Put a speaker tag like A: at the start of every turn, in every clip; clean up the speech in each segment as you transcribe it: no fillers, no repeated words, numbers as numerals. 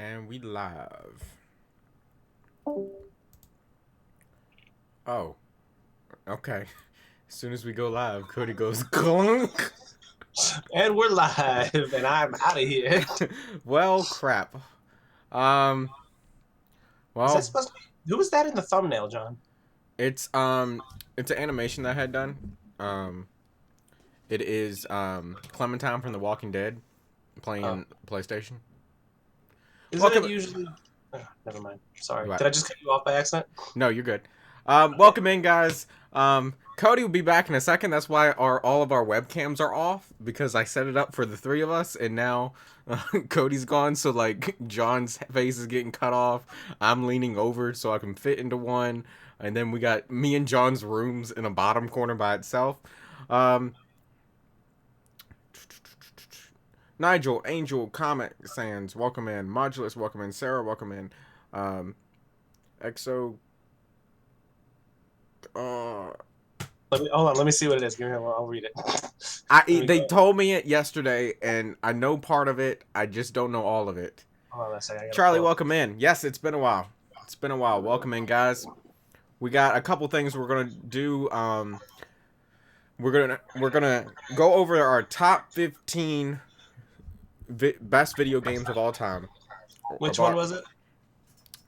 A: And we live. Oh, okay. As soon as we go live, Cody goes clunk.
B: And we're live, and I'm out of here.
A: Well, crap. Um,
B: Is that
A: well,
B: supposed to be? Who was that in the thumbnail, John?
A: it's it's an animation that I had done. It is Clementine from The Walking Dead
B: Oh,
A: playing PlayStation.
B: isn't it
A: Welcome.
B: usually? Oh, never mind. Sorry.
A: What?
B: Did I just cut you off by accident?
A: No, you're good.
B: Okay.
A: Welcome in, guys. Cody will be back in a second. That's why all of our webcams are off because I set it up for the three of us, and now Cody's gone. So like John's face is getting cut off. I'm leaning over so I can fit into one, and then we got me and John's rooms in a bottom corner by itself. Um, Nigel, Angel, Comet, Sands, welcome in. Modulus, welcome in. Sarah, welcome in. Exo. Uh,
B: Hold on. Let me see what it is. Give me. I'll read it. Let me
A: They
B: go.
A: told me it yesterday, and I know part of it. I just don't know all of it.
B: Hold on a second. I gotta
A: Charlie,
B: pull up.
A: welcome in. Yes, it's been a while. It's been a while. Welcome in, guys. We got a couple things we're gonna do. We're gonna go over our top 15 best video games of all time. Of
B: Which one
A: all,
B: was it?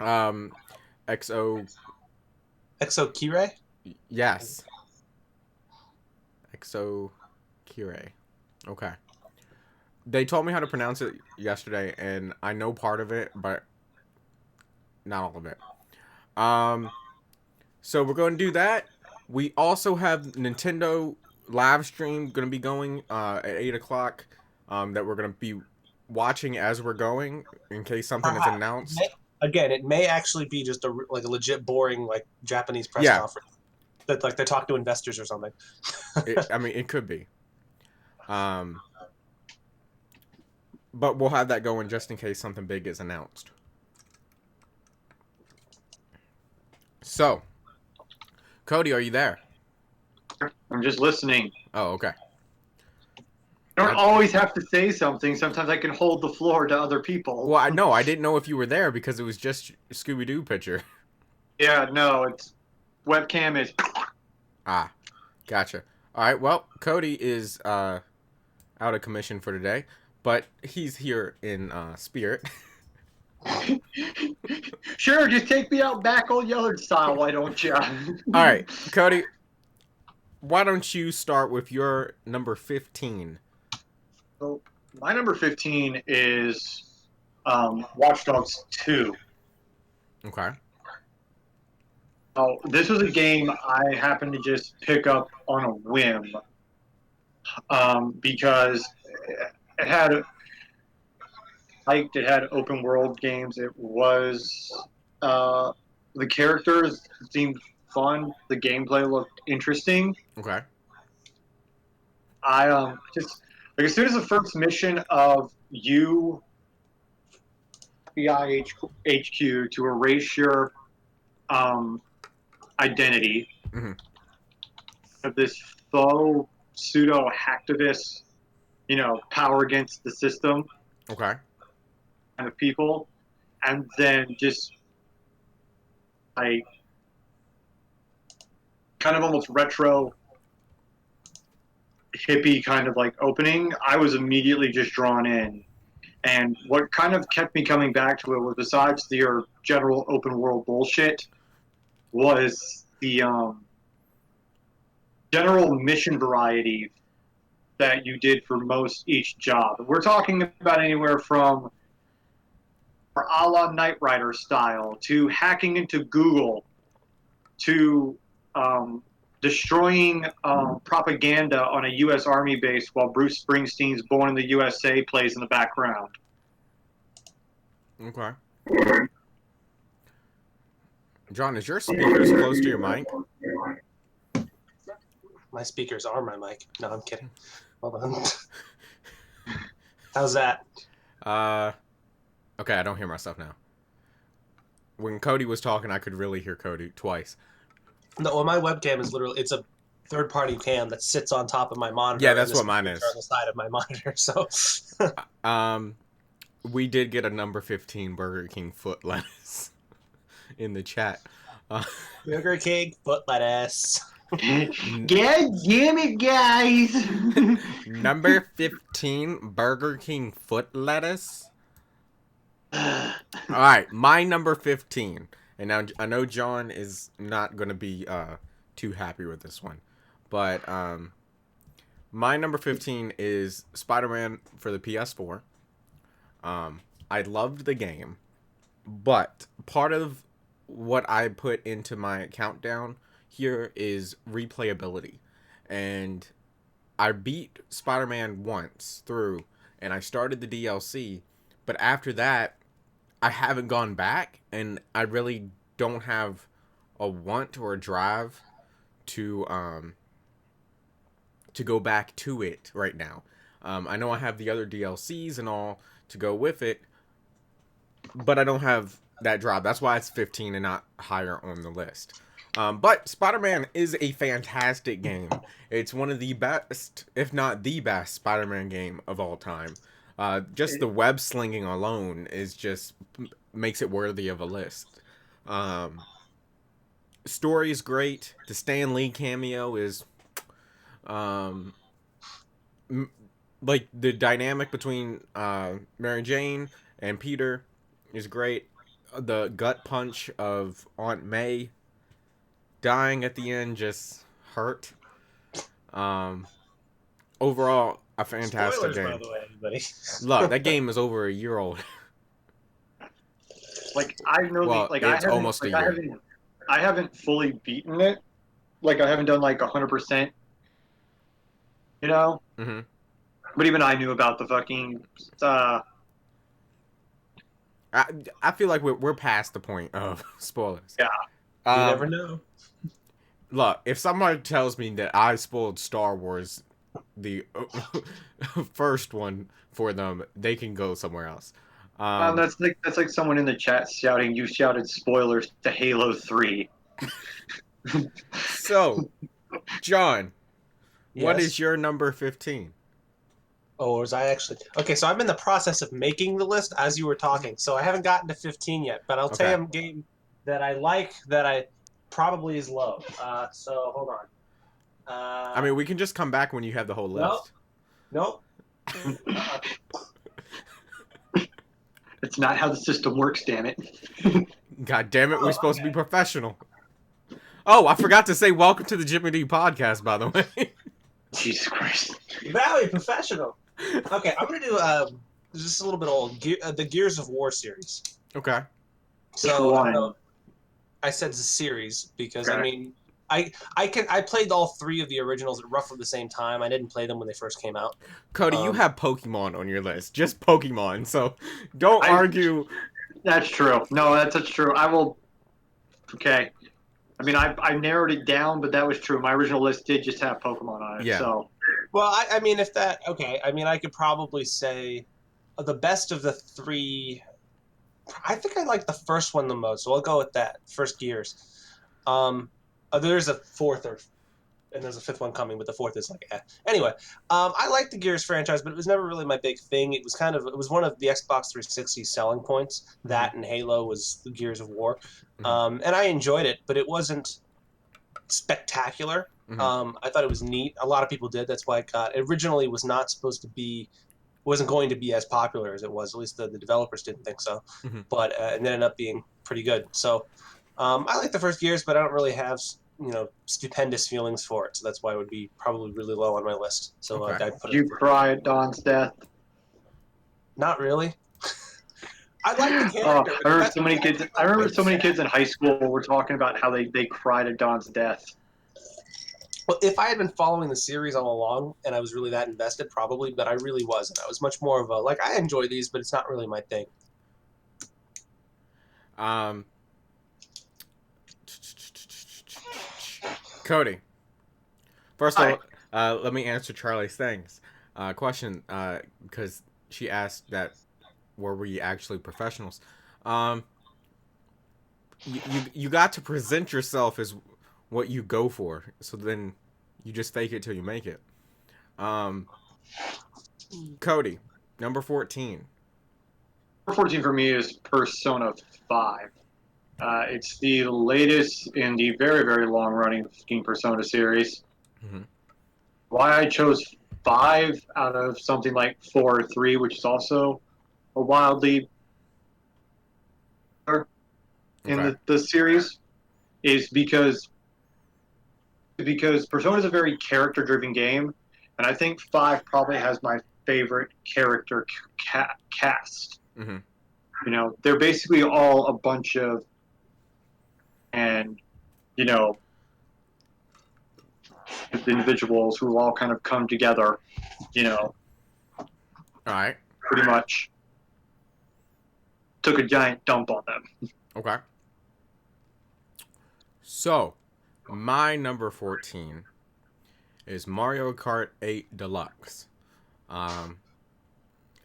A: um, XO.
B: Exo Kirei.
A: Yes, XO Kirei. Okay. They told me how to pronounce it yesterday, and I know part of it, but not all of it. Um, so we're going to do that. We also have Nintendo live stream going to be going at 8 o'clock. That we're going to be watching as we're going in case something is
B: Perhaps.
A: announced.
B: Again, it may actually be just like a legit boring like Japanese press
A: Yeah,
B: conference that like they talk to investors or something.
A: I mean it could be. Um, but we'll have that going just in case something big is announced. So, Cody, are you there?
C: I'm just listening.
A: Oh, okay.
C: I don't
A: I,
C: always have to say something. Sometimes I can hold the floor to other people.
A: well, I know I didn't know if you were there because it was just Scooby Doo picture.
C: Yeah, no, it's webcam is.
A: Ah, gotcha. All right. Well, Cody is out of commission for today, but he's here in spirit.
C: Sure, just take me out back old Yellard style, why don't you?
A: All right, Cody. Why don't you start with your number 15?
C: So my number 15 is Watch Dogs 2.
A: Okay.
C: Oh, this was a game I happened to just pick up on a whim because it had it had open world games. It was uh, the characters seemed fun. The gameplay looked interesting.
A: Okay.
C: I just like as soon as the first mission of you FBI HQ to erase your um, identity
A: Mm-hmm.
C: of this faux pseudo hacktivist, power against the system
A: Okay.
C: kind of people, and then just like kind of almost retro hippie kind of like opening, I was immediately just drawn in. And what kind of kept me coming back to it was, besides your general open world bullshit, was the general mission variety that you did for most each job. We're talking about anywhere from a la Knight Rider style to hacking into Google to destroying propaganda on a U.S. Army base while Bruce Springsteen's Born in the USA plays in the background.
A: Okay. John, is your speakers close to your mic?
B: My speakers are my mic. No, I'm kidding. Hold on. How's that?
A: Uh. Okay, I don't hear myself now. When Cody was talking, I could really hear Cody twice.
B: No, well, my webcam is literally it's a third-party cam that sits on top of my monitor.
A: Yeah,
B: and
A: that's
B: the
A: what mine
B: speakers are
A: is.
B: on the side of my monitor. So
A: Um, we did get a number 15 Burger King foot lettuce in the chat. Uh,
B: Burger King foot lettuce.
A: n-
C: God damn it, guys!
A: number 15 Burger King foot lettuce. All right, my number 15. And now I know John is not going to be too happy with this one. But my number 15 is SpiderMan for the PS4. I loved the game, but part of what I put into my countdown here is replayability. And I beat Spider-Man once through, and I started the DLC, but after that, I haven't gone back, and I really don't have a want or a drive to go back to it right now. I know I have the other DLCs and all to go with it, but I don't have that drive. That's why it's 15 and not higher on the list. But Spider-Man is a fantastic game. It's one of the best, if not the best, Spider-Man game of all time. Just the web slinging alone is just makes it worthy of a list. Story is great. The Stan Lee cameo is, um, like the dynamic between Mary Jane and Peter is great. The gut punch of Aunt May dying at the end just hurt. Um, Overall, a fantastic
B: Spoilers, by
A: game.
B: the way, everybody.
A: Look, that game is over a year old.
C: Like I know,
A: Well,
C: like
A: it's almost a year.
C: I haven't fully beaten it. Like I haven't done like 100%. You know,
A: Hmm.
C: but even I knew about the fucking.
A: I feel like we're past the point of spoilers.
C: Yeah.
B: You never
A: Um,
B: know.
A: Look, if somebody tells me that I spoiled Star Wars, the first one for them, they can go somewhere else. Um,
C: That's like someone in the chat shouting, "You shouted spoilers to Halo 3."
A: so, John, what is
B: Yes.
A: your number 15?
B: Oh, was I actually? Okay, so I'm in the process of making the list as you were talking, so I haven't gotten to 15 yet. But I'll tell
A: Okay.
B: you a game that I like that I probably is low. So hold on.
A: I mean, we can just come back when you have the whole
B: Nope,
A: list.
B: nope. Uh,
C: It's not how the system works, damn it.
A: God damn it, we're
B: Oh,
A: supposed to be
B: okay.
A: professional. Oh, I forgot to say welcome to the Jimmy D podcast, by the way.
C: Jesus Christ.
B: Valley professional. Okay, I'm gonna do just a little bit old the Gears of War series.
A: Okay.
B: So I don't
C: one?
B: know. I said the series because I
C: Okay.
B: mean I played all three of the originals at roughly the same time. I didn't play them when they first came out.
A: Cody, you have Pokemon on your list. Just Pokemon. So don't
C: I.
A: argue.
C: That's true. No, that's true. I will. Okay. I mean, I narrowed it down, but that was true. My original list did just have Pokemon on it.
A: Yeah.
C: So
B: Well, I mean, if that okay, I mean, I could probably say the best of the three. I think I like the first one the most, so I'll go with that. First Gears. There's a fourth and there's a fifth one coming, but the fourth is like anyway. I like the Gears franchise, but it was never really my big thing. It was one of the Xbox 360 selling points. That and Halo was the Gears of War,
A: Mhm.
B: and I enjoyed it, but it wasn't spectacular.
A: Mhm.
B: I thought it was neat. A lot of people did. That's why it got. It originally was not supposed to be, wasn't going to be as popular as it was. At least the developers didn't think so.
A: Mhm.
B: But it ended up being pretty good. So I like the first Gears, but I don't really have stupendous feelings for it. So that's why it would be probably really low on my list. So
A: Okay.
B: I'd put
C: did you
B: it.
C: cry at Dawn's death?
B: Not really. I like the
C: Oh,
B: character,
C: I
B: but
C: remember
B: that's
C: so many kids. I remember so many kids in high school were talking about how they cried at Dawn's death.
B: Well, if I had been following the series all along and I was really that invested, probably, but I really wasn't. I was much more of a like I enjoy these, but it's not really my thing.
A: Um, Cody. First of all, let me answer Charlie's things. Question, because she asked that were we actually professionals? Um, you got to present yourself as what you go for. So then you just fake it till you make it. Um, Cody, number 14.
C: Number 14 for me is Persona 5. It's the latest in the very, very long-running King Persona series.
A: Mm-hmm.
C: Why I chose 5 out of something like 4 or 3, which is also a wildly in
A: Okay.
C: the series, is because Persona is a very character-driven game, and I think 5 probably has my favorite character cast.
A: Mm-hmm.
C: You know, they're basically all a bunch of, and you know, individuals who all kind of come together. You know,
A: All right.
C: pretty much took a giant dump on them.
A: Okay. So, my number 14 is Mario Kart 8 Deluxe. Um,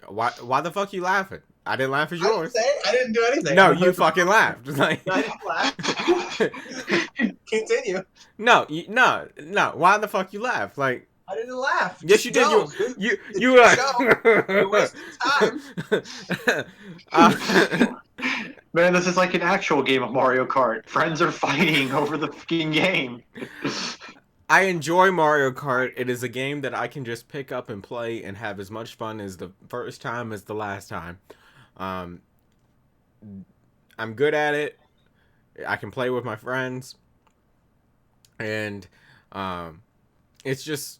A: why the fuck you laughing? I didn't laugh at yours.
B: I didn't do anything.
A: No, you fucking laughed. Like,
B: I didn't laugh. Continue.
A: no. Why the fuck you laugh? Like,
B: I didn't laugh.
A: yes, you did.
B: No,
A: You
B: You're wasting time.
C: Man, this is like an actual game of Mario Kart. Friends are fighting over the fucking game.
A: I enjoy Mario Kart. It is a game that I can just pick up and play and have as much fun as the first time as the last time. I'm good at it. I can play with my friends, and it's just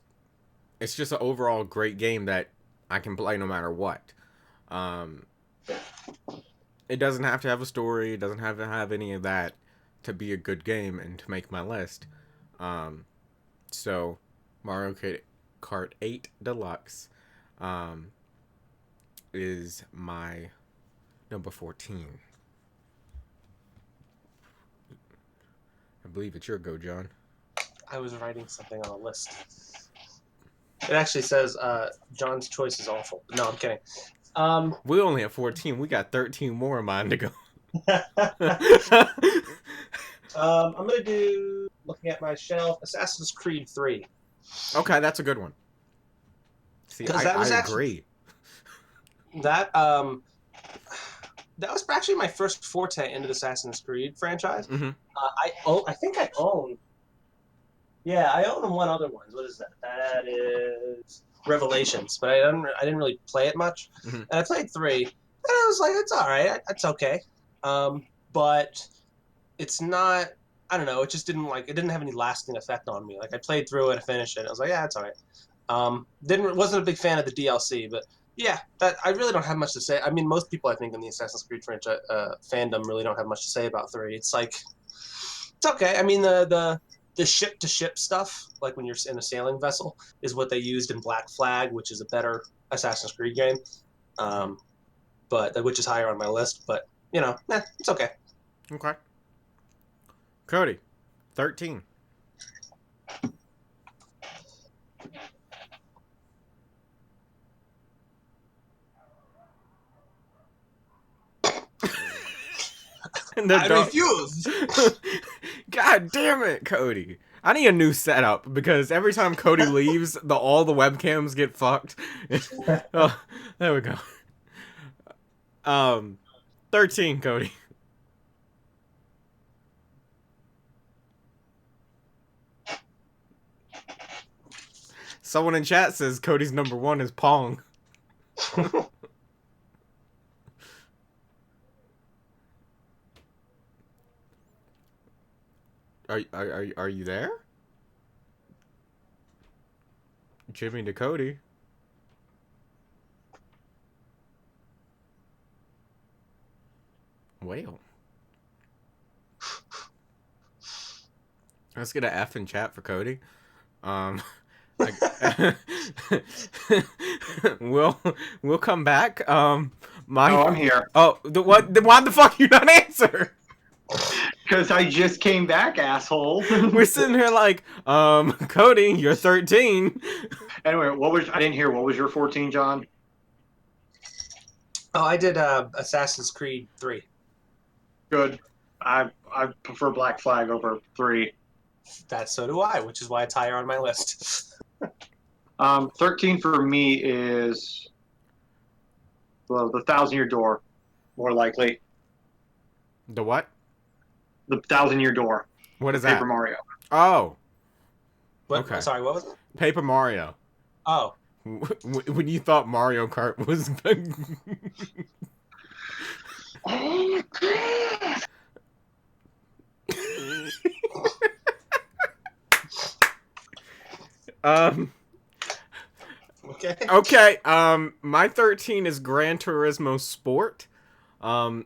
A: an overall great game that I can play no matter what. It doesn't have to have a story. It doesn't have to have any of that to be a good game and to make my list. So, Mario Kart 8 Deluxe is my number 14. I believe it's your go, John.
B: I was writing something on a list. It actually says John's choice is awful. No, I'm kidding.
A: We only have 14. We got 13 more of mine to go.
B: I'm gonna do, looking at my shelf, Assassin's Creed 3.
A: Okay, that's a good one. See, I agree.
B: That was actually my first forte into the Assassin's Creed franchise.
A: Mm-hmm.
B: I think I own. Yeah, I own one other one. What is that? That is Revelations, but I didn't really play it much.
A: Mm-hmm.
B: And I played 3, and I was like, it's all right, it's okay. But it's not. I don't know. It just it didn't have any lasting effect on me. Like I played through it, I finished it. I was like, yeah, it's all right. Wasn't a big fan of the DLC, but yeah, that I really don't have much to say. I mean, most people I think in the Assassin's Creed franchise fandom really don't have much to say about 3. It's like it's okay. I mean, the ship to ship stuff, like when you're in a sailing vessel, is what they used in Black Flag, which is a better Assassin's Creed game, but which is higher on my list. But you know, it's okay.
A: Okay. Cody, 13.
B: I refuse.
A: God damn it, Cody. I need a new setup because every time Cody leaves, all the webcams get fucked. Oh, there we go. 13, Cody. Someone in chat says Cody's number 1 is Pong. Are you there? Jimmy to Cody. Well. Let's get an F in chat for Cody. We'll come back.
C: Oh, I'm here.
A: Oh, why the fuck you not answer?
C: Because I just came back, asshole.
A: We're sitting here like, Cody, you're 13.
C: Anyway, I didn't hear. What was your 14, John?
B: Oh, I did Assassin's Creed 3.
C: Good. I prefer Black Flag over 3.
B: So do I, which is why it's higher on my list.
C: 13 for me is the 1,000-Year Door. more likely.
A: The what?
C: The 1,000-Year Door.
A: What is
C: Paper
A: that?
C: Mario.
A: Oh,
B: What?
A: okay.
B: Sorry, what was it?
A: Paper Mario.
B: Oh,
A: When you thought Mario Kart was
C: Oh, God.
A: um
B: okay.
A: okay, my 13 is Gran Turismo Sport. um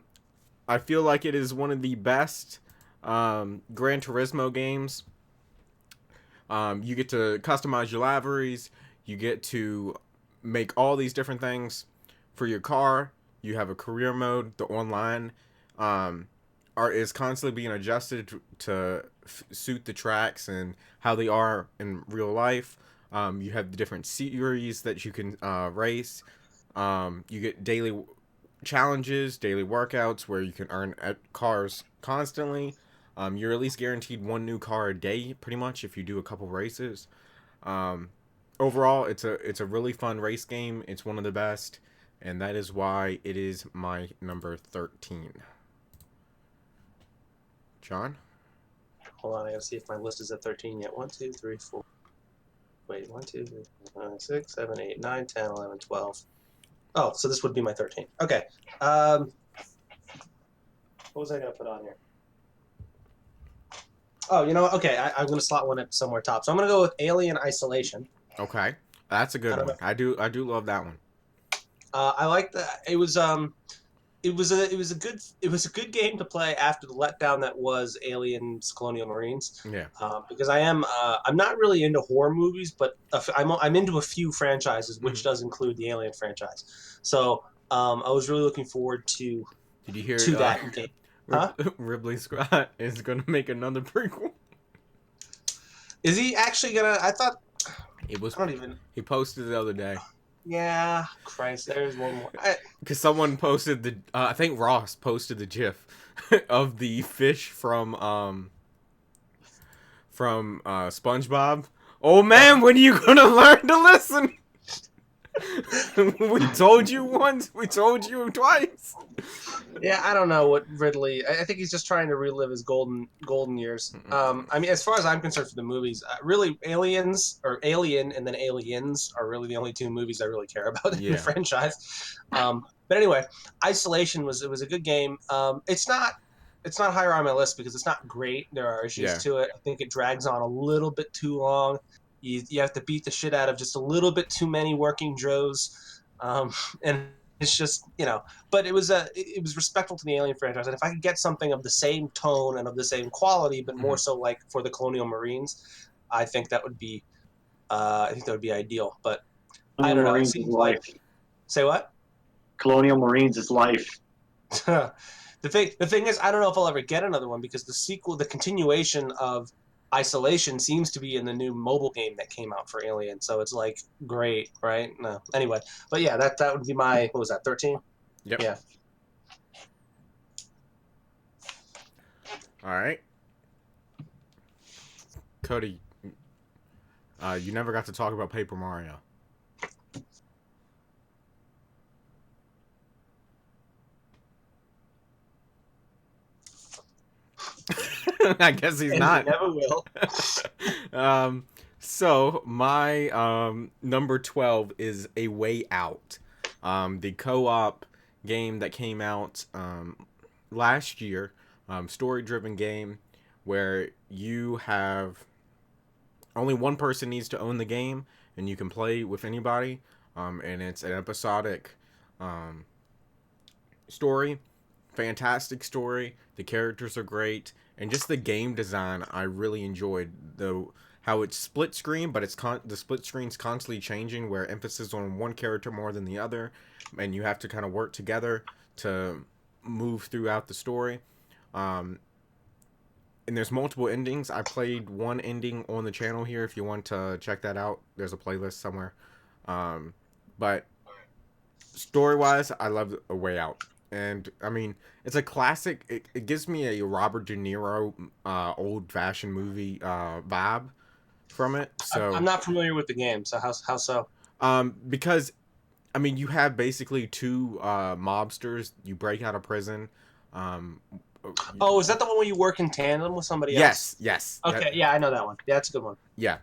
A: I feel like it is one of the best Gran Turismo games. You get to customize your liveries. You get to make all these different things for your car. You have a career mode. The online um, art is constantly being adjusted to suit the tracks and how they are in real life. You have the different series that you can race. You get daily challenges, daily workouts where you can earn cars constantly. You're at least guaranteed one new car a day, pretty much, if you do a couple races. Um, Overall, it's a really fun race game. It's one of the best, and that is why it is my number 13. John?
B: Hold on, I gotta see if my list is at 13 yet. 1, 2, 3, 4. Wait, 1, 2, 3, 4, 5, 6, 7, 8, 9, 10, 11, 12. Oh, so this would be my 13. Okay. What was I gonna put on here? Oh, you know what? Okay, I'm gonna slot one at somewhere top. So I'm gonna go with Alien Isolation.
A: Okay, that's a
B: I
A: good
B: don't
A: one.
B: know.
A: I do love that one.
B: I like that. It was a good game to play after the letdown that was Aliens Colonial Marines.
A: Yeah.
B: Because I'm not really into horror movies, but I'm into a few franchises, which does include the Alien franchise. So I was really looking forward to
A: Did you hear
B: that game. Huh?
A: Ripley Scott is gonna make another prequel?
B: Is he actually gonna? I thought.
A: It was
B: I don't even.
A: he posted the other day
B: Yeah, Christ. There's one more.
A: because someone posted the I think Ross posted the GIF of the fish from SpongeBob. Oh man, when are you gonna learn to listen? We told you once. We told you twice.
B: Yeah, I don't know what Ridley. I think he's just trying to relive his golden years. I mean, as far as I'm concerned for the movies, really, Aliens or Alien and then Aliens are really the only two movies I really care about in the
A: Yeah.
B: franchise. But anyway, Isolation was a good game. It's not higher on my list because it's not great. There are issues
A: Yeah.
B: to it. I think it drags on a little bit too long. You have to beat the shit out of just a little bit too many working Joes, and it's just but it was respectful to the Alien franchise, and if I could get something of the same tone and of the same quality, but more so like for the Colonial Marines, I think that would be ideal. But I
C: Colonial
B: don't know. It
C: Marines is
B: seems like
C: life.
B: say what?
C: Colonial Marines is life.
B: The thing is, I don't know if I'll ever get another one because the continuation of Isolation seems to be in the new mobile game that came out for Alien. So it's like great, right? No, anyway, but yeah, that would be my what was that 13?
A: Yep.
B: Yeah.
A: All right. Cody, you never got to talk about Paper Mario. I guess he's
B: And
A: not.
B: he never will.
A: So my number 12 is A Way Out. The co-op game that came out last year, story-driven game where you have only one person needs to own the game and you can play with anybody. And it's an episodic um, story. Fantastic story. The characters are great, and just the game design I really enjoyed. The how it's split screen, but the split screen's constantly changing, where emphasis on one character more than the other, and you have to kind of work together to move throughout the story. Um, and there's multiple endings. I played one ending on the channel here. If you want to check that out, there's a playlist somewhere. But story wise, I love A Way Out. And I mean, it's a classic. It gives me a Robert De Niro, old fashioned movie vibe from it.
B: I'm
A: So,
B: not familiar with the game, so how so?
A: because I mean, you have basically two mobsters. You break out of prison. Um,
B: Oh, is that the one where you work in tandem with somebody else?
A: yes, yes,
B: Okay, yeah, I know that one. Yeah, that's a good one.
A: yeah.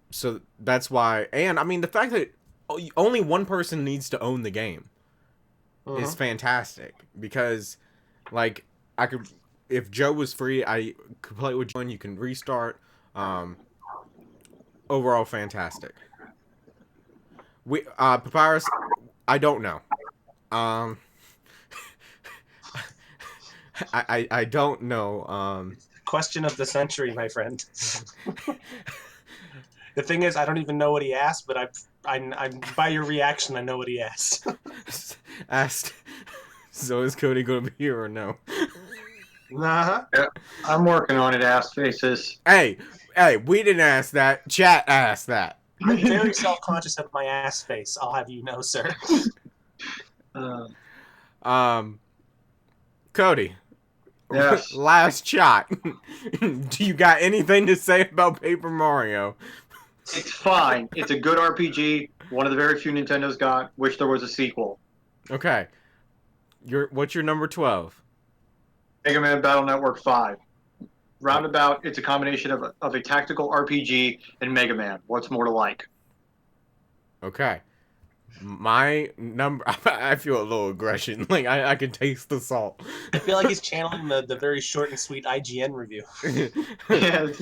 A: So that's why, and I mean, the fact that only one person needs to own the game is
B: Mm-hmm.
A: fantastic because, like, I could, if Joe was free, I could play with Joe and you can restart. Um, Overall, fantastic. We Papyrus, I don't know. Um, I don't know.
B: Question of the century, my friend. The thing is, I don't even know what he asked, but I by your reaction, I know what he asked.
A: Asked. So is Cody going to be here or no?
B: Uh-huh.
C: Yeah, I'm working on it, ass faces.
A: Hey, we didn't ask that. Chat asked that.
B: I'm very self-conscious of my ass face. I'll have you know, sir.
C: Uh,
A: Um, Cody,
C: yes.
A: last shot. Do you got anything to say about Paper Mario?
C: It's fine. It's a good RPG. One of the very few Nintendo's got. Wish there was a sequel.
A: Okay. What's your number 12?
C: Mega Man Battle Network 5. Roundabout, it's a combination of a tactical RPG and Mega Man. What's more to like?
A: Okay. My number, I feel a little aggression. Like, I can taste the salt.
B: I feel like he's channeling the very short and sweet IGN review.
C: Yes.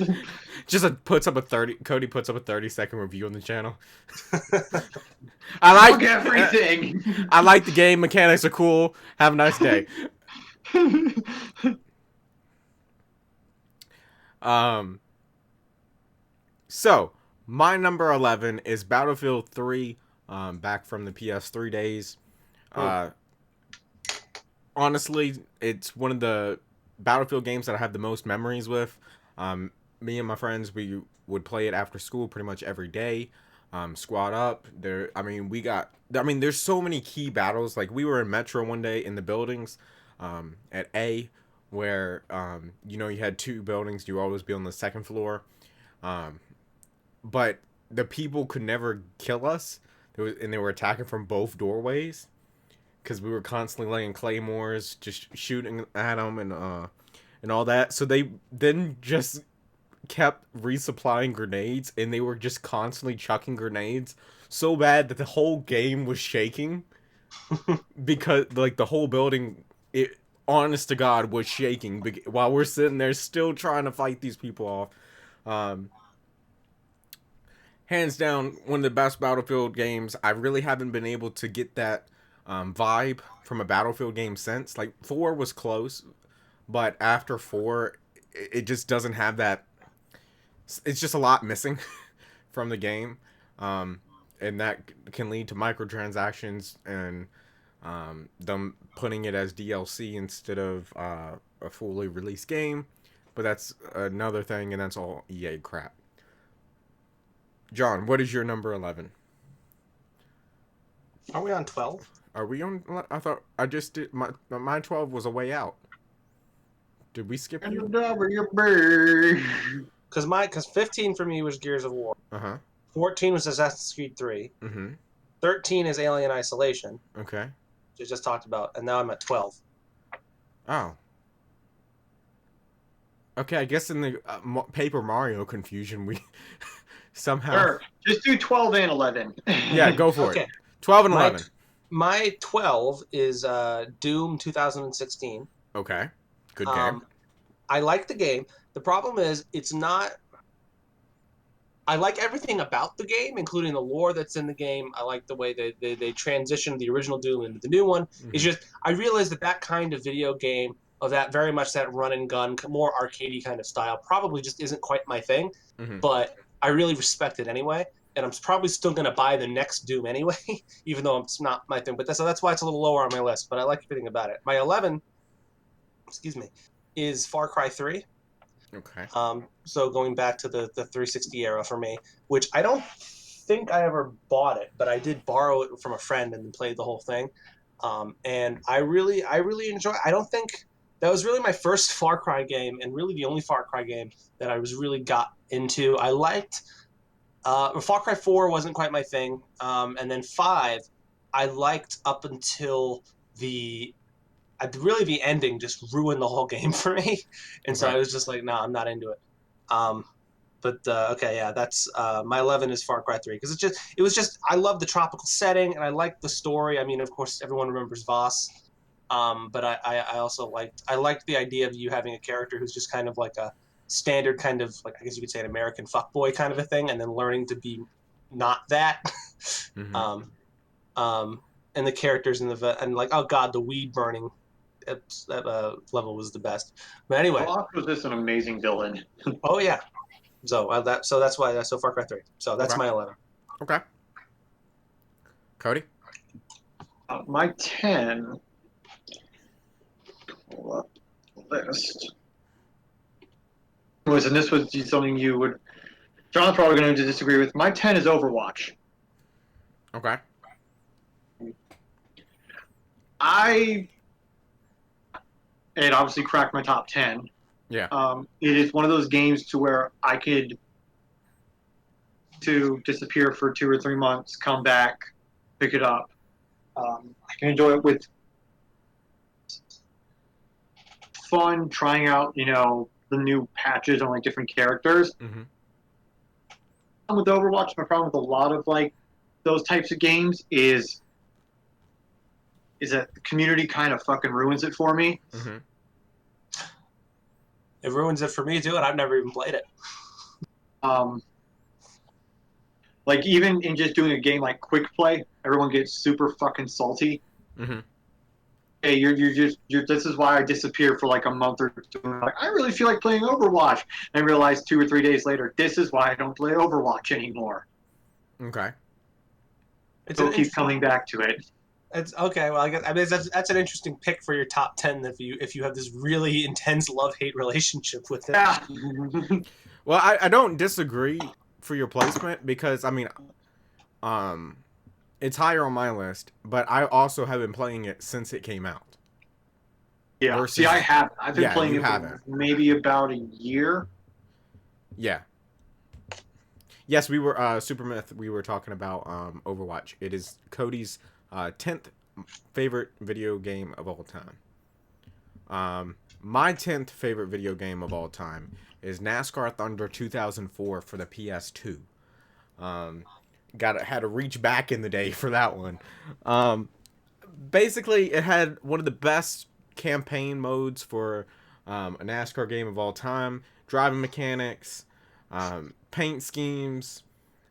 A: Cody puts up a 30-second review on the channel. I like
C: Look everything.
A: I like the game. Mechanics are cool. Have a nice day. Um. So my number 11 is Battlefield 3. Back from the PS3 days. Uh, honestly, it's one of the Battlefield games that I have the most memories with. Me and my friends, we would play it after school pretty much every day. Squad up there. There's so many key battles. Like, we were in Metro one day in the buildings, at A, where you had two buildings. You always be on the second floor, but the people could never kill us. And they were attacking from both doorways because we were constantly laying claymores, just shooting at them and all that. So they then just kept resupplying grenades, and they were just constantly chucking grenades so bad that the whole game was shaking because, like, the whole building, honest to God, was shaking while we're sitting there still trying to fight these people off. Hands down, one of the best Battlefield games. I really haven't been able to get that vibe from a Battlefield game since. Like, 4 was close, but after 4, it just doesn't have that. It's just a lot missing from the game, and that can lead to microtransactions and them putting it as DLC instead of a fully released game. But that's another thing, and that's all EA crap. John, what is your number 11?
B: Are we on 12?
A: Are we on? I thought I just did. My 12 was a way out. Did we skip you?
B: Because 15 for me was Gears of War. 14 was Assassin's Creed 3. 13 is Alien Isolation,
A: Okay.
B: which I just talked about, and now I'm at 12.
A: Oh. Okay, I guess in the Paper Mario confusion, we somehow.
C: Sure. Just do 12 and 11.
A: Yeah, go for it. 12 and 11.
B: My 12 is Doom 2016.
A: Okay. Good game.
B: I like the game. The problem is, it's not. I like everything about the game, including the lore that's in the game. I like the way they transitioned the original Doom into the new one. It's just, I realized that kind of video game, of that very much that run and gun, more arcadey kind of style, probably just isn't quite my thing. But I really respect it anyway, and I'm probably still going to buy the next Doom anyway, even though it's not my thing. But that's why it's a little lower on my list, but I like everything about it. My 11, is Far Cry 3.
A: Okay.
B: So going back to the 360 era for me, which I don't think I ever bought it, but I did borrow it from a friend and played the whole thing. And I really enjoy it. I don't think that was really my first Far Cry game, and really the only Far Cry game that I was really got into. I liked Far Cry 4 wasn't quite my thing. And then 5, I liked up until the the ending just ruined the whole game for me, and so
A: Okay.
B: I was just like, no, I'm not into it. But okay, yeah, that's my 11 is Far Cry 3 because it was just I love the tropical setting and I like the story. I mean, of course, everyone remembers Voss, but I also liked the idea of you having a character who's just kind of like a standard kind of like I guess you could say an American fuckboy kind of a thing, and then learning to be not that.
A: Mm-hmm.
B: um, and the characters in and like oh god, the weed burning level was the best. But anyway,
C: Voss was just an amazing villain.
B: oh yeah, so that's why that's so Far Cry 3. So that's
A: Okay.
B: my 11.
A: Okay. Cody.
C: My 10. Pull up the list. And this was something you would. John's probably going to disagree with. My 10 is Overwatch.
A: Okay.
C: It obviously cracked my top 10.
A: Yeah.
C: It is one of those games to where I could disappear for 2 or 3 months, come back, pick it up. I can enjoy it with fun, trying out, the new patches on like different characters.
A: Mm-hmm.
C: With Overwatch, my problem with a lot of like those types of games is that the community kind of fucking ruins it for me.
A: Mm-hmm.
B: It ruins it for me too, and I've never even played it.
C: Like even in just doing a game like Quick Play, everyone gets super fucking salty.
A: Mm-hmm.
C: Hey, you're. This is why I disappear for like a month or two. Like, I really feel like playing Overwatch, and I realize 2 or 3 days later, this is why I don't play Overwatch anymore.
A: Okay.
C: Still keep coming back to it.
B: It's okay. Well, I mean that's an interesting pick for your top 10 if you have this really intense love hate relationship with it.
C: Yeah.
A: Well, I don't disagree for your placement because I mean, it's higher on my list, but I also have been playing it since it came out.
C: Yeah.
A: Versus,
C: See, I have. I've been playing
A: you
C: it for
A: haven't.
C: maybe about a year.
A: Yeah. Yes, we were Supermyth. We were talking about Overwatch. It is Cody's 10th favorite video game of all time. My 10th favorite video game of all time is NASCAR Thunder 2004 for the PS2. Had to reach back in the day for that one. Basically, it had one of the best campaign modes for a NASCAR game of all time. Driving mechanics, paint schemes,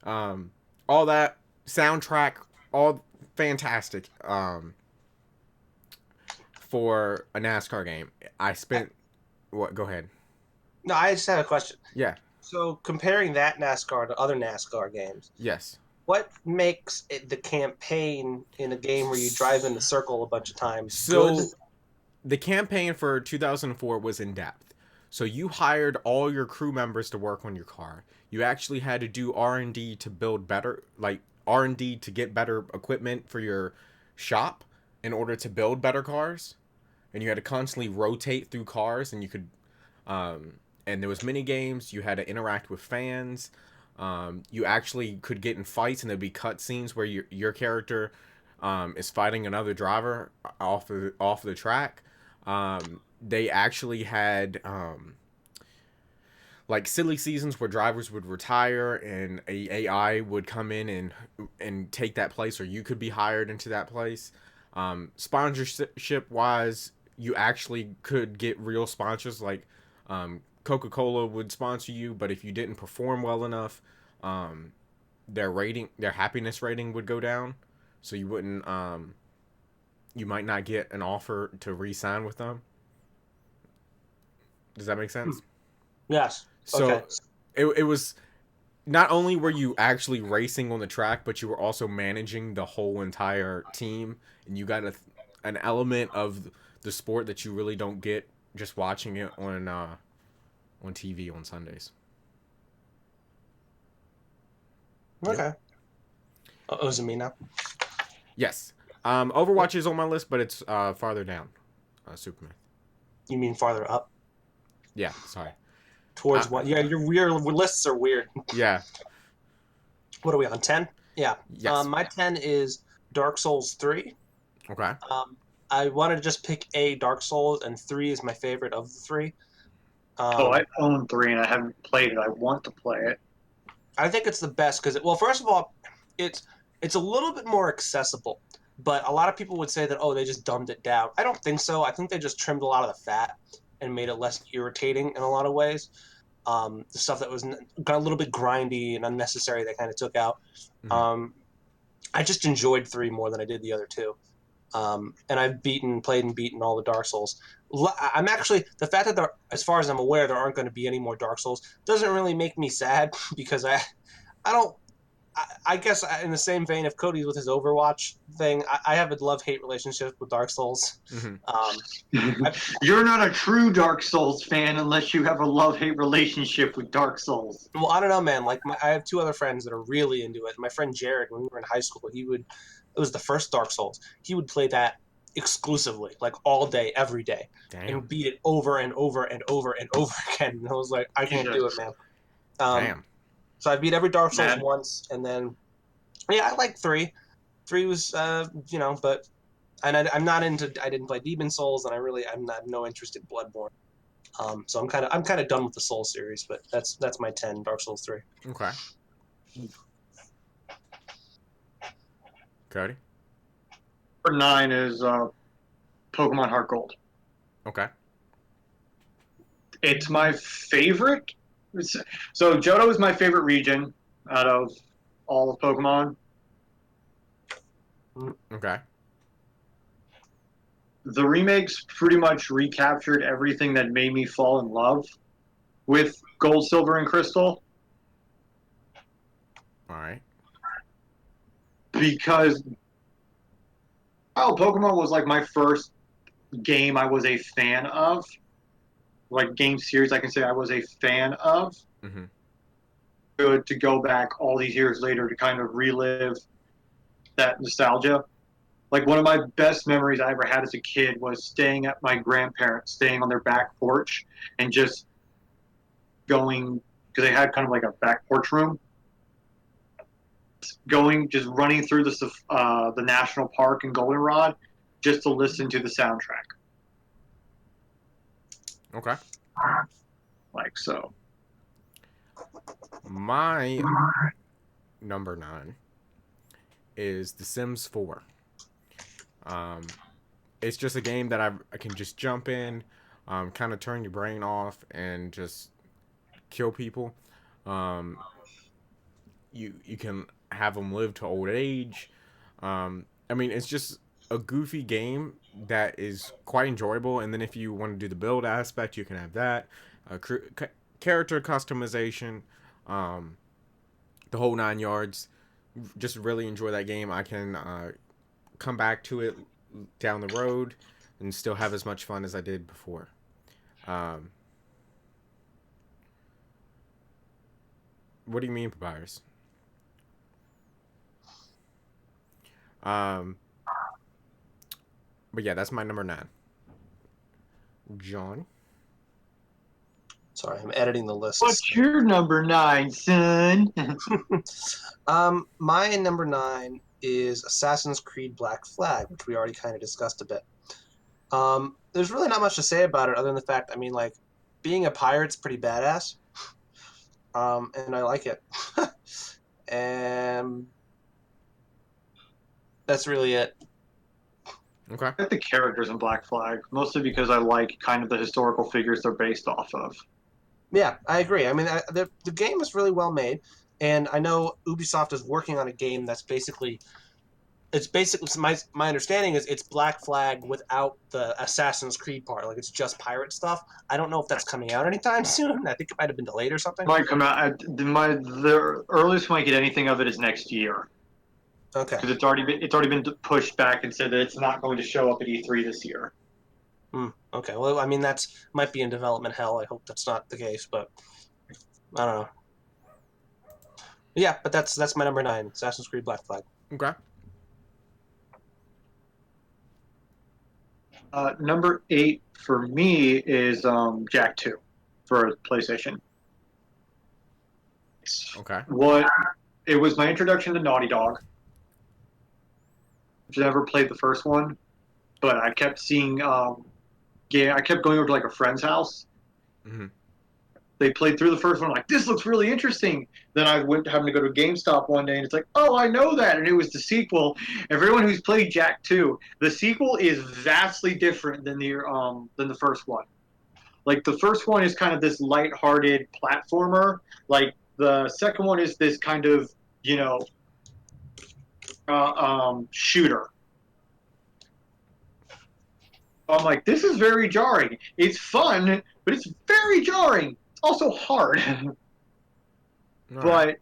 A: all that soundtrack, all fantastic. For a NASCAR game, I spent what? Go ahead.
B: No, I just had a question.
A: Yeah.
B: So comparing that NASCAR to other NASCAR games,
A: Yes.
B: what makes the campaign in a game where you drive in a circle a bunch of times
A: So,
B: good?
A: the campaign for 2004 was in depth. So you hired all your crew members to work on your car. You actually had to do R&D to build better, like R&D to get better equipment for your shop in order to build better cars. And you had to constantly rotate through cars, and you could, and there was mini games. You had to interact with fans. You actually could get in fights, and there'd be cutscenes where your character is fighting another driver off the track. They actually had like silly seasons where drivers would retire and a AI would come in and take that place, or you could be hired into that place. Sponsorship wise, you actually could get real sponsors like Coca-Cola would sponsor you, but if you didn't perform well enough, their happiness rating would go down, so you wouldn't you might not get an offer to re-sign with them. Does that make sense?
B: Yes.
A: So
B: Okay.
A: it was not only were you actually racing on the track, but you were also managing the whole entire team, and you got an element of the sport that you really don't get just watching it on TV on Sundays.
B: Okay.
A: Yep.
B: Oh, is it me now?
A: Yes. Overwatch is on my list, but it's farther down. Superman.
B: You mean farther up?
A: Yeah, sorry.
B: Towards what? Yeah, your lists are weird.
A: Yeah.
B: What are we on? 10? Yeah.
A: Yes.
B: My 10 is Dark Souls 3.
A: Okay.
B: I wanted to just pick a Dark Souls, and 3 is my favorite of the three.
C: Oh,
B: Um,
C: I own 3 and I haven't played it. I want to play it.
B: I think it's the best because, well, first of all, it's it's a little bit more accessible. But a lot of people would say that, oh, they just dumbed it down. I don't think so. I think they just trimmed a lot of the fat and made it less irritating in a lot of ways. The stuff that was got a little bit grindy and unnecessary, they kind of took out.
A: Hmm.
B: Um, I just enjoyed 3 more than I did the other two. And I've played and beaten all the Dark Souls. I'm actually the fact that as far as I'm aware, there aren't going to be any more Dark Souls doesn't really make me sad because I don't. I guess in the same vein of Cody's with his Overwatch thing, I have a love-hate relationship with Dark Souls.
A: Hmm.
B: Um, I,
C: You're not a true Dark Souls fan unless you have a love-hate relationship with Dark Souls.
B: well, I don't know, man. Like I have 2 other friends that are really into it. My friend Jared, when we were in high school, it was the first Dark Souls. He would play that exclusively, like all day, every day,
A: Damn.
B: and beat it over and over and over and over again. And I was like, I can't do it,
C: Jesus.
B: man. Um,
A: Damn.
B: so I beat every Dark Souls
C: Man.
B: once, and then yeah, I like 3. 3 was, but and I'm not into. I didn't play Demon Souls, and I'm not no interest in Bloodborne. So I'm kind of done with the Soul series, but that's my 10, Dark Souls 3.
A: Okay. Cody.
C: Number 9 is Pokemon Heart Gold.
A: Okay.
C: It's my favorite. So Johto is my favorite region out of all of Pokemon.
A: Okay.
C: The remakes pretty much recaptured everything that made me fall in love with Gold, Silver, and Crystal.
A: All right.
C: Because Pokemon was like my first game I was a fan of. Like game series, I can say I was a fan of.
A: Hmm.
C: Good to go back all these years later to kind of relive that nostalgia. Like one of my best memories I ever had as a kid was staying at my grandparents, staying on their back porch, and just going because they had kind of like a back porch room. Going, just running through the national park in Goldenrod, just to listen to the soundtrack.
A: Okay.
C: Like so.
A: My number 9 is The Sims 4. It's just a game that I can just jump in, kind of turn your brain off, and just kill people. Um, you can have them live to old age. I mean, it's just a goofy game that is quite enjoyable. And then if you want to do the build aspect, you can have that. Character customization, the whole 9 yards. Just really enjoy that game. I can come back to it down the road and still have as much fun as I did before. Um, what do you mean, Papyrus? Um, but yeah, that's my number 9. John.
B: Sorry, I'm editing the list.
C: What's your number 9, son?
B: My number 9 is Assassin's Creed Black Flag, which we already kind of discussed a bit. There's really not much to say about it other than the fact, I mean, like, being a pirate's pretty badass. And I like it. And that's really it.
A: Okay.
C: I like the characters in Black Flag, mostly because I like kind of the historical figures they're based off of.
B: Yeah, I agree. I mean, the game is really well made, and I know Ubisoft is working on a game that's basically my understanding is it's Black Flag without the Assassin's Creed part. Like it's just pirate stuff. I don't know if that's coming out anytime soon. I think it might have been delayed or something.
C: Might come out. The earliest we might get anything of it is next year
B: Okay.
C: because it's already been pushed back and said that it's not going to show up at E3 this year.
B: Okay. Well, I mean that's might be in development hell. I hope that's not the case, but I don't know. Yeah, but that's my number 9, Assassin's Creed Black Flag.
A: Okay.
C: Number 8 for me is Jack 2 for PlayStation.
A: Okay.
C: What it was my introduction to Naughty Dog. I've never played the first one, but I kept seeing. I kept going over to like a friend's house.
A: Hmm.
C: They played through the first one. I'm like, this looks really interesting. Then I went having to go to GameStop one day, and it's like, oh, I know that, and it was the sequel. Everyone who's played Jack 2, the sequel is vastly different than the first one. Like the first one is kind of this lighthearted platformer. Like the second one is this kind of shooter. I'm like, this is very jarring. It's fun, but it's very jarring. It's also hard.
A: All right.
C: But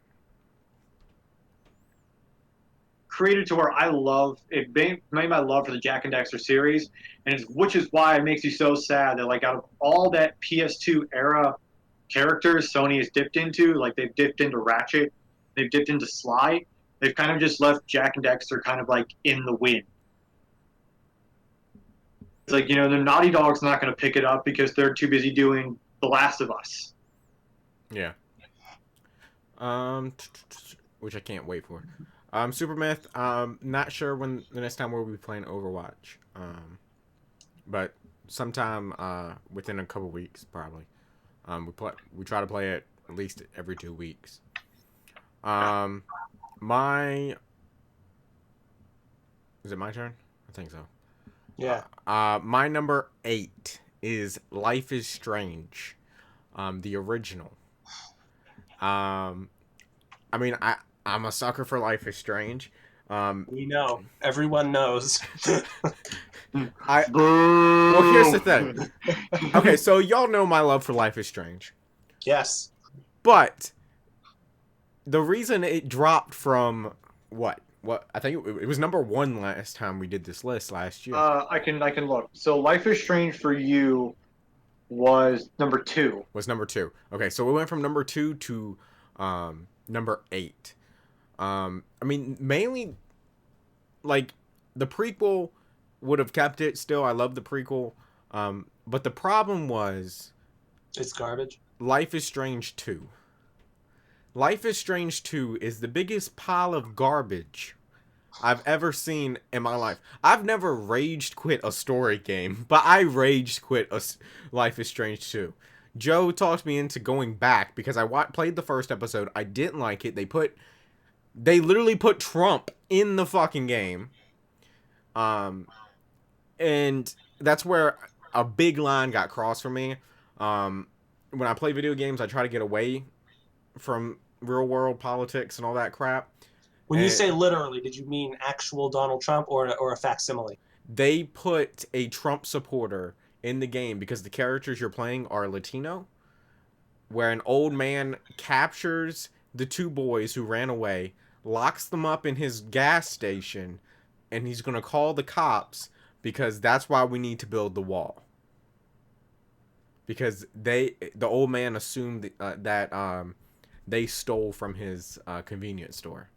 C: created to where I love it made my love for the Jack and Dexter series, and which is why it makes me so sad that like out of all that PS2 era characters Sony has dipped into, like they've dipped into Ratchet, they've dipped into Sly, they've kind of just left Jack and Dexter kind of like in the wind. It's like, the Naughty Dog's not going to pick it up because they're too busy doing The Last of Us.
A: Yeah. Which I can't wait for. Super Myth. Not sure when the next time we'll be playing Overwatch. But sometime within a couple weeks probably. We try to play it at least every 2 weeks. My Is it my turn? I think so.
B: Yeah.
A: My number 8 is Life is Strange. The original. I mean, I'm a sucker for Life is Strange.
B: We know. Everyone knows.
A: Well, here's the thing. Okay, so y'all know my love for Life is Strange.
B: Yes.
A: But the reason it dropped from what I think it was number 1 last time we did this list last year.
C: I can look. So Life is Strange for you was number 2.
A: Was number 2. Okay, so we went from number 2 to number 8. I mean, mainly like the prequel would have kept it still. I love the prequel. But the problem was
B: It's garbage.
A: Life is Strange 2. Life is Strange 2 is the biggest pile of garbage I've ever seen in my life. I've never raged quit a story game, but I raged quit Life is Strange 2. Joe talked me into going back because I played the first episode. I didn't like it. They literally put Trump in the fucking game. And that's where a big line got crossed for me. When I play video games, I try to get away from real world politics and all that crap.
B: When you say literally, did you mean actual Donald Trump or a facsimile?
A: They put a Trump supporter in the game because the characters you're playing are Latino, where an old man captures the 2 boys who ran away, locks them up in his gas station, and he's going to call the cops because that's why we need to build the wall. Because the old man assumed that they stole from his convenience store.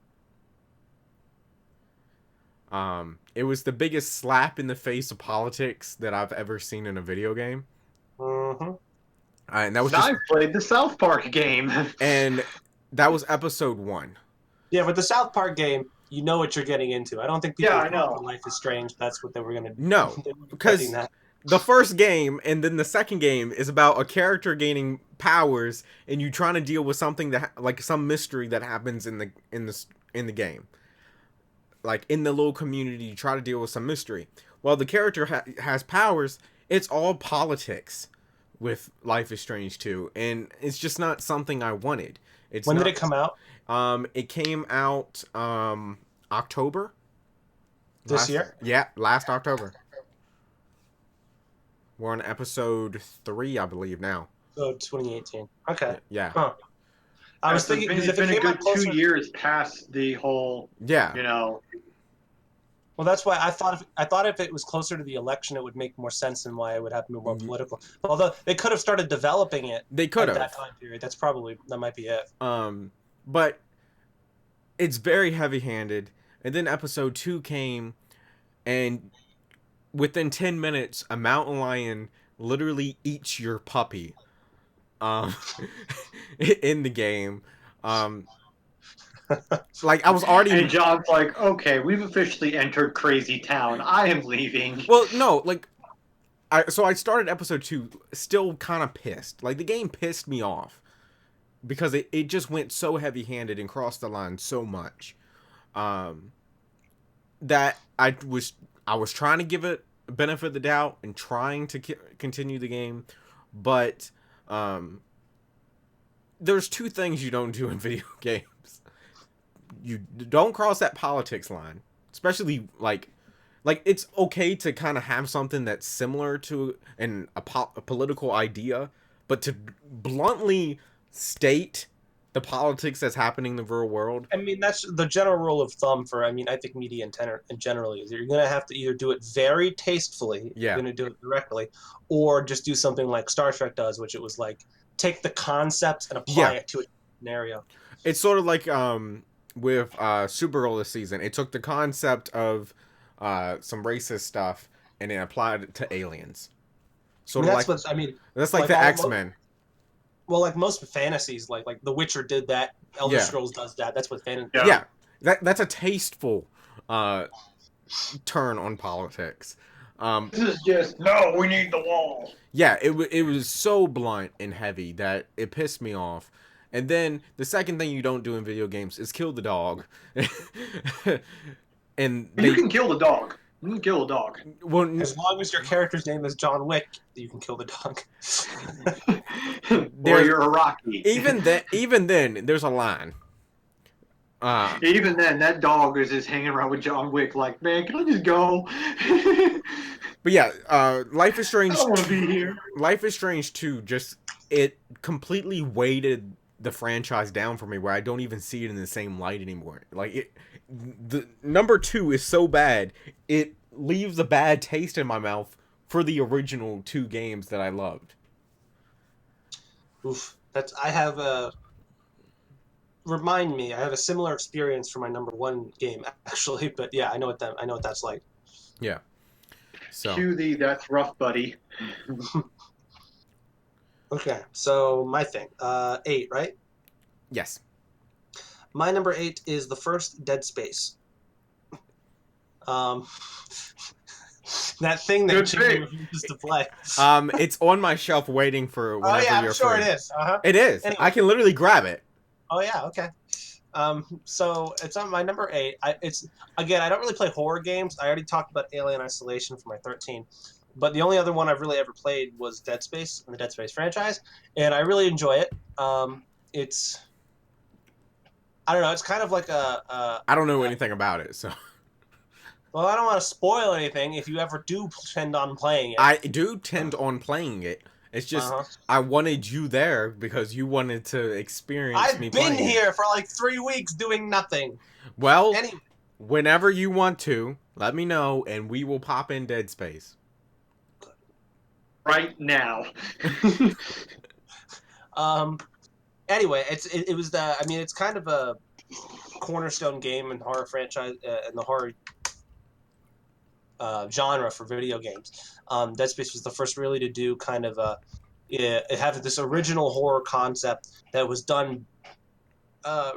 A: It was the biggest slap in the face of politics that I've ever seen in a video game.
B: Mm-hmm.
A: And that was
C: I played the South Park game.
A: And that was episode 1.
B: Yeah, with the South Park game, you know what you're getting into. I don't think people
C: I know.
B: thought Life is Strange. That's what they were going to do.
A: No, because the first game and then the second game is about a character gaining powers and you trying to deal with something that like some mystery that happens in the game. Like in the little community, you try to deal with some mystery. Well, the character has powers. It's all politics with Life is Strange 2, and it's just not something I wanted.
B: When did it come out?
A: It came out October
B: This year?
A: Yeah, last October. We're on episode 3, I believe now.
B: So 2018. Okay.
A: Yeah.
B: Huh. I was thinking because
C: it's
B: if
C: been
B: it
C: a
B: came
C: good
B: out closer,
C: 2 years past the whole.
A: Yeah.
B: Well, that's why I thought if it was closer to the election, it would make more sense and why it would have to be more political. Although they could have started developing it.
A: They could have.
B: At that time period. That might be it.
A: But it's very heavy-handed. And then episode 2 came, and within 10 minutes, a mountain lion literally eats your puppy. In the game. Like, I was already...
C: And John's like, okay, we've officially entered Crazy Town. I am leaving.
A: Well, no, like, I started episode 2 still kind of pissed. Like, the game pissed me off. Because it just went so heavy-handed and crossed the line so much. That I was trying to give it a benefit of the doubt and trying to continue the game. But, there's two things you don't do in video games. You don't cross that politics line. Especially, like it's okay to kind of have something that's similar to a political idea, but to bluntly state the politics that's happening in the real world.
B: I mean, that's the general rule of thumb for, I mean, I think media in generally is you're going to have to either do it very tastefully,
A: Yeah.
B: you're going to do it directly, or just do something like Star Trek does, which it was like, take the concept and apply it to a scenario.
A: It's sort of like with Supergirl this season. It took the concept of some racist stuff and then applied it to aliens. Sort of
B: that's
A: like,
B: what I mean.
A: that's like the X-Men.
B: Well, like most fantasies, like The Witcher did that. Elder Scrolls does that. That's what fantasy.
A: Yeah, that's a tasteful turn on politics.
C: This is just, no, we need the wall.
A: Yeah, it was so blunt and heavy that it pissed me off. And then the second thing you don't do in video games is kill the dog. And
C: you can kill the dog. You can kill a dog.
A: Well,
B: as long as your character's name is John Wick, you can kill the dog.
C: Or you're a Rocky.
A: Even then, there's a line.
C: Even then, that dog is just hanging around with John Wick like, man, can I just go?
A: But yeah, Life is Strange.
C: I don't want to be here.
A: Life is Strange 2, it completely weighted the franchise down for me where I don't even see it in the same light anymore. Like, the number 2 is so bad, it leaves a bad taste in my mouth for the original 2 games that I loved.
B: Oof. I have a similar experience for my number 1 game, actually, but yeah, I know what that's like.
A: Yeah. So.
C: Cue the that's rough, buddy.
B: Okay, so my thing. 8, right?
A: Yes.
B: My number 8 is the first Dead Space. That thing that Jimmy refuses to play.
A: It's on my shelf waiting for whenever you're free.
B: I'm sure it is. Uh-huh.
A: It is. Anyway. I can literally grab it.
B: Oh yeah, okay. So it's on my number 8. I don't really play horror games. I already talked about Alien Isolation for my 13. But the only other one I've really ever played was Dead Space in the Dead Space franchise, and I really enjoy it. It's, I don't know, it's kind of like
A: I don't know anything about it, so.
B: Well, I don't want to spoil anything if you ever do tend on playing it.
A: I do tend on playing it. It's just, I wanted you there because you wanted to experience me playing
B: I've been here for like 3 weeks doing nothing.
A: Well, whenever you want to, let me know, and we will pop in Dead Space.
C: Right now.
B: Anyway, it's kind of a cornerstone game in horror franchise in the horror genre for video games. Dead Space was the first really to do kind of it had this original horror concept that was done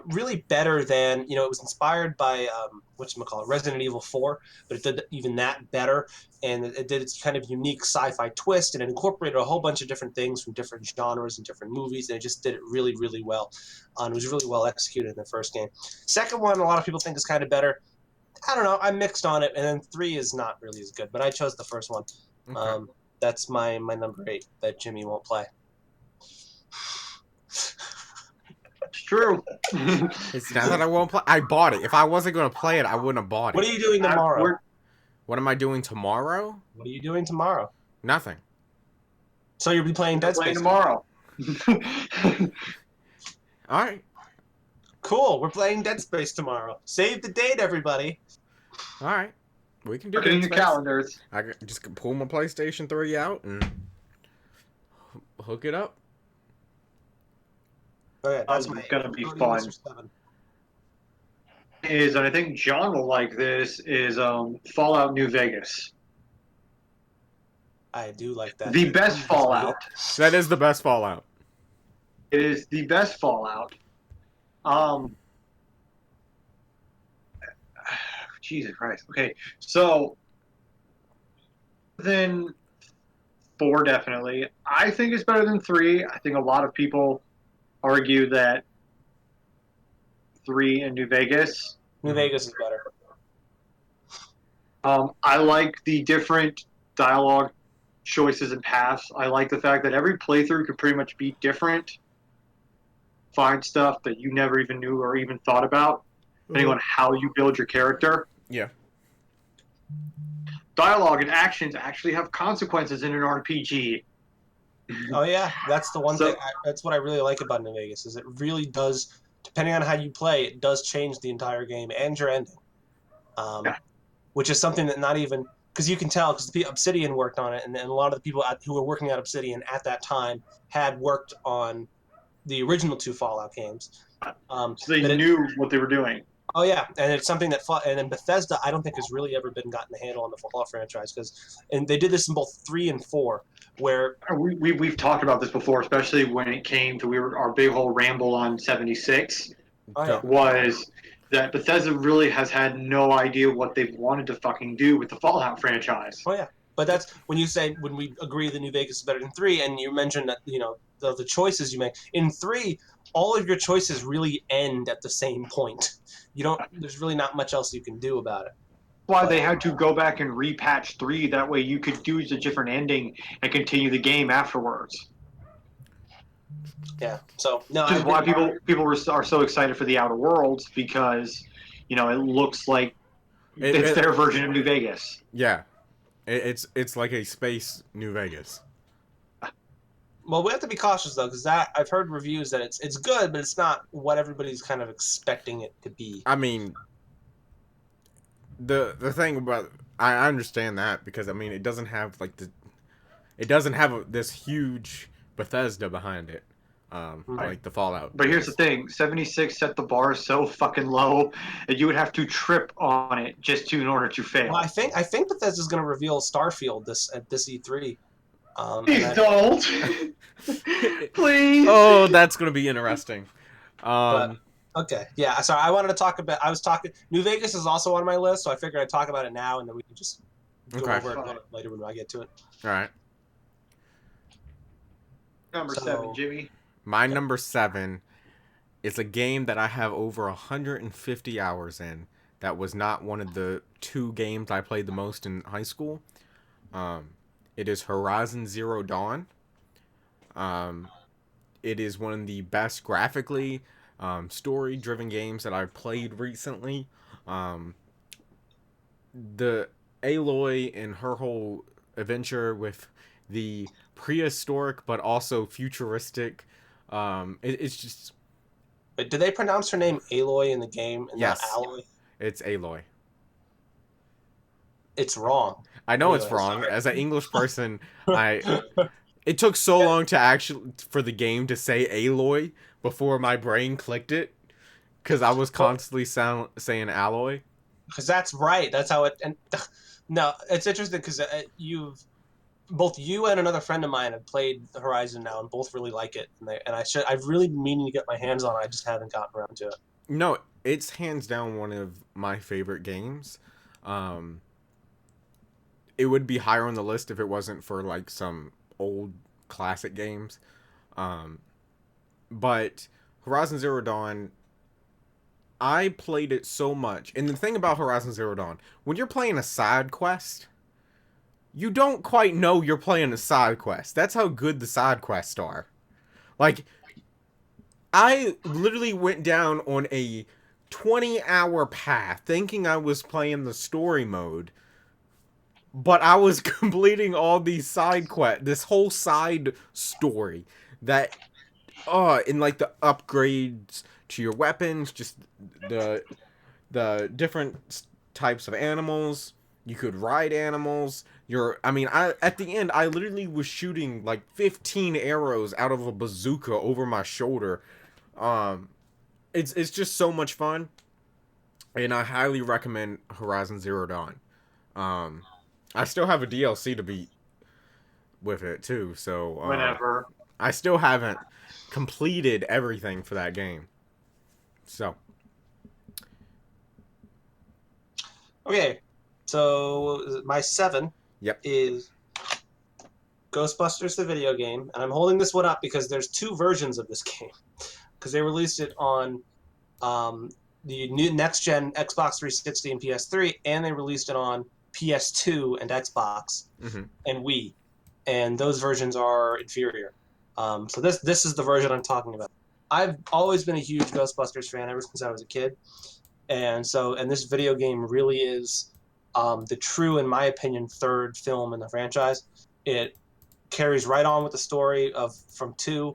B: really better than, it was inspired by Resident Evil 4, but it did even that better, and it did its kind of unique sci-fi twist, and it incorporated a whole bunch of different things from different genres and different movies, and it just did it really, really well. It was really well executed in the first game. Second one, a lot of people think is kind of better. I don't know. I'm mixed on it, and then 3 is not really as good, but I chose the first one. Okay. That's my number 8 that Jimmy won't play.
C: It's true.
A: It's not that I won't play. I bought it. If I wasn't going to play it, I wouldn't have bought it.
B: What are you doing tomorrow?
A: What am I doing tomorrow?
B: What are you doing tomorrow?
A: Nothing.
B: So you'll be playing Dead Space
C: tomorrow.
A: All right.
B: Cool. We're playing Dead Space tomorrow. Save the date, everybody.
A: All right. We can do
C: it in your calendars.
A: I just pull my PlayStation 3 out and hook it up.
B: Oh yeah, that's
C: gonna be fun. And I think John will like this. Is Fallout New Vegas.
B: I do like that.
C: The best Fallout.
A: That is the best Fallout.
C: It is the best Fallout. Jesus Christ. Okay, so then 4 definitely. I think it's better than 3. I think a lot of people argue that 3 in New Vegas.
B: New Vegas is better.
C: I like the different dialogue choices and paths. I like the fact that every playthrough could pretty much be different. Find stuff that you never even knew or even thought about, depending on how you build your character.
A: Yeah.
C: Dialogue and actions actually have consequences in an RPG.
B: Oh yeah, that's the one
C: So-
B: thing. That's what I really like about New Vegas is it really does. Depending on how you play, it does change the entire game and your ending.
C: Yeah.
B: Which is something that not even because you can tell because Obsidian worked on it, and a lot of the people who were working at Obsidian at that time had worked on the original 2 Fallout games.
C: So they knew what they were doing.
B: Oh yeah, and it's something that and then Bethesda I don't think has really ever been gotten a handle on the Fallout franchise and they did this in both 3 and 4 where
C: We've talked about this before, especially when it came to our big whole ramble on 76
B: oh yeah
C: was that Bethesda really has had no idea what they've wanted to fucking do with the Fallout franchise.
B: oh yeah, but that's when you say when we agree that New Vegas is better than 3, and you mentioned that the choices you make in 3, all of your choices really end at the same point. You don't. There's really not much else you can do about it.
C: Why they had to go back and repatch 3, that way you could do a different ending and continue the game afterwards.
B: Yeah. So no,
C: Which is why people are so excited for the Outer Worlds, because it looks like it's their version of New Vegas.
A: Yeah. It's like a space New Vegas.
B: Well, we have to be cautious though, because I've heard reviews that it's good, but it's not what everybody's kind of expecting it to be.
A: I mean, the thing about I understand that because I mean it doesn't have this huge Bethesda behind it, like the Fallout.
C: But here's the thing: 76 set the bar so fucking low that you would have to trip on it just in order to fail.
B: Well, I think Bethesda's going to reveal Starfield at this E3.
C: Please don't. Please.
A: Oh, that's gonna be interesting.
B: But okay, yeah. Sorry, I wanted to talk about. I was talking. New Vegas is also on my list, so I figured I'd talk about it now, and then we can just go over it later when I get to it.
A: All right.
C: Number 7, Jimmy.
A: My number 7 is a game that I have over 150 hours in. That was not one of the 2 games I played the most in high school. It is Horizon Zero Dawn. It is one of the best graphically story-driven games that I've played recently. The Aloy and her whole adventure with the prehistoric but also futuristic. It's just.
B: But do they pronounce her name Aloy in the game and
A: yes,
B: not Alloy?
A: It's Aloy.
B: It's wrong.
A: I know it's wrong. As an English person, it took so long for the game to say Aloy before my brain clicked it, because I was constantly saying alloy.
B: Because that's right. That's how it. And no, it's interesting because both you and another friend of mine have played the Horizon now and both really like it. I've really been meaning to get my hands on it. I just haven't gotten around to it.
A: No, it's hands down one of my favorite games. It would be higher on the list if it wasn't for like some old classic games. But Horizon Zero Dawn, I played it so much. And the thing about Horizon Zero Dawn, when you're playing a side quest, you don't quite know you're playing a side quest. That's how good the side quests are. Like, I literally went down on a 20-hour path thinking I was playing the story mode, but I was completing all these side quests, this whole side story that, in like the upgrades to your weapons, just the different types of animals. You could ride animals. At the end, I literally was shooting like 15 arrows out of a bazooka over my shoulder. It's just so much fun, and I highly recommend Horizon Zero Dawn. I still have a DLC to beat with it too, so
C: Whenever.
A: I still haven't completed everything for that game. So.
B: Okay, so my 7
A: Yep.
B: is Ghostbusters the video game, and I'm holding this one up because there's 2 versions of this game because they released it on um, the new next gen Xbox 360 and PS3, and they released it on PS2 and Xbox
A: Mm-hmm.
B: and Wii, and those versions are inferior. So this is the version I'm talking about. I've always been a huge Ghostbusters fan ever since I was a kid, and this video game really is the true, in my opinion, third film in the franchise. It carries right on with the story of from 2,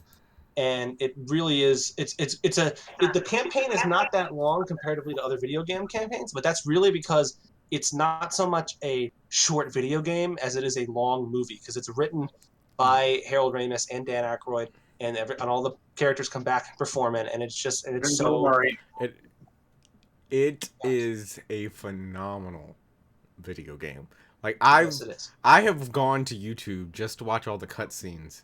B: and it really is the campaign is not that long comparatively to other video game campaigns, but that's really because it's not so much a short video game as it is a long movie because it's written by Harold Ramis and Dan Aykroyd, and all the characters come back and perform it, and it's
C: Don't
B: so
C: worry.
A: It it is a phenomenal video game. Like
B: yes it is.
A: I have gone to YouTube just to watch all the cutscenes.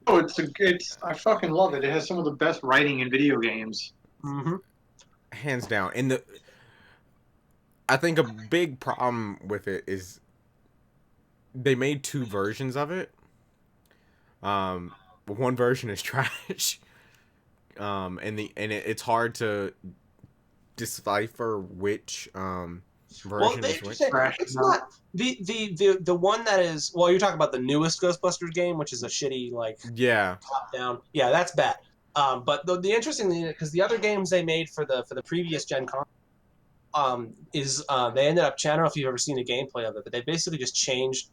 C: Oh, it's I fucking love it. It has some of the best writing in video games.
B: Mm-hmm.
A: Hands down. And I think a big problem with it is they made 2 versions of it. But one version is trash. It's hard to decipher which
B: Well,
A: version
B: they
A: is which.
B: say
C: Trash
B: it's
C: now.
B: not the one that is. Well, you're talking about the newest Ghostbusters game, which is a shitty like
A: Yeah.
B: top down. Yeah, that's bad. But the interesting thing, because the other games they made for the previous gen console, is they ended up. I don't know if you've ever seen a gameplay of it, but they basically just changed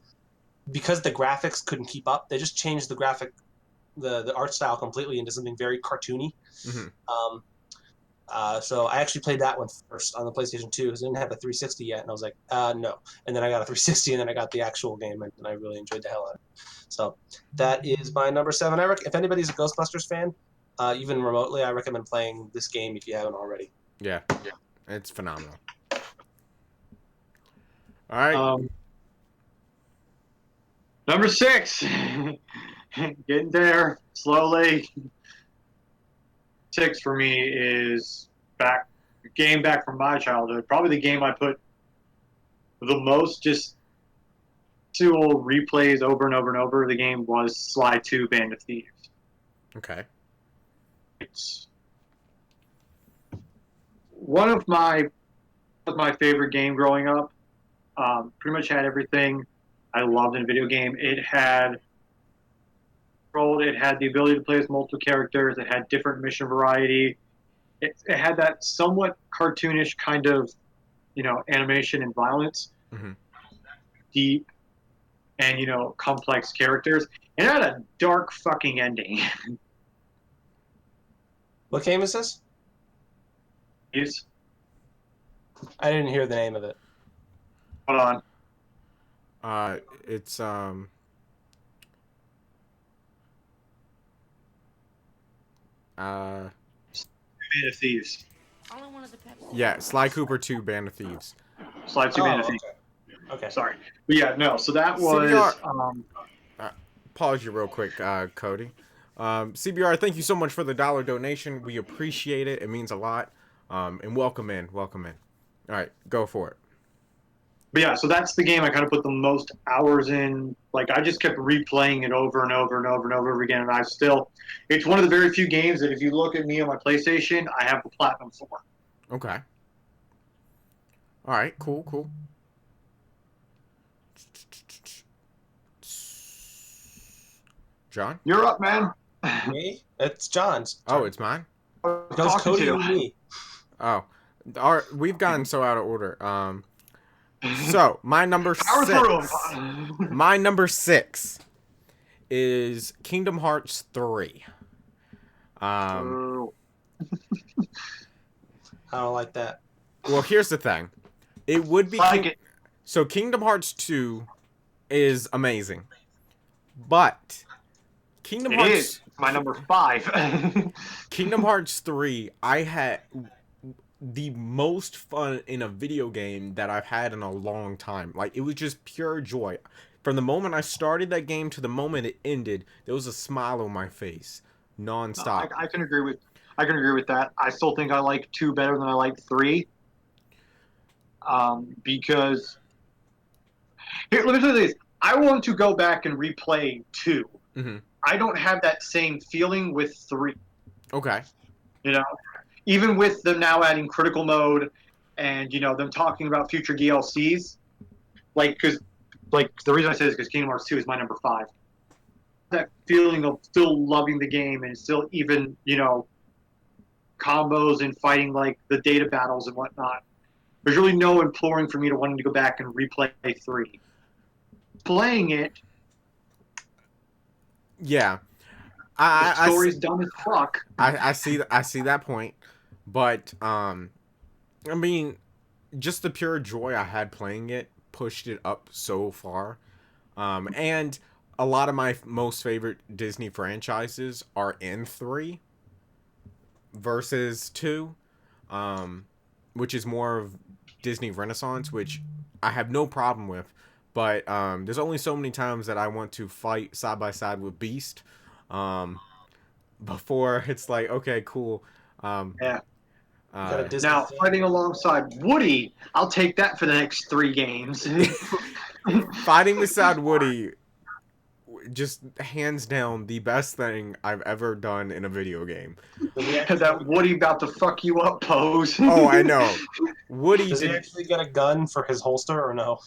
B: because the graphics couldn't keep up. They just changed the art style completely into something very cartoony.
A: Hmm.
B: Um, so I actually played that one first on the PlayStation 2 because I didn't have a 360 yet, and I was like, no. And then I got a 360, and then I got the actual game, and I really enjoyed the hell out of it. So that is my number 7. If anybody's a Ghostbusters fan, even remotely, I recommend playing this game if you haven't already.
A: Yeah. It's phenomenal. All right.
C: Um, Number 6, getting there slowly. 6 for me is back from my childhood. Probably the game I put the most just two old replays over and over and over. The game was Sly 2 Band of Thieves.
A: Okay.
C: It's one of my favorite game growing up. Pretty much had everything I loved in a video game. It had the ability to play as multiple characters. It had different mission variety. It had that somewhat cartoonish kind of, animation and violence,
A: Hmm.
C: deep and complex characters. And it had a dark fucking ending.
B: What game is this?
C: Hold
B: I didn't hear the name of it.
C: on.
A: It's uh
C: Band of Thieves.
A: yeah, Sly Cooper 2 Band of Thieves.
C: Sly 2 Band of
B: Oh,
C: Thieves.
B: okay.
C: Sorry. But yeah, no. So that
A: CBR.
C: was.
A: Pause you real quick, Cody. CBR, thank you so much for the $1 donation. We appreciate it. It means a lot. And welcome in. Welcome in. All right, go for it.
C: But yeah, so that's the game I kind of put the most hours in. Like, I just kept replaying it over and over and over and over again. And it's one of the very few games that if you look at me on my PlayStation, I have the platinum for.
A: Okay. All right, cool, cool. John?
C: You're up, man.
B: Me? It's John's.
A: Oh, it's mine?
B: It goes Cody and me.
A: Oh. We've gotten so out of order. So, my number
C: Power
A: 6.
C: through 'em.
A: My number 6 is Kingdom Hearts 3.
C: True.
B: I don't like that.
A: Well, here's the thing. It would be
C: Like it.
A: So Kingdom Hearts 2 is amazing. But Kingdom
C: It
A: Hearts
C: is my number 5.
A: Kingdom Hearts 3, I had the most fun in a video game that I've had in a long time. Like, it was just pure joy. From the moment I started that game to the moment it ended, there was a smile on my face, nonstop.
C: I can agree with that. I still think I like 2 better than I like 3. Because here, let me tell you this: I want to go back and replay 2.
A: Mm-hmm.
C: I don't have that same feeling with 3.
A: Okay.
C: You know, even with them now adding critical mode, and them talking about future DLCs, because the reason I say this is because Kingdom Hearts 2 is my number 5. That feeling of still loving the game and still even combos and fighting like the data battles and whatnot. There's really no imploring for me to wanting to go back and replay 3. Playing it,
A: Yeah.
C: the
A: I, I, I,
C: story's dumb as fuck.
A: I see that point, but I mean, just the pure joy I had playing it pushed it up so far. And a lot of my most favorite Disney franchises are in 3 versus 2, which is more of Disney Renaissance, which I have no problem with. But there's only so many times that I want to fight side by side with Beast before it's like, okay, cool. Um,
C: Yeah.
B: Got a
A: uh,
B: Disney
C: Now,
B: fan?
C: fighting alongside Woody, I'll take that for the next 3 games.
A: Fighting beside Woody, just hands down the best thing I've ever done in a video game.
B: Does he actually,
C: That Woody about to fuck you up pose.
A: Oh, I know. Woody
B: does he
A: did
B: actually get a gun for his holster or no?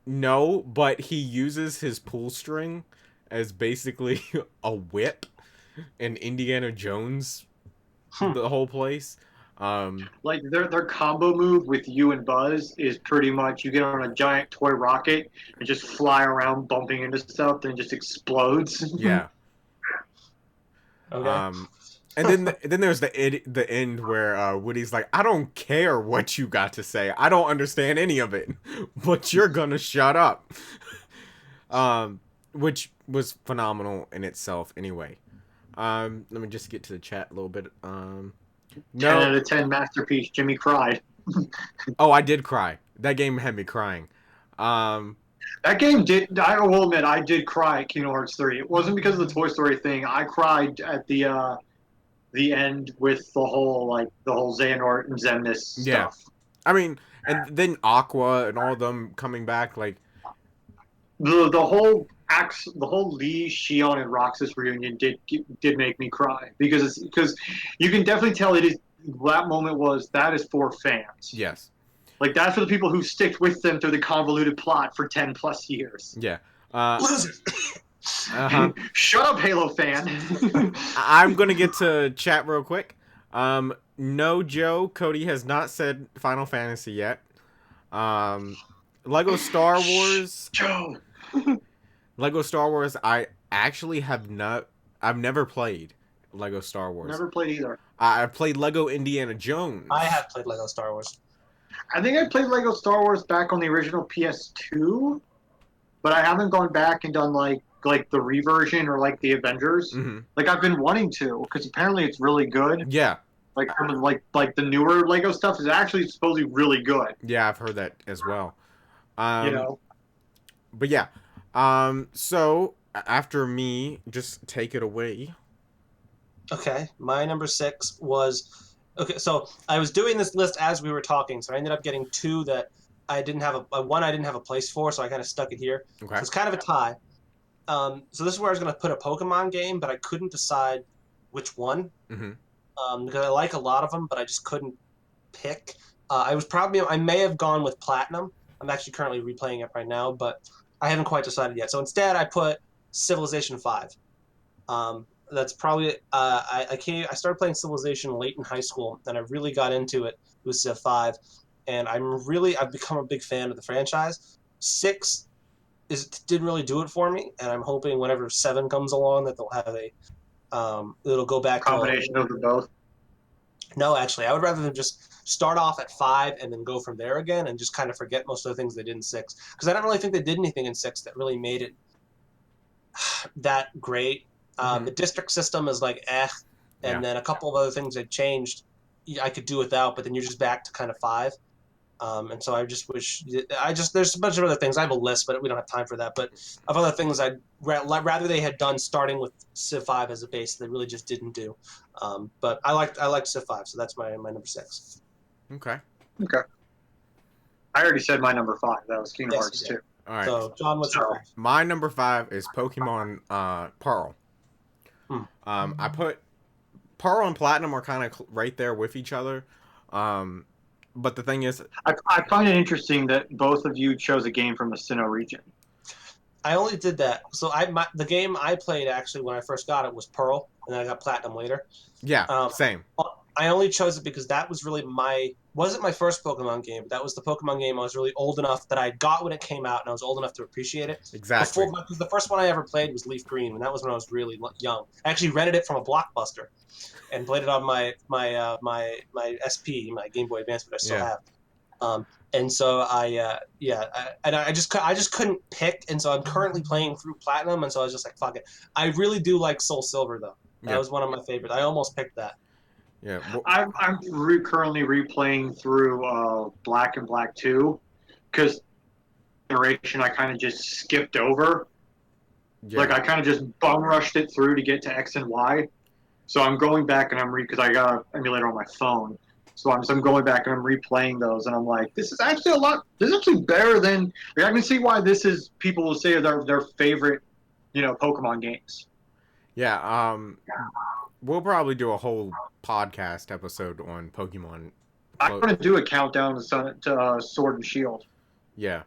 A: no, but he uses his pull string as basically a whip in Indiana Jones,
B: Hmm.
A: the whole place.
C: Like their combo move with you and Buzz is pretty much you get on a giant toy rocket and just fly around bumping into stuff, then it just explodes.
A: Yeah.
B: Okay.
A: Um, and then there's the end where Woody's like, I don't care what you got to say. I don't understand any of it, but you're gonna shut up. Which was phenomenal in itself. Anyway, let me just get to the chat a little bit.
C: 10
A: No,
C: out of 10 masterpiece. Jimmy cried.
A: oh, I did cry. That game had me crying. Um,
C: That game did. I will admit, I did cry at Kingdom Hearts 3. It wasn't because of the Toy Story thing. I cried at the end with the whole Xehanort and Xemnas
A: yeah.
C: stuff.
A: I mean, and then Aqua and all of them coming back, like,
C: The whole Lee, Shion, and Roxas reunion did make me cry because you can definitely tell that moment that is for fans.
A: yes.
C: Like that's for the people who sticked with them through the convoluted plot for 10 plus years.
A: Yeah.
B: Losers.
A: Uh-huh.
C: Shut up, Halo fan.
A: I'm gonna get to chat real quick. No, Joe, Cody has not said Final Fantasy yet. Um, Lego Star Wars.
C: Joe.
A: Lego Star Wars. I actually have not. I've never played Lego Star Wars.
C: Never played either.
A: I've played Lego Indiana Jones.
B: I have played Lego Star Wars.
C: I think I played Lego Star Wars back on the original PS2, but I haven't gone back and done like the reversion or like the Avengers.
A: Mm-hmm.
C: Like I've been wanting to because apparently it's really good.
A: Yeah.
C: Like some of the newer Lego stuff is actually supposedly really good.
A: Yeah, I've heard that as well.
C: You know.
A: But yeah. So after me, just take it away.
B: Okay, my number 6 was okay. So I was doing this list as we were talking, so I ended up getting 2 that I didn't have one I didn't have a place for, so I kind of stuck it here.
A: Okay.
B: So it's kind of a tie. So this is where I was going to put a Pokemon game, but I couldn't decide which one.
A: Mm-hmm.
B: Because I like a lot of them, but I just couldn't pick. I may have gone with Platinum. I'm actually currently replaying it right now, but I haven't quite decided yet. So instead, I put Civilization 5. That's probably I started playing Civilization late in high school, and I really got into it with Civ 5, and I've become a big fan of the franchise. 6 didn't really do it for me, and I'm hoping whenever 7 comes along that they'll have it'll go back to
C: Combination of the both.
B: no, actually, I would rather than just start off at 5 and then go from there again and just kind of forget most of the things they did in 6. Because I don't really think they did anything in 6 that really made it that great. The district system is like and then a couple of other things that changed I could do without, but then you're just back to kind of 5. And so I just wish there's a bunch of other things. I have a list, but we don't have time for that. But of other things I'd rather they had done starting with Civ 5 as a base, they really just didn't do. But I liked Civ 5, so that's my number 6.
A: Okay.
C: Okay. I already said my number 5. That was Kingdom
B: Yes,
C: Hearts
B: you
C: 2.
B: did.
A: All right.
B: So, John, what's your five?
A: My number 5 is Pokemon Pearl.
B: Hmm.
A: I put Pearl and Platinum are kind of right there with each other. But the thing is,
C: I find it interesting that both of you chose a game from the Sinnoh region.
B: I only did that. So the game I played actually when I first got it was Pearl, and then I got Platinum later.
A: yeah,
B: Um,
A: same.
B: I only chose it because that was really wasn't my first Pokemon game, but that was the Pokemon game I was really old enough that I got when it came out, and I was old enough to appreciate it.
A: Exactly.
B: Because the first one I ever played was Leaf Green, and that was when I was really young. I actually rented it from a Blockbuster and played it on my SP, my Game Boy Advance, which I still
A: Yeah.
B: have. And so I just couldn't pick, and so I'm currently playing through Platinum, and so I was just like, fuck it. I really do like Soul Silver though. That
A: Yeah.
B: was one of my favorites. I almost picked that.
A: Yeah.
C: I'm currently replaying through Black and Black 2 because generation I kind of just skipped over.
A: Yeah.
C: Like I kind of just bum rushed it through to get to X and Y. So I'm going back and because I got an emulator on my phone. So I'm going back and I'm replaying those, and I'm like, this is actually this is actually better than. Like, I can see why this is people will say their favorite, Pokemon games.
A: Yeah. We'll probably do a whole podcast episode on Pokemon.
C: I want to do a countdown to Sword and Shield.
A: Yeah.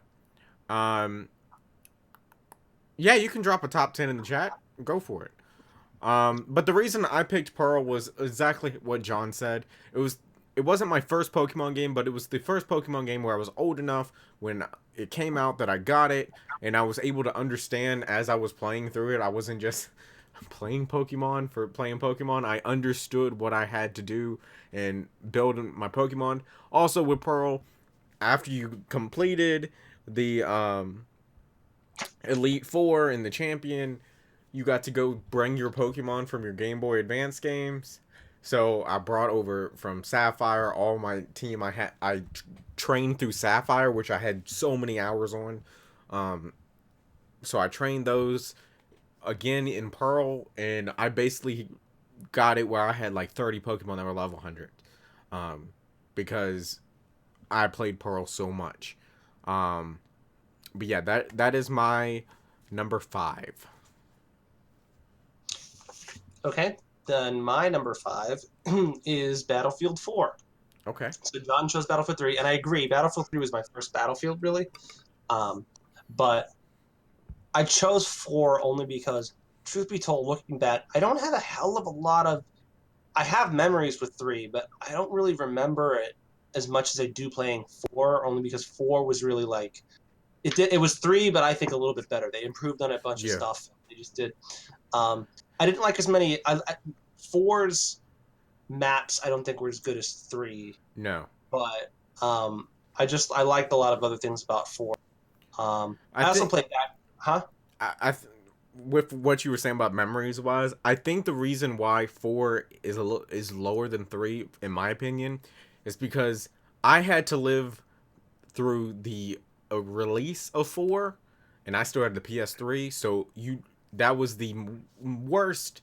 A: Um. Yeah, you can drop a top 10 in the chat. Go for it. But the reason I picked Pearl was exactly what John said. It wasn't my first Pokemon game, but it was the first Pokemon game where I was old enough when it came out that I got it, and I was able to understand as I was playing through it. I wasn't just playing Pokemon for playing Pokemon. I understood what I had to do and build my Pokemon. Also with Pearl, after you completed the Elite Four and the Champion, you got to go bring your Pokemon from your Game Boy Advance games. So I brought over from Sapphire all my team. I trained through Sapphire, which I had so many hours on. So I trained those again in Pearl, and I basically got it where I had like 30 Pokemon that were level 100, because I played Pearl so much. But yeah, that is my number 5.
B: Okay, then my number 5 is Battlefield 4.
A: Okay.
B: So John chose Battlefield 3, and I agree. Battlefield 3 was my first Battlefield, really. But I chose 4 only because, truth be told, looking back, I don't have a hell of a lot of. I have memories with 3, but I don't really remember it as much as I do playing 4, only because 4 was really like. It was 3, but I think a little bit better. They improved on a bunch of
A: Yeah.
B: stuff. They just did. I didn't like as many. 4's maps I don't think were as good as 3,
A: No.
B: but I liked a lot of other things about 4. I also played that. Huh?
A: With what you were saying about memories wise, I think the reason why 4 is lower than 3 in my opinion is because I had to live through the release of 4, and I still had the PS3, so that was the worst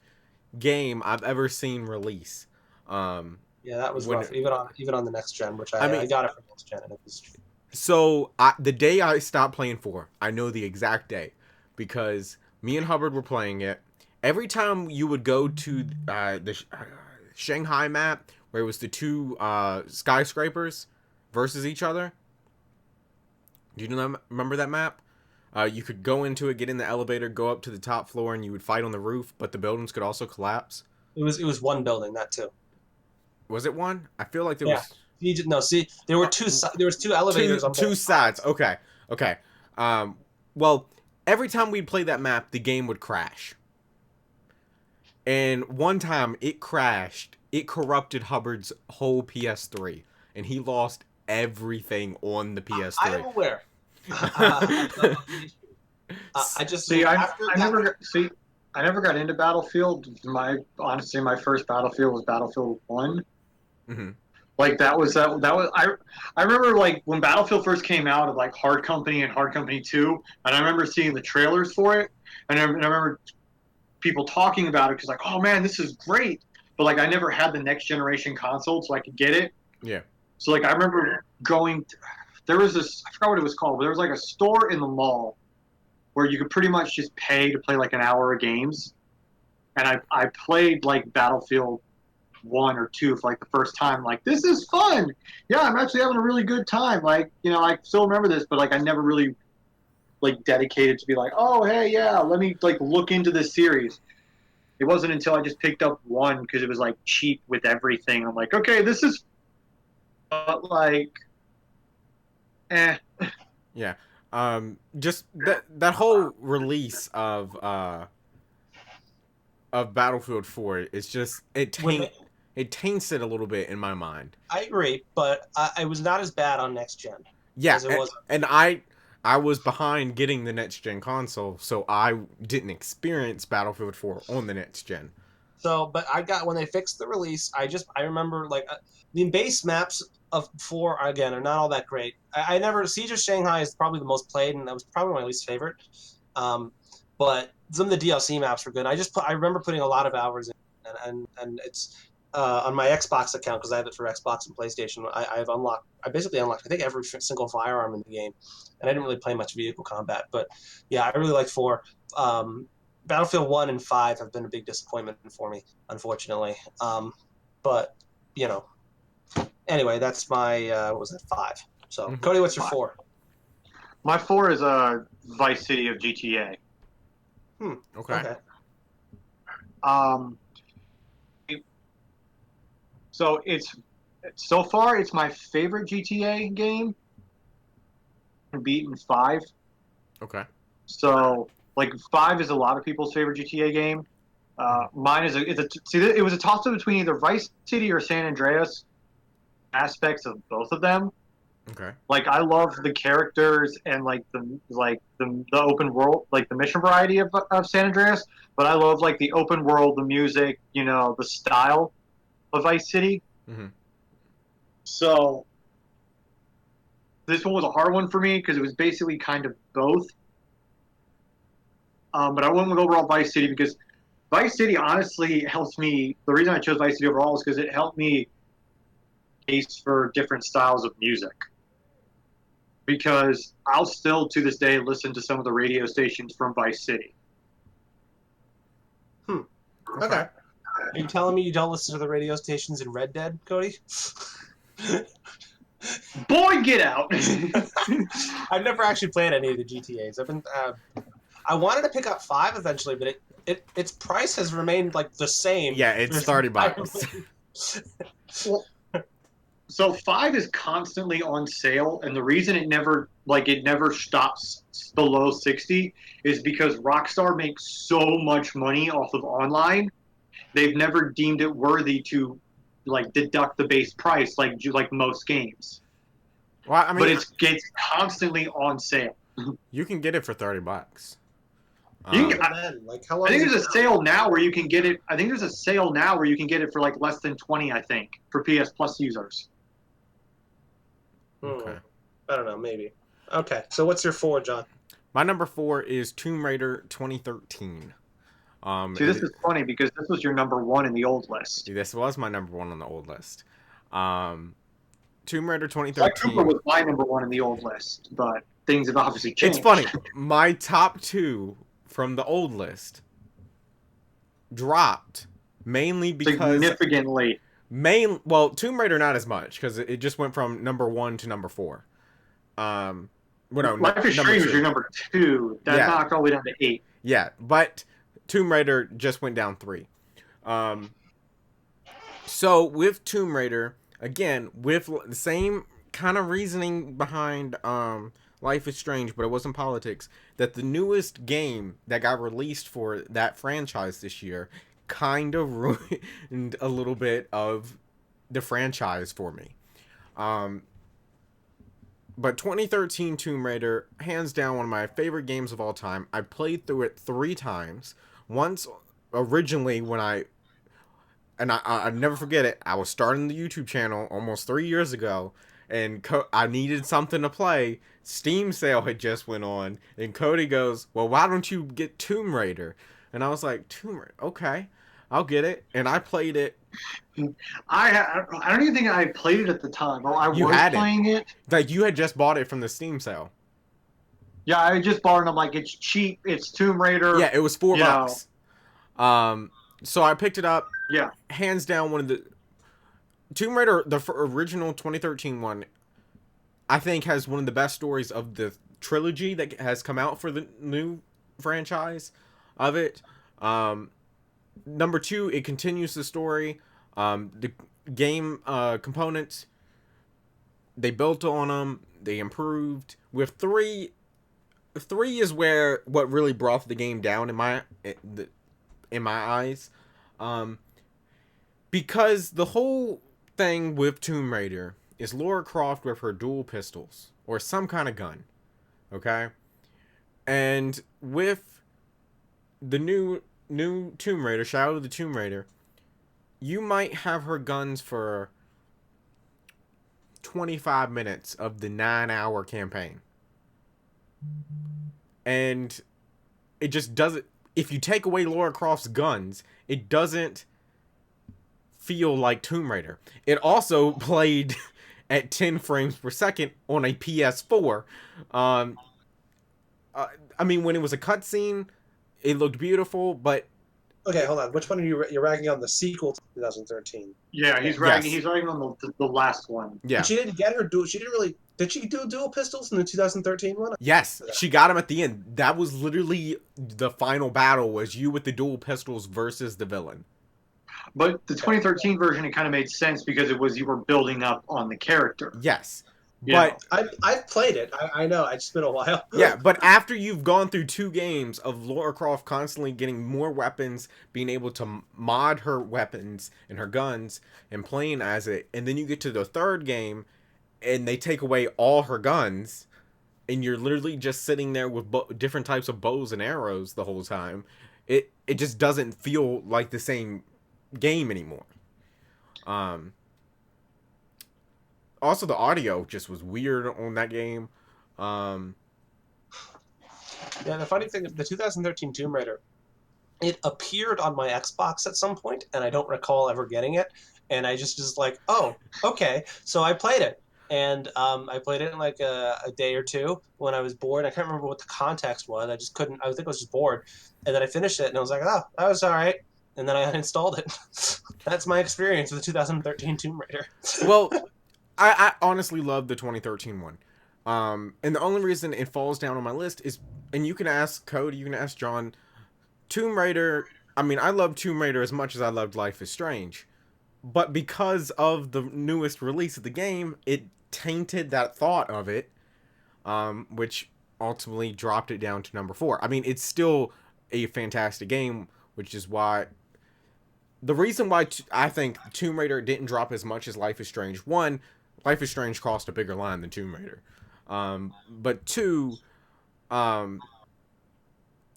A: game I've ever seen release.
B: Yeah, that was rough. Even on the next gen, which I
A: mean,
B: got it for next gen, and it was.
A: So the day I stopped playing 4, I know the exact day, because me and Hubbard were playing it. Every time you would go to the Shanghai map, where it was the two skyscrapers versus each other. Do you remember that map? You could go into it, get in the elevator, go up to the top floor, and you would fight on the roof, but the buildings could also collapse.
B: It was one building, that too.
A: Was it one? I feel like there was.
B: No, see, there were two. There was two elevators on
A: two
B: both
A: sides. Okay. Well, every time we'd play that map, the game would crash. And one time it crashed. It corrupted Hubbard's whole PS3, and he lost everything on the PS3.
B: I am aware. I just
C: see. I never got into Battlefield. Honestly, my first Battlefield was Battlefield 1.
A: Mm-hmm.
C: Like that was I remember like when Battlefield first came out of like Hard Company and Hard Company 2, and I remember seeing the trailers for it, and I remember people talking about it because like, oh man, this is great, but like I never had the next generation console so I could get it.
A: Yeah.
C: So like I remember going there was this, I forgot what it was called, but there was like a store in the mall where you could pretty much just pay to play like an hour of games. And I played like Battlefield 1 or 2 for like the first time. Like, this is fun. Yeah, I'm actually having a really good time. Like, I still remember this, but like I never really like dedicated to be like, oh, hey, yeah, let me like look into this series. It wasn't until I just picked up 1 because it was like cheap with everything. I'm like, okay, this is like, eh.
A: Yeah. Just that whole release of Battlefield 4 is just it taints it a little bit in my mind.
B: I agree, but I was not as bad on next gen
A: Yeah,
B: as it was.
A: and I was behind getting the next gen console, so I didn't experience Battlefield 4 on the next gen.
B: So, but I got when they fixed the release. I remember like the base maps of 4 again are not all that great. I never Siege of Shanghai is probably the most played, and that was probably my least favorite. But some of the DLC maps were good. I remember putting a lot of hours in, and it's on my Xbox account because I have it for Xbox and PlayStation. I basically unlocked I think every single firearm in the game, and I didn't really play much vehicle combat. But yeah, I really like 4. Battlefield 1 and 5 have been a big disappointment for me, unfortunately. But anyway, that's my what was that 5? So Cody, what's your 4?
C: My 4 is Vice City of GTA.
A: Okay.
C: So so far it's my favorite GTA game. Beaten 5.
A: Okay.
C: So like 5 is a lot of people's favorite GTA game. Mine is it was a toss up between either Vice City or San Andreas. Aspects of both of them.
A: Okay.
C: Like I love the characters and like the open world, like the mission variety of San Andreas. But I love like the open world, the music, the style of Vice City.
A: Mm-hmm.
C: So this one was a hard one for me because it was basically kind of both. But I went with overall Vice City because Vice City honestly helps me. The reason I chose Vice City overall is because it helped me taste for different styles of music. Because I'll still to this day listen to some of the radio stations from Vice City.
B: Okay. Are you telling me you don't listen to the radio stations in Red Dead, Cody?
C: Boy, get out!
B: I've never actually played any of the GTAs. I wanted to pick up 5 eventually, but its price has remained like the same.
A: Yeah, it's $30.
C: Well, so 5 is constantly on sale, and the reason it never stops below 60 is because Rockstar makes so much money off of online. They've never deemed it worthy to like deduct the base price like most games.
A: Well, I mean,
C: but it's constantly on sale.
A: You can get it for $30.
B: Like how long?
C: I think there's a sale now where you can get it. I think there's a sale now where you can get it for like less than 20. I think for PS Plus users.
A: Okay.
B: I don't know. Maybe. Okay. So what's your 4, John?
A: My number 4 is Tomb Raider 2013.
C: See, this is funny because this was your number 1 in the old list.
A: This was my number 1 on the old list. Tomb Raider 2013.
C: Black Cooper was my number 1 in the old list, but things have obviously changed.
A: It's funny. My top 2 from the old list dropped mainly because
C: significantly.
A: Well, Tomb Raider not as much because it just went from number 1 to number 4. Well, no,
C: Life is Strange was your number 2. That knocked all the way down to 8.
A: Yeah, but Tomb Raider just went down 3. So with Tomb Raider, again, with the same kind of reasoning behind Life is Strange, but it wasn't politics, that the newest game that got released for that franchise this year kind of ruined a little bit of the franchise for me. But 2013 Tomb Raider, hands down one of my favorite games of all time. I played through it 3 times. Once originally when I never forget it, I was starting the YouTube channel almost 3 years ago, and I needed something to play. Steam sale had just went on, and Cody goes, well, why don't you get Tomb Raider? And I was like, Tomb Raider, okay. I'll get it. And I played it.
C: I don't even think I played it at the time, or I
A: You
C: was
A: had it.
C: playing it.
A: Like, you had just bought it from the Steam sale.
C: Yeah, I just bought it. And I'm like, it's cheap. It's Tomb Raider.
A: Yeah, it was $4.
C: You know.
A: So I picked it up.
C: Yeah.
A: Hands down, one of the Tomb Raider, the original 2013 one, I think has one of the best stories of the trilogy that has come out for the new franchise of it. Number 2, it continues the story. The game components, they built on them. They improved. With 3 is where what really brought the game down in my eyes, because the whole thing with Tomb Raider is Lara Croft with her dual pistols or some kind of gun, okay, and with the new Tomb Raider, Shadow of the Tomb Raider, you might have her guns for 25 minutes of the 9-hour campaign. And it just doesn't, if you take away Lara Croft's guns, it doesn't feel like Tomb Raider. It also played at 10 frames per second on a PS4. I mean, when it was a cutscene, it looked beautiful, but
B: Okay, hold on. Which one are you're ragging on? The sequel to 2013?
C: Yeah, he's ragging. He's ragging on the last one.
A: Yeah.
B: But she didn't get her dual. She didn't really. Did she do dual pistols in the 2013 one?
A: Yes, she got him at the end. That was literally the final battle, was you with the dual pistols versus the villain.
C: But the 2013 version, it kind of made sense because it was you were building up on the character.
A: Yes.
C: Yeah.
A: But
B: I've played it. I know. It's been a while.
A: Yeah, but after you've gone through 2 games of Lara Croft constantly getting more weapons, being able to mod her weapons and her guns, and playing as it, and then you get to the 3rd game, and they take away all her guns, and you're literally just sitting there with different types of bows and arrows the whole time, it just doesn't feel like the same game anymore. Also, the audio just was weird on that game.
B: Yeah, the funny thing is, the 2013 Tomb Raider, it appeared on my Xbox at some point, and I don't recall ever getting it. And I just was like, oh, okay. So I played it. And I played it in like a day or two when I was bored. I can't remember what the context was. I just couldn't. I think I was just bored. And then I finished it, and I was like, oh, that was all right. And then I uninstalled it. That's my experience with the 2013 Tomb Raider.
A: Well, I honestly love the 2013 one. And the only reason it falls down on my list is, and you can ask Cody, you can ask John, Tomb Raider, I mean, I love Tomb Raider as much as I loved Life is Strange. But because of the newest release of the game, it tainted that thought of it, which ultimately dropped it down to number 4. I mean, it's still a fantastic game, which is why the reason why I think Tomb Raider didn't drop as much as Life is Strange. 1, Life is Strange crossed a bigger line than Tomb Raider. But 2,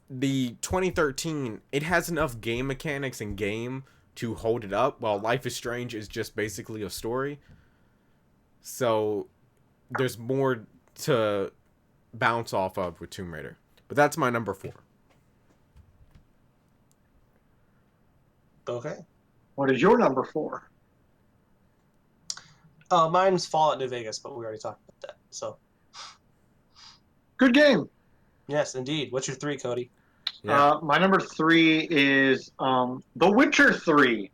A: the 2013, it has enough game mechanics and game to hold it up, while Life is Strange is just basically a story. So there's more to bounce off of with Tomb Raider. But that's my number 4.
B: Okay.
C: What is your number 4?
B: Mine's Fallout New Vegas, but we already talked about that. So,
C: Good game.
B: yes, indeed. What's your 3, Cody?
A: Yeah.
C: My number 3 is The Witcher 3.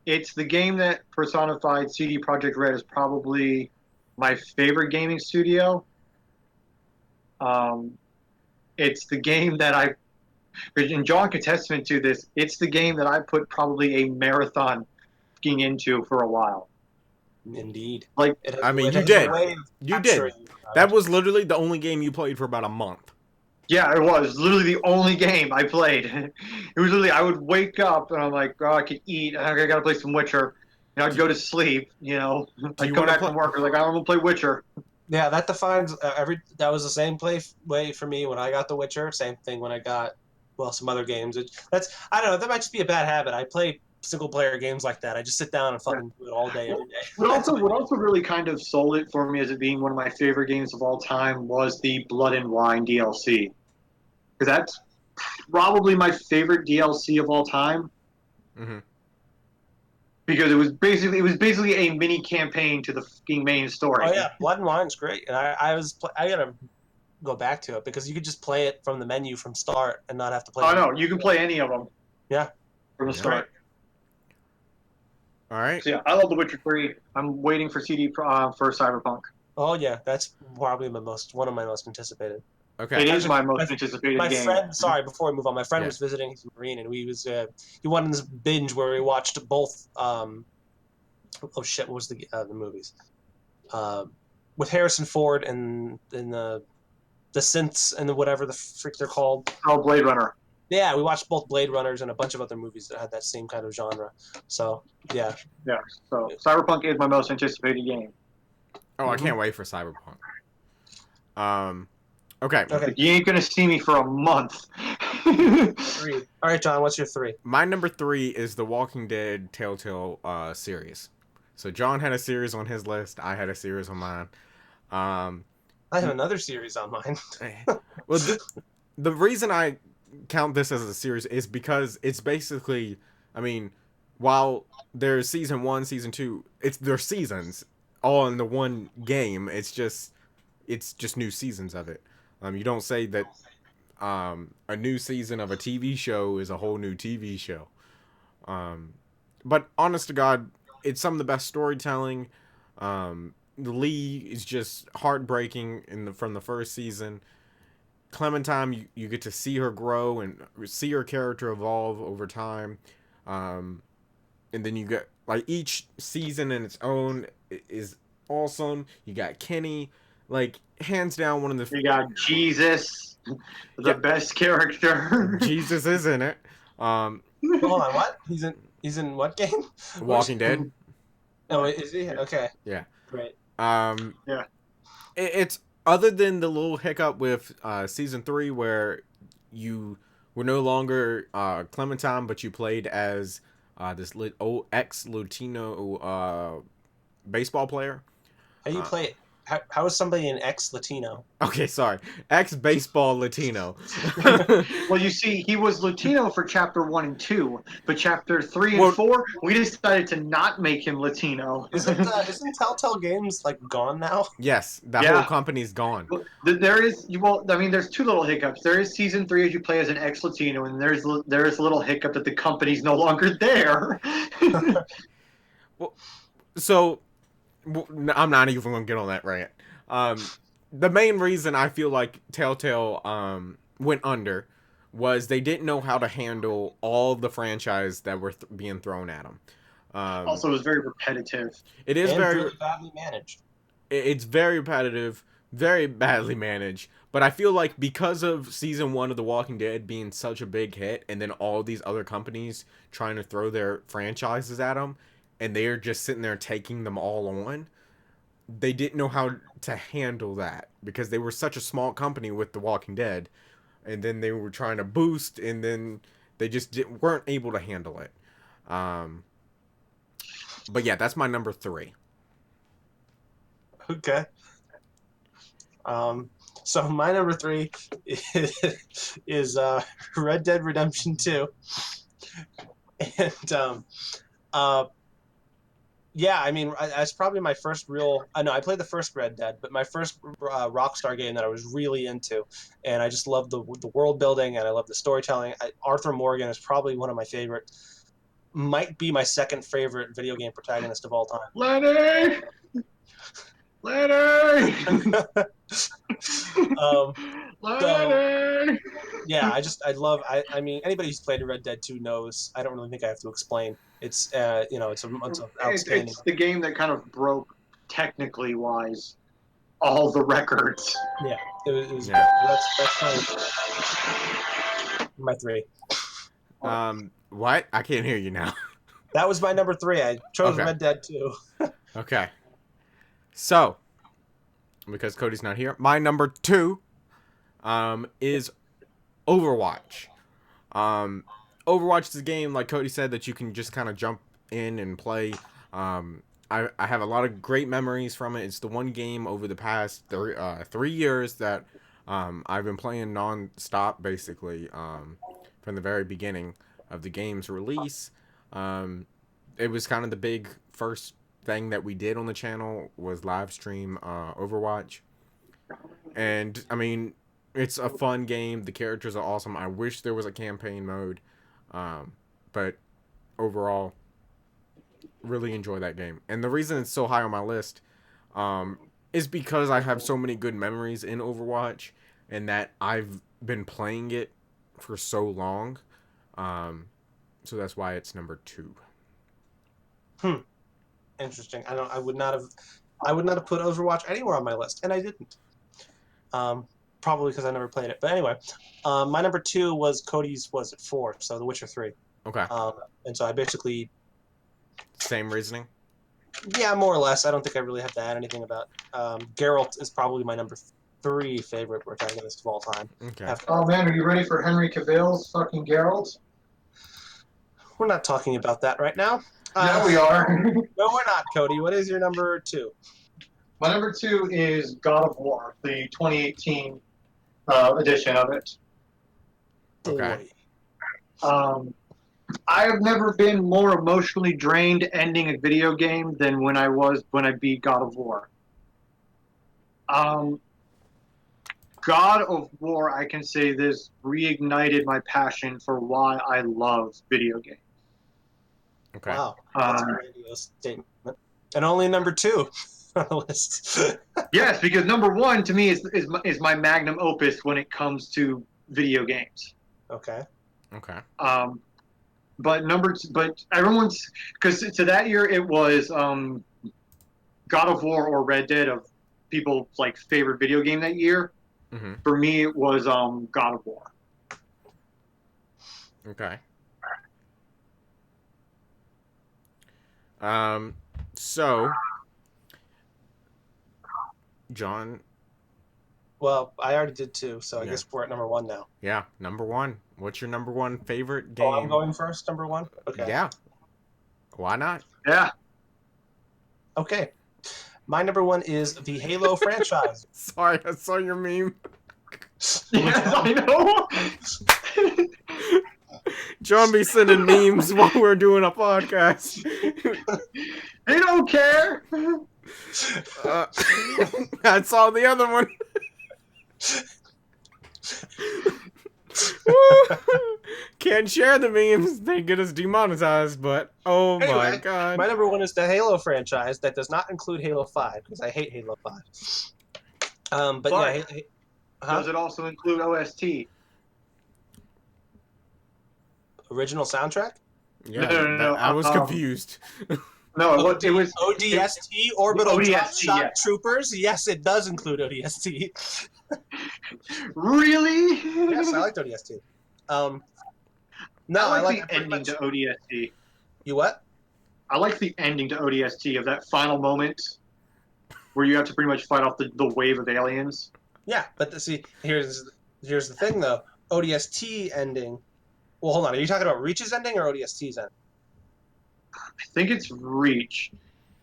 C: It's the game that personified CD Projekt Red as probably my favorite gaming studio. It's the game that and John can testament to this, it's the game that I put probably a marathon into for a while.
B: Indeed.
C: Like,
A: I mean, you did. You did. That was literally the only game you played for about a month.
C: Yeah, it was literally the only game I played. It was literally, I would wake up and I'm like, oh, I could eat. I gotta play some Witcher. And I'd go to sleep. I'd come back from work. I was like, I want to play Witcher.
B: Yeah, that defines that was the same way for me when I got The Witcher. Same thing when I got, well, some other games. I don't know. That might just be a bad habit. I play single player games like that. I just sit down and fucking do it all day, every day.
C: What also really kind of sold it for me as it being one of my favorite games of all time was the Blood and Wine DLC. because that's probably my favorite DLC of all time.
A: Mm-hmm.
C: Because it was basically a mini campaign to the fucking main story.
B: Oh yeah, Blood and Wine's great, and I gotta go back to it because you could just play it from the menu from start and not have to play.
C: Oh no, you can play any of them.
B: Yeah,
C: from the
A: Yeah.
C: start.
A: All right.
C: So yeah, I love The Witcher 3. I'm waiting for CD for Cyberpunk.
B: Oh yeah, that's probably one of my most anticipated.
A: Okay.
C: It is
B: Actually,
C: my most anticipated
B: My
C: game.
B: friend, sorry, before we move on, my friend
A: Yeah.
B: was visiting. He's a Marine, and he went on this binge where we watched both. Oh shit, what was the movies? With Harrison Ford and the synths and whatever the frick they're called.
C: Oh, Blade Runner.
B: Yeah, we watched both Blade Runners and a bunch of other movies that had that same kind of genre. So yeah,
C: Yeah. So Cyberpunk is my most anticipated game.
A: Oh, I can't wait for Cyberpunk. Okay.
B: okay.
C: You ain't gonna see me for a month.
B: Three. All right, John, what's your 3?
A: My number 3 is the Walking Dead Telltale series. So John had a series on his list. I had a series on mine.
B: I have another series on mine.
A: Well, the reason I count this as a series is because it's basically, I mean, while there's season 1, season 2, there's seasons all in the one game. It's just new seasons of it. You don't say that a new season of a TV show is a whole new TV show. But honest to God, it's some of the best storytelling. Lee is just heartbreaking from the first season. Clementine, you get to see her grow and see her character evolve over time. And then you get, like, each season in its own is awesome. You got Kenny, like, hands down one of the...
C: You got Jesus, the best character.
A: Jesus is in it.
B: Hold on, what? He's in what game?
A: Walking Dead.
B: Oh, is he? Okay.
A: Yeah.
B: Great.
C: Yeah.
A: It's other than the little hiccup with season 3 where you were no longer Clementine, but you played as this ex-Latino baseball player.
B: How you play? How is somebody an ex-Latino?
A: Okay, sorry, ex-baseball Latino.
C: Well, you see, he was Latino for chapter 1 and 2, but chapter 3 and 4, we decided to not make him Latino.
B: Isn't Telltale Games like gone now?
A: Yes, that whole company's gone.
C: There's 2 little hiccups. There is season 3 as you play as an ex-Latino, and there's a little hiccup that the company's no longer there.
A: Well, so I'm not even gonna get on that rant. The main reason I feel like Telltale went under was they didn't know how to handle all of the franchise that were being thrown at them.
C: Also, it was very repetitive.
A: It is very
B: really badly managed.
A: It's very repetitive, very badly managed. But I feel like because of season 1 of The Walking Dead being such a big hit, and then all these other companies trying to throw their franchises at them, and they're just sitting there taking them all on, they didn't know how to handle that because they were such a small company with The Walking Dead, and then they were trying to boost, and then they just weren't able to handle it. But yeah, that's my number 3.
B: Okay. So my number 3 is Red Dead Redemption 2, and yeah, I mean, that's probably my first real. I know I played the first Red Dead, but my first Rockstar game that I was really into, and I just love the world building and I love the storytelling. Arthur Morgan is probably one of my favorite. Might be my second favorite video game protagonist of all time.
C: Lenny!
B: Lenny!
C: Lenny!
B: Yeah, I mean, anybody who's played Red Dead 2 knows. I don't really think I have to explain. It's it's outstanding.
C: It's the game that kind of broke, technically wise, all the records.
B: Yeah, it was.
A: Yeah.
B: That's my 3.
A: What? I can't hear you now.
B: That was my number 3. I chose Red Dead 2.
A: Okay. So, because Cody's not here, my number 2 is Overwatch. Overwatch is a game, like Cody said, that you can just kind of jump in and play. I have a lot of great memories from it. It's the one game over the past 3 years that I've been playing non-stop basically from the very beginning of the game's release. It was kind of the big first thing that we did on the channel was live stream Overwatch. And I mean, it's a fun game. The characters are awesome. I wish there was a campaign mode. But overall, really enjoy that game. And the reason it's so high on my list is because I have so many good memories in Overwatch and that I've been playing it for so long. So that's why it's number 2.
B: Interesting. I would not have put Overwatch anywhere on my list, and I didn't. Probably because I never played it. But anyway, my number 2 was Cody's. Was it 4? So The Witcher 3.
A: Okay.
B: And so I basically.
A: Same reasoning?
B: Yeah, more or less. I don't think I really have to add anything about. Geralt is probably my number 3 favorite protagonist of all time.
A: Okay.
C: Oh man, are you ready for Henry Cavill's fucking Geralt?
B: We're not talking about that right now.
C: Yeah, we are.
B: No, we're not, Cody. What is your number 2?
C: My number 2 is God of War, the 2018 edition of it.
A: Okay.
C: I have never been more emotionally drained ending a video game than when I beat God of War. God of War, I can say this, reignited my passion for why I love video games.
A: Okay.
B: Wow, that's a grandiose statement. And only number 2 on the list.
C: Yes, because number 1 to me is my magnum opus when it comes to video games.
B: Okay.
A: Okay.
C: But everyone's, because to that year it was God of War or Red Dead of people's like favorite video game that year.
A: Mm-hmm.
C: For me, it was God of War.
A: Okay. So, John.
B: Well, I already did 2, so I
A: Yeah.
B: guess we're at number 1 now.
A: Yeah, number 1. What's your number 1 favorite game?
B: Oh, I'm going first, number 1? Okay.
A: Yeah. Why not?
C: Yeah.
B: Okay. My number 1 is the Halo franchise.
A: Sorry, I saw your meme.
C: Yes, I know.
A: John be sending memes while we're doing a podcast.
C: They don't care.
A: I saw the other one. Can't share the memes. They get us demonetized, but oh
B: Anyway,
A: my god.
B: My number 1 is the Halo franchise. That does not include Halo 5 because I hate Halo 5. But yeah,
C: Does it also include OST?
B: original soundtrack?
A: Yeah,
C: No.
A: I was confused.
C: No, it was
B: ODST, Orbital Drop
C: ODST,
B: Shot
C: yeah.
B: Troopers. Yes, it does include ODST.
C: Really?
B: Yes, I liked ODST. No,
C: I like the
B: pretty
C: ending
B: much.
C: to ODST.
B: You what?
C: I like the ending to ODST of that final moment where you have to pretty much fight off the wave of aliens.
B: Yeah, but see, here's the thing though. ODST ending. Well, hold on. Are you talking about Reach's ending or ODST's ending?
C: I think it's Reach.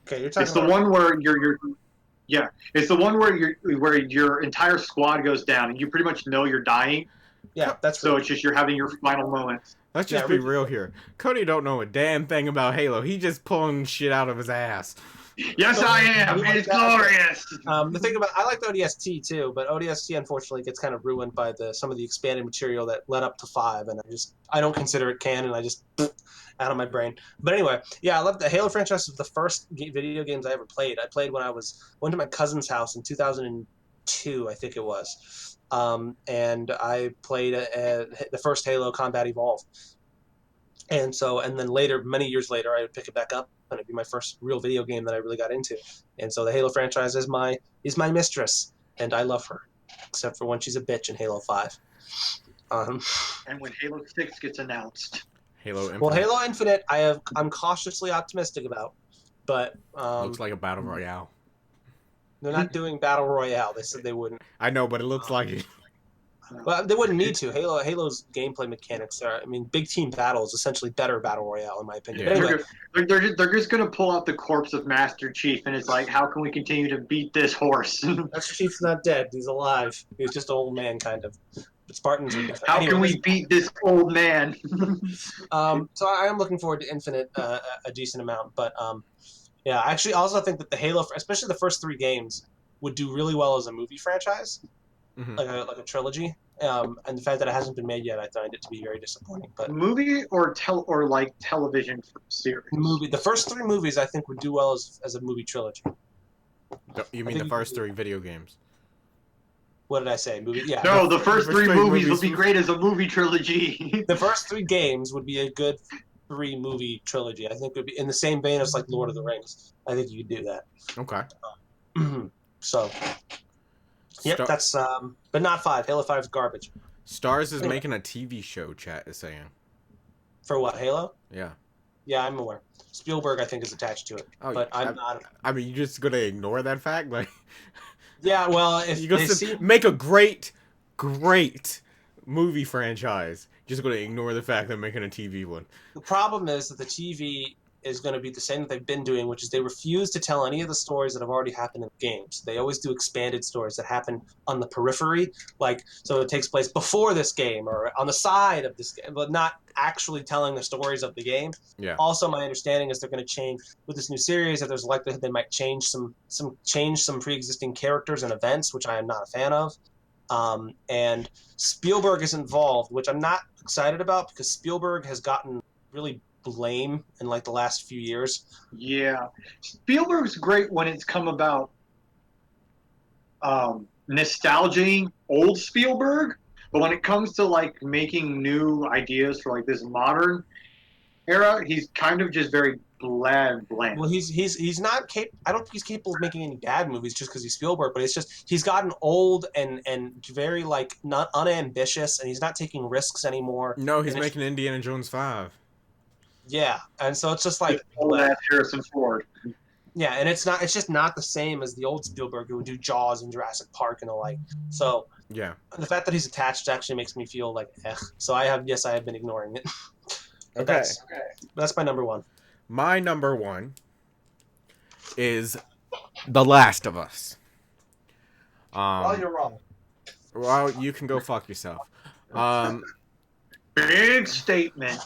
B: Okay, you're talking
C: It's the
B: about
C: one where yeah, it's the one where your entire squad goes down and you pretty much know you're dying.
B: Yeah, that's
C: So
B: Reach.
C: it's just you're having your final moments.
A: Let's just be real here. Cody don't know a damn thing about Halo. He just pulling shit out of his ass.
C: Yes, I am. It's glorious.
B: The thing about I like the ODST too, but ODST unfortunately gets kind of ruined by some of the expanded material that led up to 5, and I don't consider it canon. I just out of my brain. But anyway, yeah, I love the Halo franchise. Was the first video games I ever played. I played when I went to my cousin's house in 2002, I think it was, and I played the first Halo Combat Evolved. And then later, many years later, I would pick it back up, and it'd be my first real video game that I really got into. And so the Halo franchise is my mistress, and I love her, except for when she's a bitch in Halo 5.
C: And when Halo 6 gets announced.
A: Halo Infinite.
B: Well, Halo Infinite, I'm cautiously optimistic about, but
A: looks like a battle royale.
B: They're not doing battle royale. They said they wouldn't.
A: I know, but it looks like it.
B: Well, they wouldn't need to. Halo's gameplay mechanics are, I mean, big team battle is essentially better battle royale in my opinion.
A: Yeah.
B: But anyway,
C: They're just gonna pull out the corpse of Master Chief, and it's like, how can we continue to beat this horse?
B: Master Chief's not dead. He's alive. He's just an old man, kind of. But Spartans are different.
C: How
B: Anyway,
C: can we beat this old man?
B: so I am looking forward to Infinite a decent amount, but yeah, I actually also think that the Halo, especially the first 3 games, would do really well as a movie franchise,
A: Mhm.
B: like a trilogy. And the fact that it hasn't been made yet, I find it to be very disappointing. But
C: Movie or like television series?
B: the first 3 movies, I think would do well as a movie trilogy.
A: You
B: I
A: mean the
B: think
A: first 3 video games?
B: What did I say? Movie? Yeah.
C: No, the first
A: first
C: 3
A: three
C: movies
A: movies.
C: would be great as a movie trilogy.
B: The first 3 games would be a good 3-movie trilogy. I think it would be in the same vein as like Lord of the Rings. I think you could do that.
A: Okay.
B: So, yep,
A: Star-
B: that's but not 5. Halo 5 is garbage.
A: Stars is
B: Anyway.
A: making a TV show, chat is saying.
B: For what, Halo?
A: Yeah.
B: Yeah, I'm aware. Spielberg, I think, is attached to it,
A: Oh,
B: but I'm not.
A: I mean, you just gonna ignore that fact? Like,
B: Yeah, well, if
A: you gonna
B: they see
A: make a great movie franchise. Just gonna ignore the fact they're making a TV one.
B: the problem is that the TV is going to be the same that they've been doing, which is they refuse to tell any of the stories that have already happened in the games. They always do expanded stories that happen on the periphery, like so it takes place before this game or on the side of this game, but not actually telling the stories of the game.
A: Yeah.
B: Also, my understanding is they're going to change with this new series that there's a likelihood they might change some pre-existing characters and events, which I am not a fan of. And Spielberg is involved, which I'm not excited about because Spielberg has gotten really lame in like the last few years.
C: Yeah, Spielberg's great when it's come about nostalgia, old Spielberg, but when it comes to like making new ideas for like this modern era, he's kind of just very bland.
B: Well, he's not capable. I don't think he's capable of making any bad movies just because he's Spielberg. But it's just he's gotten old and very like not unambitious, and he's not taking risks anymore.
A: No, he's
B: And
A: making Indiana Jones 5.
B: yeah, and so it's just like
C: Old ass Harrison Ford.
B: yeah, and it's not. It's just not the same as the old Spielberg who would do Jaws and Jurassic Park and the like. So
A: Yeah.
B: the fact that he's attached actually makes me feel like So I have been ignoring it. But
A: Okay.
B: That's my number 1.
A: My number 1 is The Last of Us.
B: You're wrong.
A: Well, you can go fuck yourself.
C: Big statement.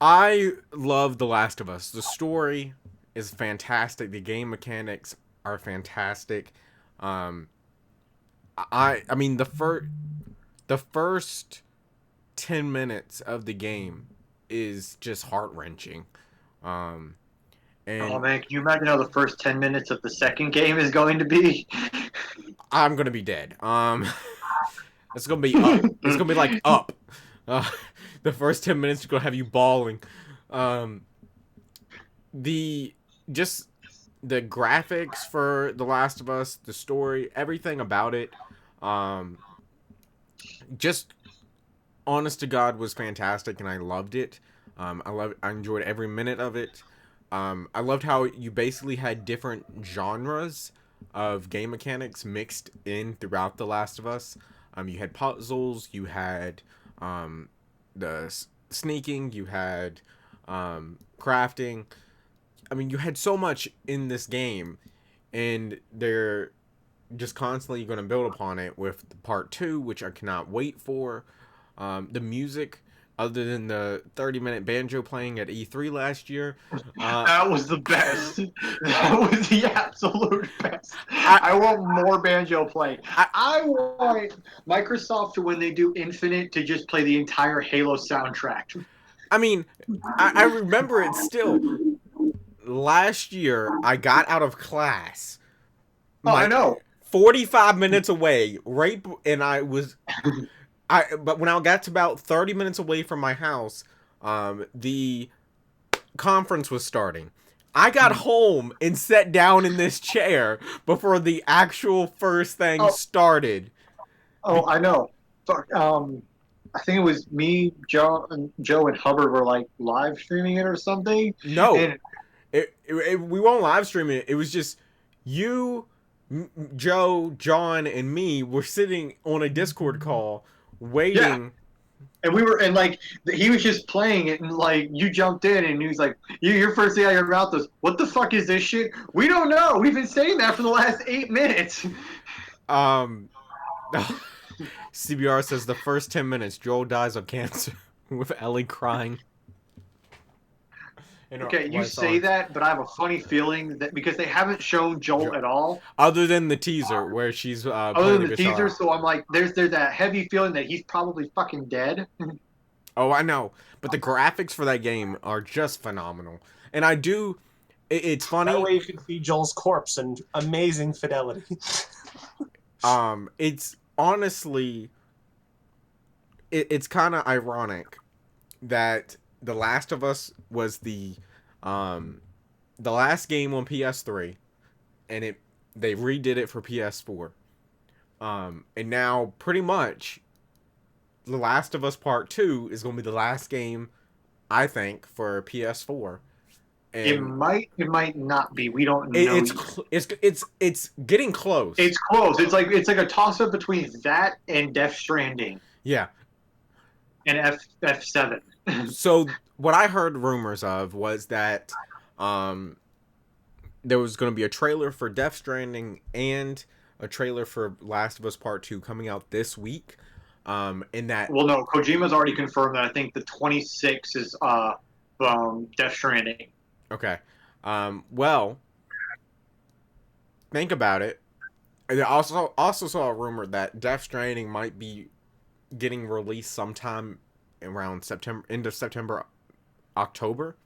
A: I love The Last of Us. The story is fantastic. The game mechanics are fantastic. I mean the first 10 minutes of the game is just heart-wrenching. And
C: Oh man, can you imagine how the first 10 minutes of the second game is going to be?
A: I'm gonna be dead. It's gonna be up. It's gonna be like up. The first 10 minutes are gonna have you bawling. The graphics for The Last of Us, the story, everything about it, just honest to God was fantastic, and I loved it. I enjoyed every minute of it. I loved how you basically had different genres of game mechanics mixed in throughout The Last of Us. You had puzzles, you had the sneaking, you had crafting. I mean, you had so much in this game, and they're just constantly going to build upon it with part 2, which I cannot wait for. The music, other than the 30-minute banjo playing at E3 last year.
C: That was the best. That was the absolute best. I want more banjo playing. I want Microsoft to, when they do Infinite, to just play the entire Halo soundtrack.
A: I mean, I remember it still. Last year, I got out of class.
C: Oh, I know.
A: 45 minutes away, right? And but when I got to about 30 minutes away from my house, the conference was starting. I got home and sat down in this chair before the actual first thing started.
C: Oh, I know. I think it was me, Joe, and Hubbard were like live streaming it or something.
A: No,
C: And
A: we weren't live streaming it. It was just you, Joe, John, and me were sitting on a Discord call
C: Yeah.
A: waiting.
C: And we were, and like, he was just playing it, and like, you jumped in, and he was like, your first thing out of your mouth was, "What the fuck is this shit?" We don't know. We've been saying that for the last 8 minutes.
A: Um, CBR says the first 10 minutes, Joel dies of cancer with Ellie crying.
C: Okay, you say that, but I have a funny feeling that because they haven't shown Joel at all,
A: other than the teaser where she's
C: other
A: playing
C: than
A: the
C: the teaser,
A: guitar.
C: so I'm like, there's that heavy feeling that he's probably fucking dead.
A: Oh, I know, but the graphics for that game are just phenomenal, and I do. It's funny.
B: That way you can see Joel's corpse and amazing fidelity.
A: It's honestly, it's kind of ironic that The Last of Us was the last game on PS3, and they redid it for PS4. And now pretty much The Last of Us Part 2 is going to be the last game, I think, for PS4. And
C: It might not be. We don't know.
A: It's getting close.
C: It's close. It's like a toss up between that and Death Stranding
A: Yeah.
C: and F7.
A: So what I heard rumors of was that there was going to be a trailer for Death Stranding and a trailer for Last of Us Part 2 coming out this week. And that
C: Well, no, Kojima's already confirmed that. I think the 26th is Death Stranding.
A: Okay. Well, think about it. I also saw a rumor that Death Stranding might be getting released sometime around September, end of September, October.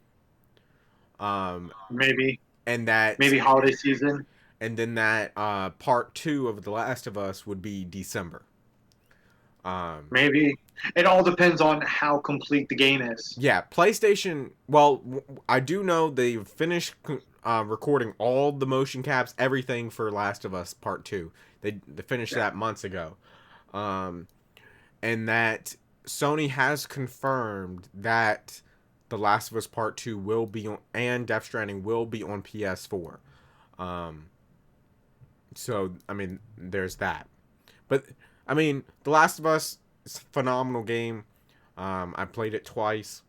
C: Maybe.
A: And that
C: Maybe holiday season.
A: And then that part 2 of The Last of Us would be December.
C: Maybe. It all depends on how complete the game is.
A: Yeah, PlayStation. Well, I do know they've finished recording all the motion caps, everything for Last of Us Part 2. They finished that months ago. And that Sony has confirmed that The Last of Us Part 2 will be on, and Death Stranding will be on PS4. So, I mean, there's that. But, I mean, The Last of Us is a phenomenal game. I played it twice.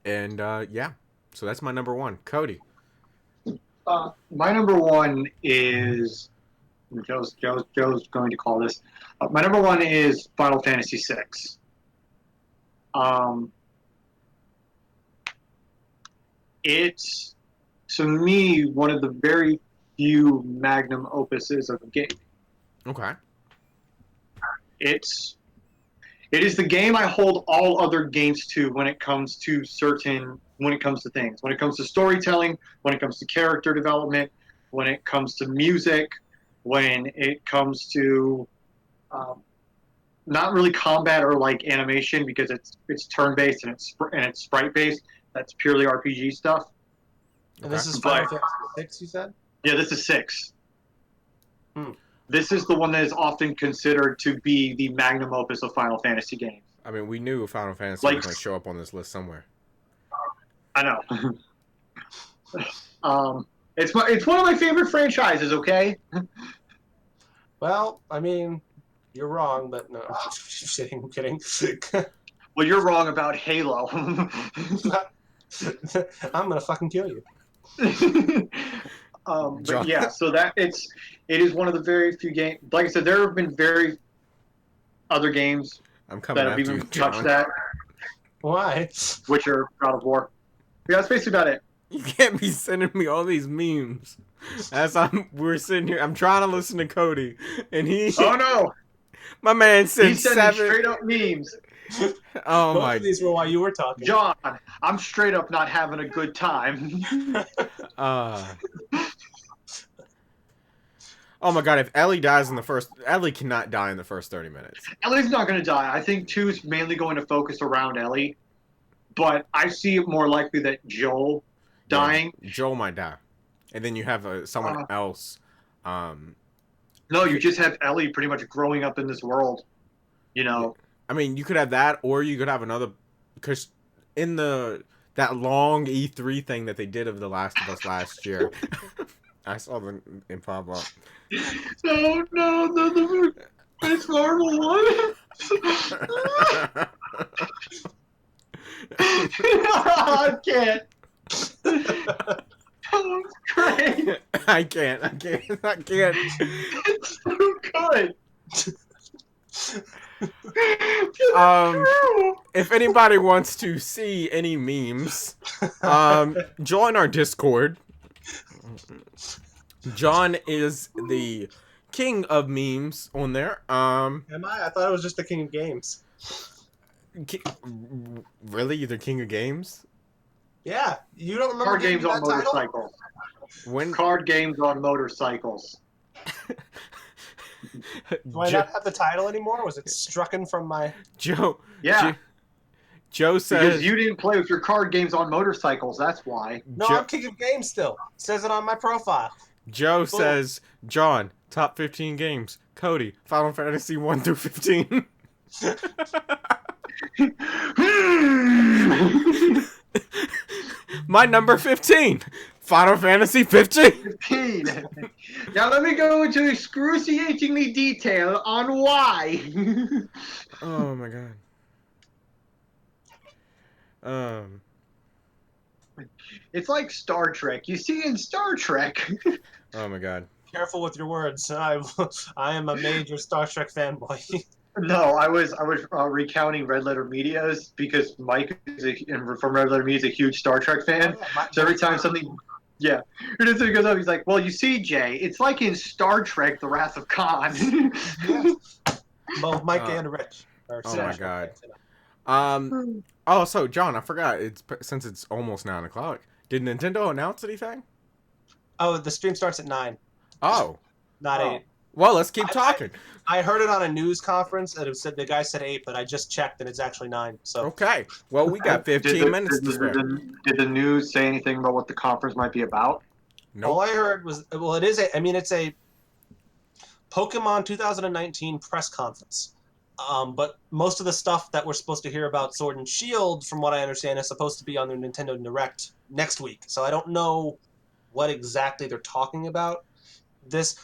A: And, yeah. So that's my number one. Cody.
C: My number one is... Joe's going to call this. My number one is Final Fantasy VI. It's, to me, one of the very few magnum opuses of gaming.
A: Okay.
C: It is the game I hold all other games to when it comes to things. When it comes to storytelling, when it comes to character development, when it comes to music, when it comes to not really combat or like animation because it's turn based and it's sprite based. That's purely RPG stuff.
B: And this is Final Fantasy VI, you said?
C: Yeah, this is 6. This is the one that is often considered to be the magnum opus of Final Fantasy games.
A: I mean, we knew Final Fantasy was going to show up on this list somewhere.
C: I know. It's one of my favorite franchises. Okay.
B: Well, I mean, you're wrong, but no, I'm kidding.
C: Well, you're wrong about Halo.
B: I'm gonna fucking kill you.
C: But yeah, so it is one of the very few games. Like I said, there have been very other games that have even touched that.
B: Why?
C: Witcher, God of War. Yeah, that's basically about it.
A: You can't be sending me all these memes. We're sitting here. I'm trying to listen to Cody, and he.
C: Oh no!
A: My man said
C: He's sending straight up memes.
A: Oh
B: Both
A: my!
B: of these were while you were talking.
C: John, I'm straight up not having a good time.
A: Oh my god! If Ellie dies Ellie cannot die in the first 30 minutes.
C: Ellie's not going to die. I think 2 is mainly going to focus around Ellie, but I see it more likely that Joel dying.
A: Yeah, Joel might die, and then you have someone else.
C: No, you just have Ellie pretty much growing up in this world. You know.
A: I mean, you could have that, or you could have another, because in that long E3 thing that they did of The Last of Us last year, I saw the it pop up.
C: No, the Miss Marvel one. I can't. Oh, great.
A: I can't.
C: It's so good.
A: Um, if anybody wants to see any memes, join our Discord. John is the king of memes on there.
B: Am I? I thought I was just the king of games.
A: ki- really, you're the king of games?
B: Yeah, you don't remember
C: Card
B: giving
C: games
B: me
C: on
B: that title?
C: motorcycles.
A: When
C: Card games on motorcycles.
B: Do I not have the title anymore? Was it strucken from my?
A: Joe,
C: Yeah,
A: Joe
C: because
A: says
C: you didn't play with your card games on motorcycles. That's why.
B: No, I'm king of games still. It says it on my profile.
A: Joe says John top 15 games. Cody Final Fantasy 1 through 15. My number 15. Final Fantasy 15.
C: 15. Now let me go into excruciatingly detail on why.
A: Oh my god.
C: It's like Star Trek. You see, in Star Trek,
A: Oh my god.
B: Careful with your words. I am a major Star Trek fanboy.
C: no, I was recounting Red Letter Media's because Mike from Red Letter Media is a huge Star Trek fan.
B: Oh, yeah,
C: So every time something, yeah, every time it goes up, he's like, "Well, you see, Jay, it's like in Star Trek: The Wrath of Khan."
B: Yeah. Both Mike and Rich.
A: Oh my god. Oh, so John, I forgot. Since it's almost 9 o'clock. Did Nintendo announce anything?
B: Oh, the stream starts at 9.
A: Oh.
B: Not 8.
A: Well, let's keep talking.
B: I heard it on a news conference and it said the guy said 8, but I just checked and it's actually 9. So
A: Okay. Well, we got 15 minutes to spare.
C: Did the news say anything about what the conference might be about?
A: Nope.
B: All I heard was, well, it's a Pokemon 2019 press conference. But most of the stuff that we're supposed to hear about Sword and Shield, from what I understand, is supposed to be on their Nintendo Direct next week. So I don't know what exactly they're talking about. This,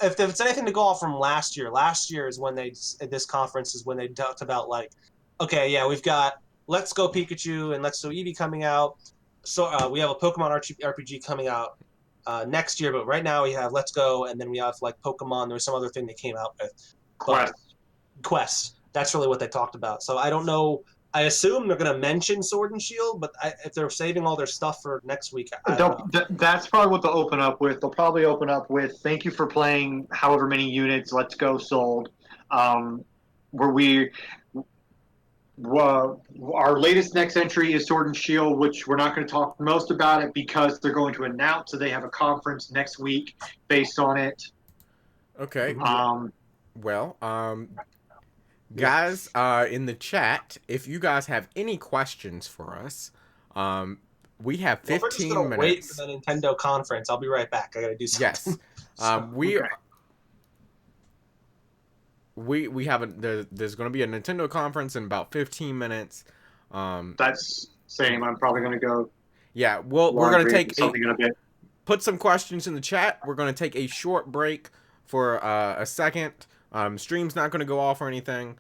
B: if it's anything to go off from last year is when this conference is when they talked about, like, okay, yeah, we've got Let's Go Pikachu and Let's Go Eevee coming out. So we have a Pokemon RPG coming out next year, but right now we have Let's Go, and then we have like Pokemon. There was some other thing they came out with. Quest. That's really what they talked about. So I don't know. I assume they're going to mention Sword and Shield, but if they're saving all their stuff for next week, I don't know.
C: That's probably what they'll open up with. They'll probably open up with "Thank you for playing however many units. Let's go sold." Our latest next entry is Sword and Shield, which we're not going to talk most about it because they're going to announce that they have a conference next week based on it.
A: Okay. Well, guys, in the chat, if you guys have any questions for us, we have 15
B: we're just gonna
A: minutes.
B: Wait for the Nintendo conference. I'll be right back. I gotta do something.
A: Yes. We have there's going to be a Nintendo conference in about 15 minutes.
C: That's same. I'm probably going to go.
A: Yeah, we're going to take
C: something in a bit.
A: Put some questions in the chat. We're going to take a short break for a second. Stream's not going to go off or anything.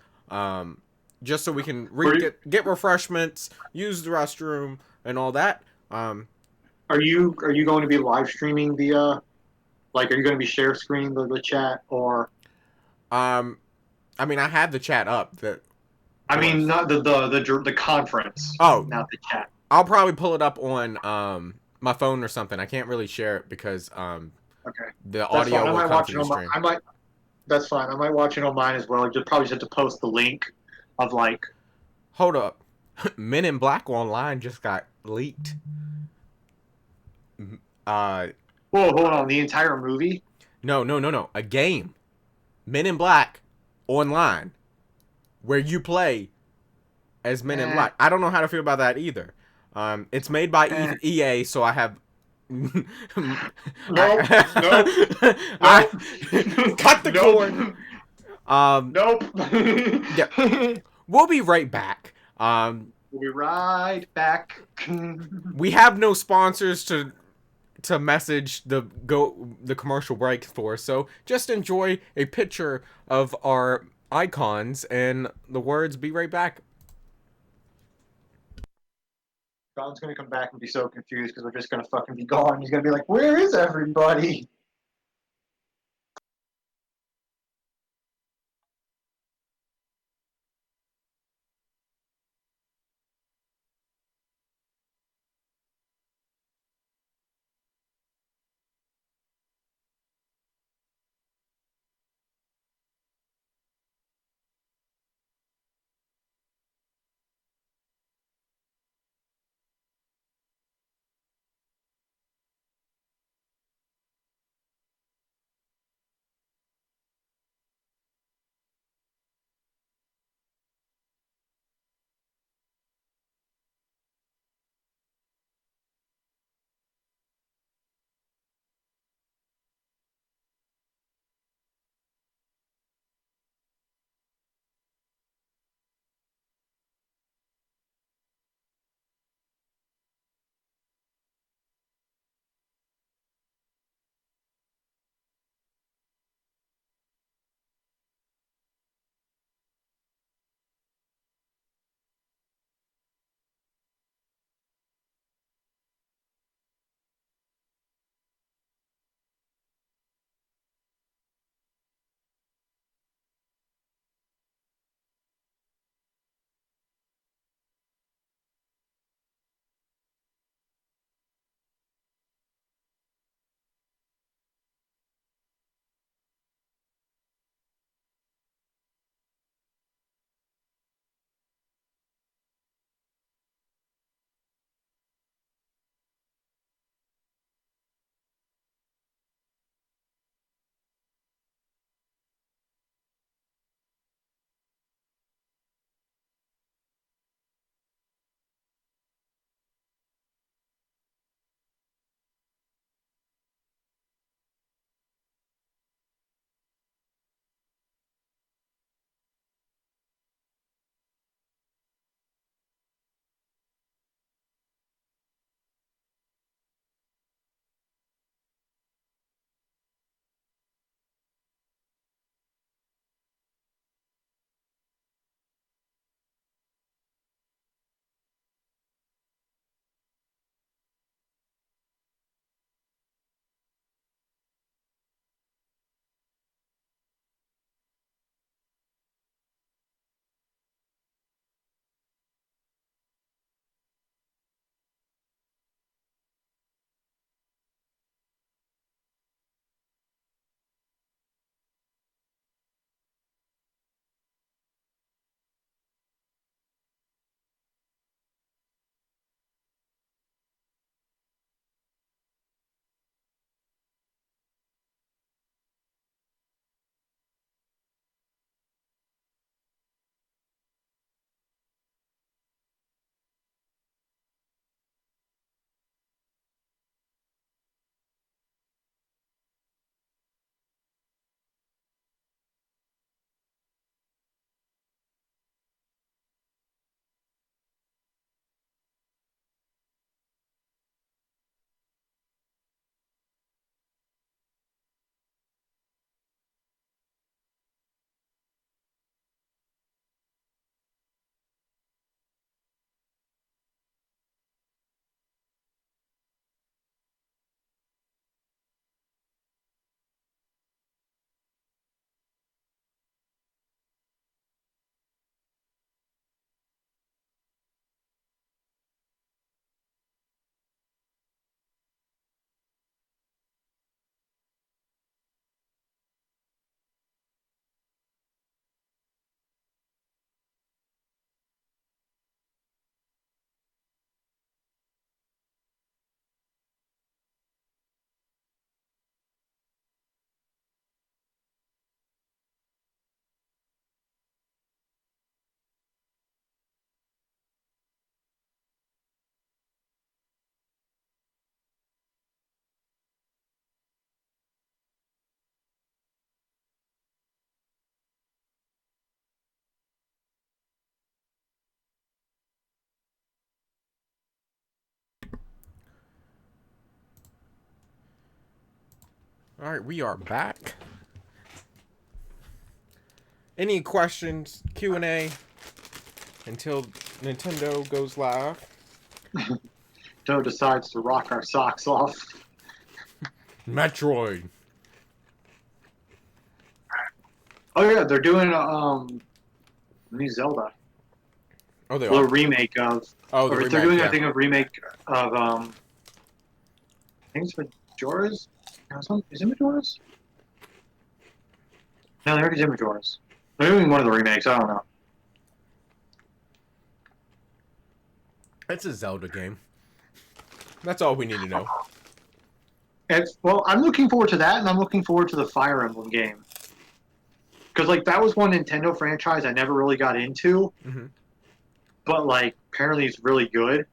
A: Just so we can get refreshments, use the restroom, and all that.
C: Are you going to be live streaming the are you going to be share screening the chat or?
A: I mean, I had the chat up.
C: Not the conference.
A: Oh,
C: not the chat.
A: I'll probably pull it up on my phone or something. I can't really share it because
C: okay.
A: The audio will come through the stream.
C: That's fine. I might watch it on mine as well. I just probably have to post the link of like.
A: Hold up, Men in Black Online just got leaked.
C: Whoa, hold on. The entire movie?
A: No. A game, Men in Black Online, where you play as Men in Black. I don't know how to feel about that either. It's made by EA, so I have.
C: Nope.
A: Cut the cord.
C: Nope.
A: Yeah. We'll be right back.
C: We'll be right back.
A: We have no sponsors to to message the commercial break for. So just enjoy a picture of our icons and the words "Be right back."
C: John's gonna come back and be so confused because we're just gonna fucking be gone. He's gonna be like, "Where is everybody?"
A: All right, we are back. Any questions? Q&A until Nintendo goes live.
C: Joe decides to rock our socks off.
A: Metroid.
C: Oh yeah, they're doing new Zelda.
A: Oh, they
C: Well, a
A: are.
C: remake of.
A: Oh, the
C: Or they're
A: remake.
C: doing, I
A: Yeah.
C: think, a remake of I think it's Majora's. No, is it Majora's? No, there it is Majora's. They're doing one of the remakes. I don't know.
A: It's a Zelda game. That's all we need to know.
C: Well, I'm looking forward to that, and I'm looking forward to the Fire Emblem game. Because like that was one Nintendo franchise I never really got into,
A: Mm-hmm.
C: but like apparently it's really good.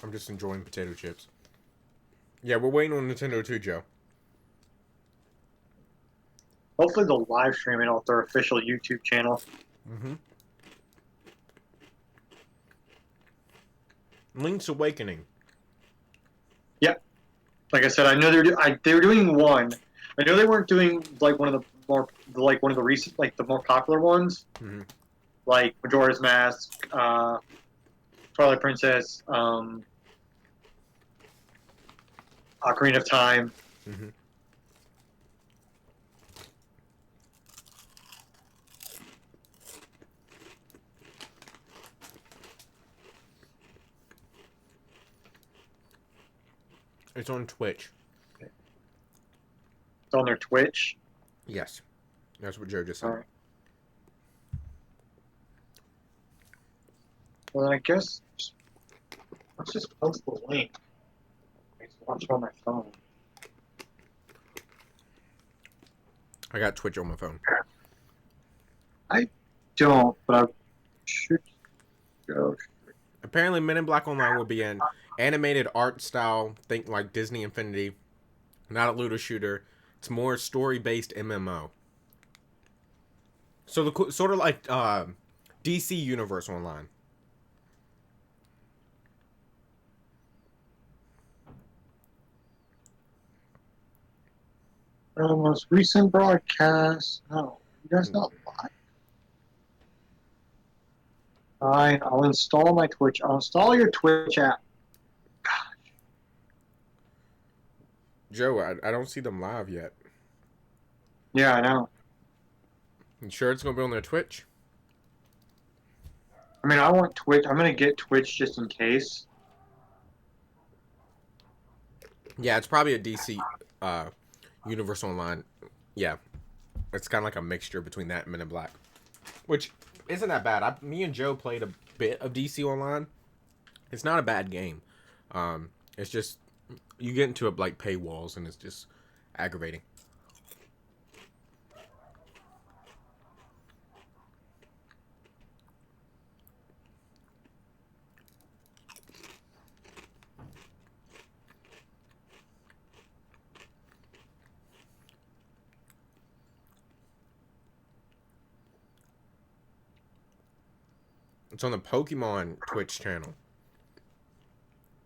A: I'm just enjoying potato chips. Yeah, we're waiting on Nintendo too, Joe.
C: Hopefully they'll live stream it off their official YouTube channel.
A: Mm-hmm. Link's Awakening.
C: Yep. Like I said, I know they were doing one. I know they weren't doing like one of the more like one of the recent like the more popular ones,
A: Mm-hmm.
C: like Majora's Mask, Twilight Princess, Ocarina of Time.
A: Mm-hmm. It's on Twitch.
C: It's on their Twitch.
A: Yes. That's what Joe just said.
C: All right. Well, I guess let's just post the link. I just watch it on my phone.
A: I got Twitch on my phone.
C: I don't, but I should go.
A: Apparently, Men in Black Online will be an animated art style, think like Disney Infinity, not a looter shooter. It's more story-based MMO. So the sort of like DC Universe Online.
C: The most recent broadcast. No, you guys not live. Fine, I'll install my Twitch. I'll install your Twitch app.
A: Joe, I don't see them live yet.
C: Yeah, I know.
A: You sure it's gonna be on their Twitch?
C: I mean, I want Twitch. I'm gonna get Twitch just in case.
A: Yeah, it's probably a DC Universe Online. Yeah, it's kind of like a mixture between that and Men in Black, which isn't that bad. Me and Joe played a bit of DC Online. It's not a bad game. It's just you get into like paywalls and it's just aggravating. It's on the Pokemon Twitch channel.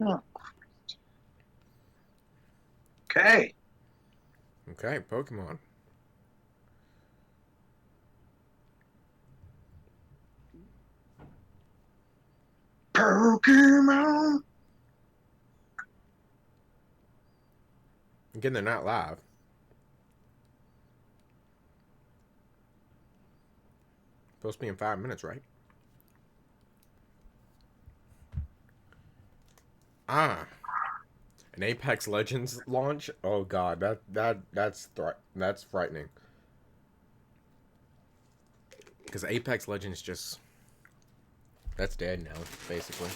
C: Oh. Okay.
A: Okay, Pokemon.
C: Pokemon.
A: Again, they're not live. Supposed to be in 5 minutes, right? Ah, an Apex Legends launch. Oh God, that's frightening. Because Apex Legends that's dead now, basically.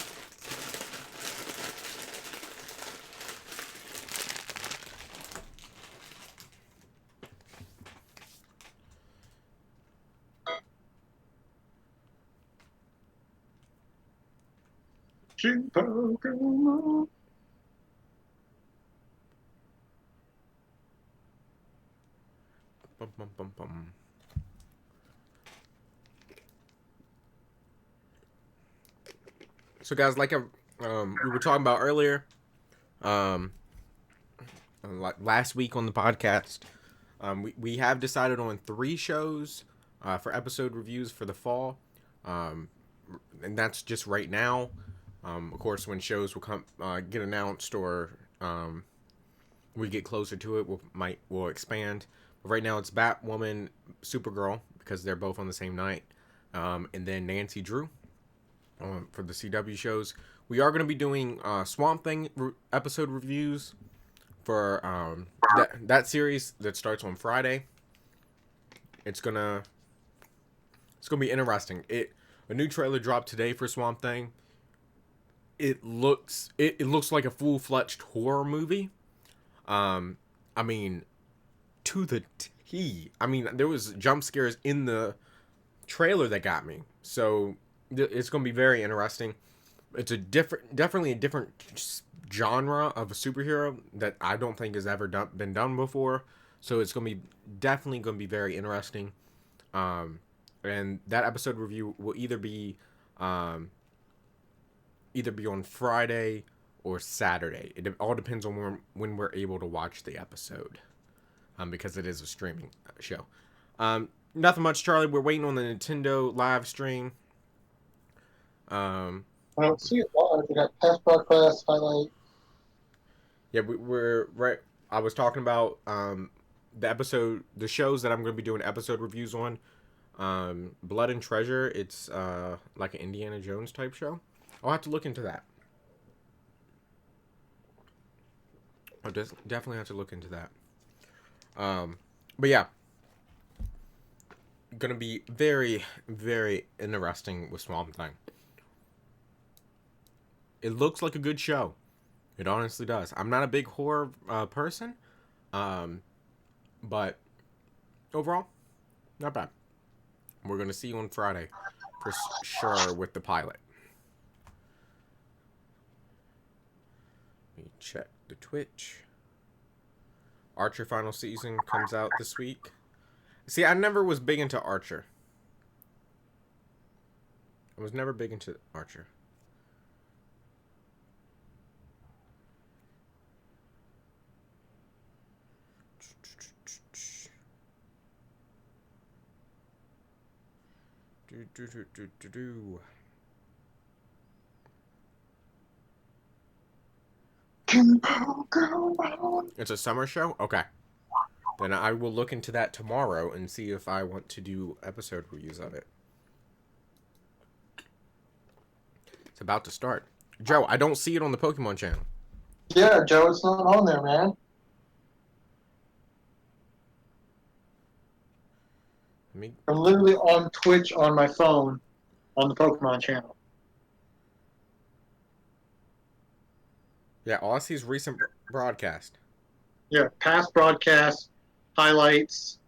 C: Pokemon.
A: Bum, bum, bum, bum. So guys, we were talking about earlier, um, last week on the podcast. We have decided on 3 shows for episode reviews for the fall, um, and that's just right now. Of course, when shows will come get announced or we get closer to it, we'll expand. But right now, it's Batwoman, Supergirl because they're both on the same night, and then Nancy Drew for the CW shows. We are going to be doing Swamp Thing episode reviews for that series that starts on Friday. It's gonna be interesting. A new trailer dropped today for Swamp Thing. It looks like a full-fledged horror movie. I mean, to the T. I mean, there was jump scares in the trailer that got me. So it's gonna be very interesting. It's definitely a different genre of a superhero that I don't think has ever been done before. So it's definitely gonna be very interesting. And that episode review will either be on Friday or Saturday. It all depends on when we're able to watch the episode, because it is a streaming show. Nothing much, Charlie. We're waiting on the Nintendo live stream.
D: I don't see it live. We got past broadcast highlight.
A: Yeah, we're right. I was talking about the shows that I'm going to be doing episode reviews on. Blood and Treasure. It's like an Indiana Jones type show. I'll have to look into that. I'll definitely have to look into that. But yeah, gonna be very, very interesting with Swamp Thing. It looks like a good show. It honestly does. I'm not a big horror person, but overall, not bad. We're gonna see you on Friday for sure with the pilot. Let me check the Twitch. Archer final season comes out this week. See, I never was big into Archer. I was never big into Archer. It's a summer show? Okay. Then I will look into that tomorrow and see if I want to do episode reviews of it. It's about to start. Joe, I don't see it on the Pokemon channel.
D: Yeah, Joe, it's not on there, man. I'm literally on Twitch on my phone on the Pokemon channel.
A: Yeah, all I see is recent broadcast.
D: Yeah, past broadcasts, highlights.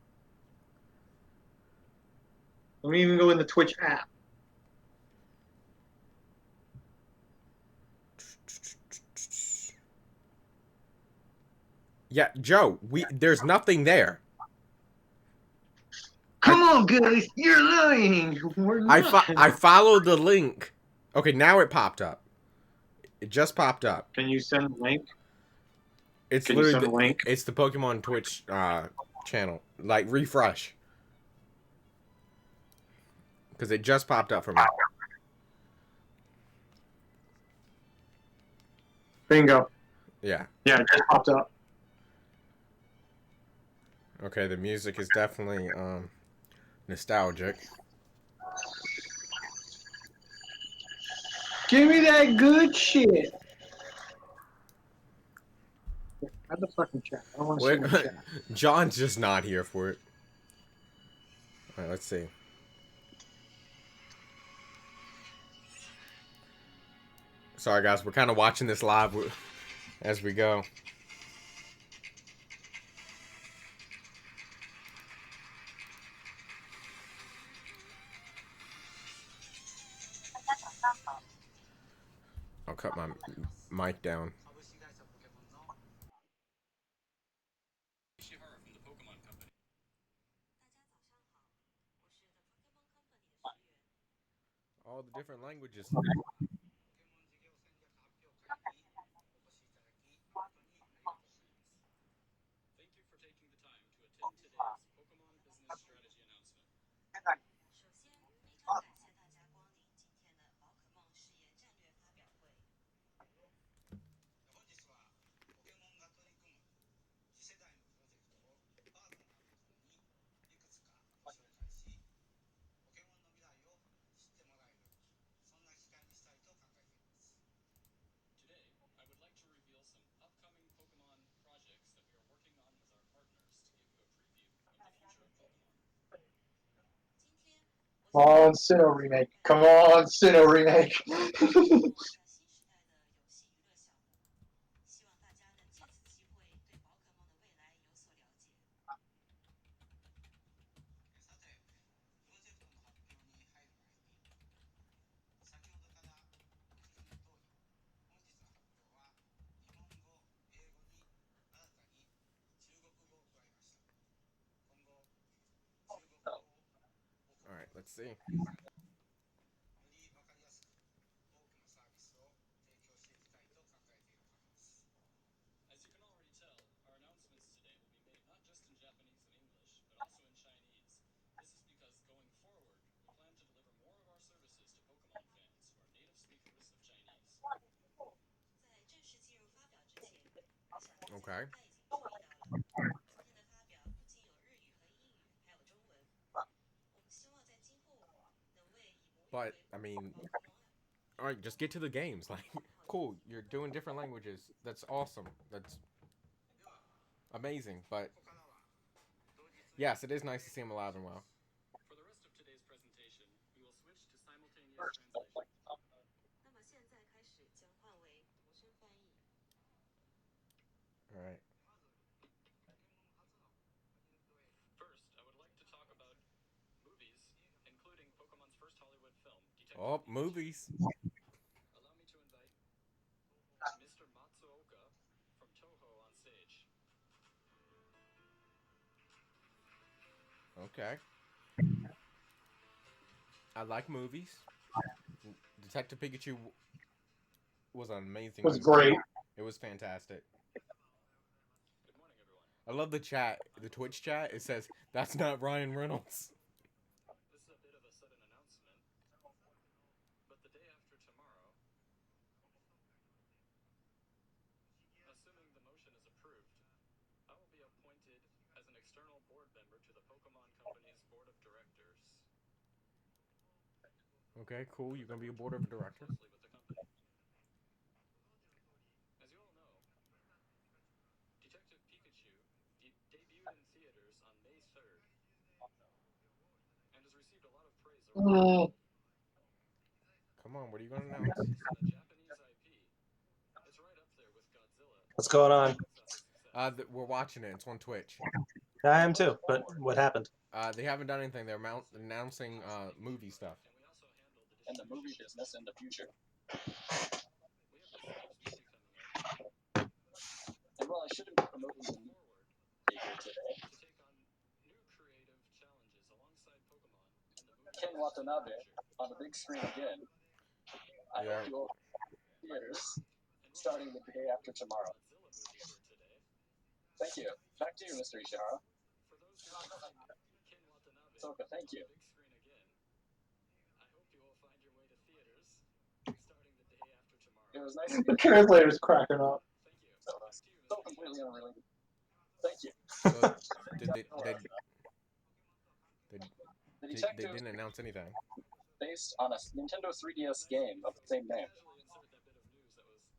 D: Let me even go in the Twitch app.
A: Yeah, Joe, there's nothing there.
D: Come on, guys, you're lying. We're not.
A: I followed the link. Okay, now it popped up. It just popped up.
C: Can you send a link?
A: It's
C: Can you
A: literally
C: send a link?
A: It's the Pokemon Twitch channel. Like, refresh. Because it just popped up for me.
C: Bingo.
A: Yeah.
C: Yeah, it just popped up.
A: Okay, the music is definitely nostalgic.
D: Give me that good shit. Add the fucking chat. I don't want to see the chat.
A: John's just not here for it. Alright, let's see. Sorry, guys. We're kind of watching this live as we go. I'll cut my mic down. All the different languages.
D: Come on, Sinnoh remake. Come on, Sinnoh remake.
A: All right, let's see. Okay. But I mean, all right, just get to the games. Like, cool, you're doing different languages. That's awesome. That's amazing. But yes, it is nice to see him alive and well. All right. Oh, movies. Okay. I like movies. Detective Pikachu was an amazing
D: Was
A: movie.
D: great.
A: It was fantastic. I love the chat, the Twitch chat. It says, "That's not Ryan Reynolds." Okay, cool. You're gonna be a board of director.
D: Mm,
A: Come on, what are you gonna announce?
B: What's going on?
A: We're watching it. It's on Twitch.
B: I am too. But what happened?
A: They haven't done anything. They're announcing movie stuff.
E: And the movie business in the future. And while I shouldn't be promoting the new figure today, Ken Watanabe on the big screen again. I
A: Yeah.
E: hope you all theaters starting the day after tomorrow. Thank you. Back to you, Mr. Ishihara. Soka, thank you. It was nice to
D: the
E: meet you.
D: translator's cracking up.
E: So completely unrelated. Thank you.
A: So did they
E: The
A: they
E: detective
A: didn't announce anything.
E: based on a Nintendo 3DS game of the same name.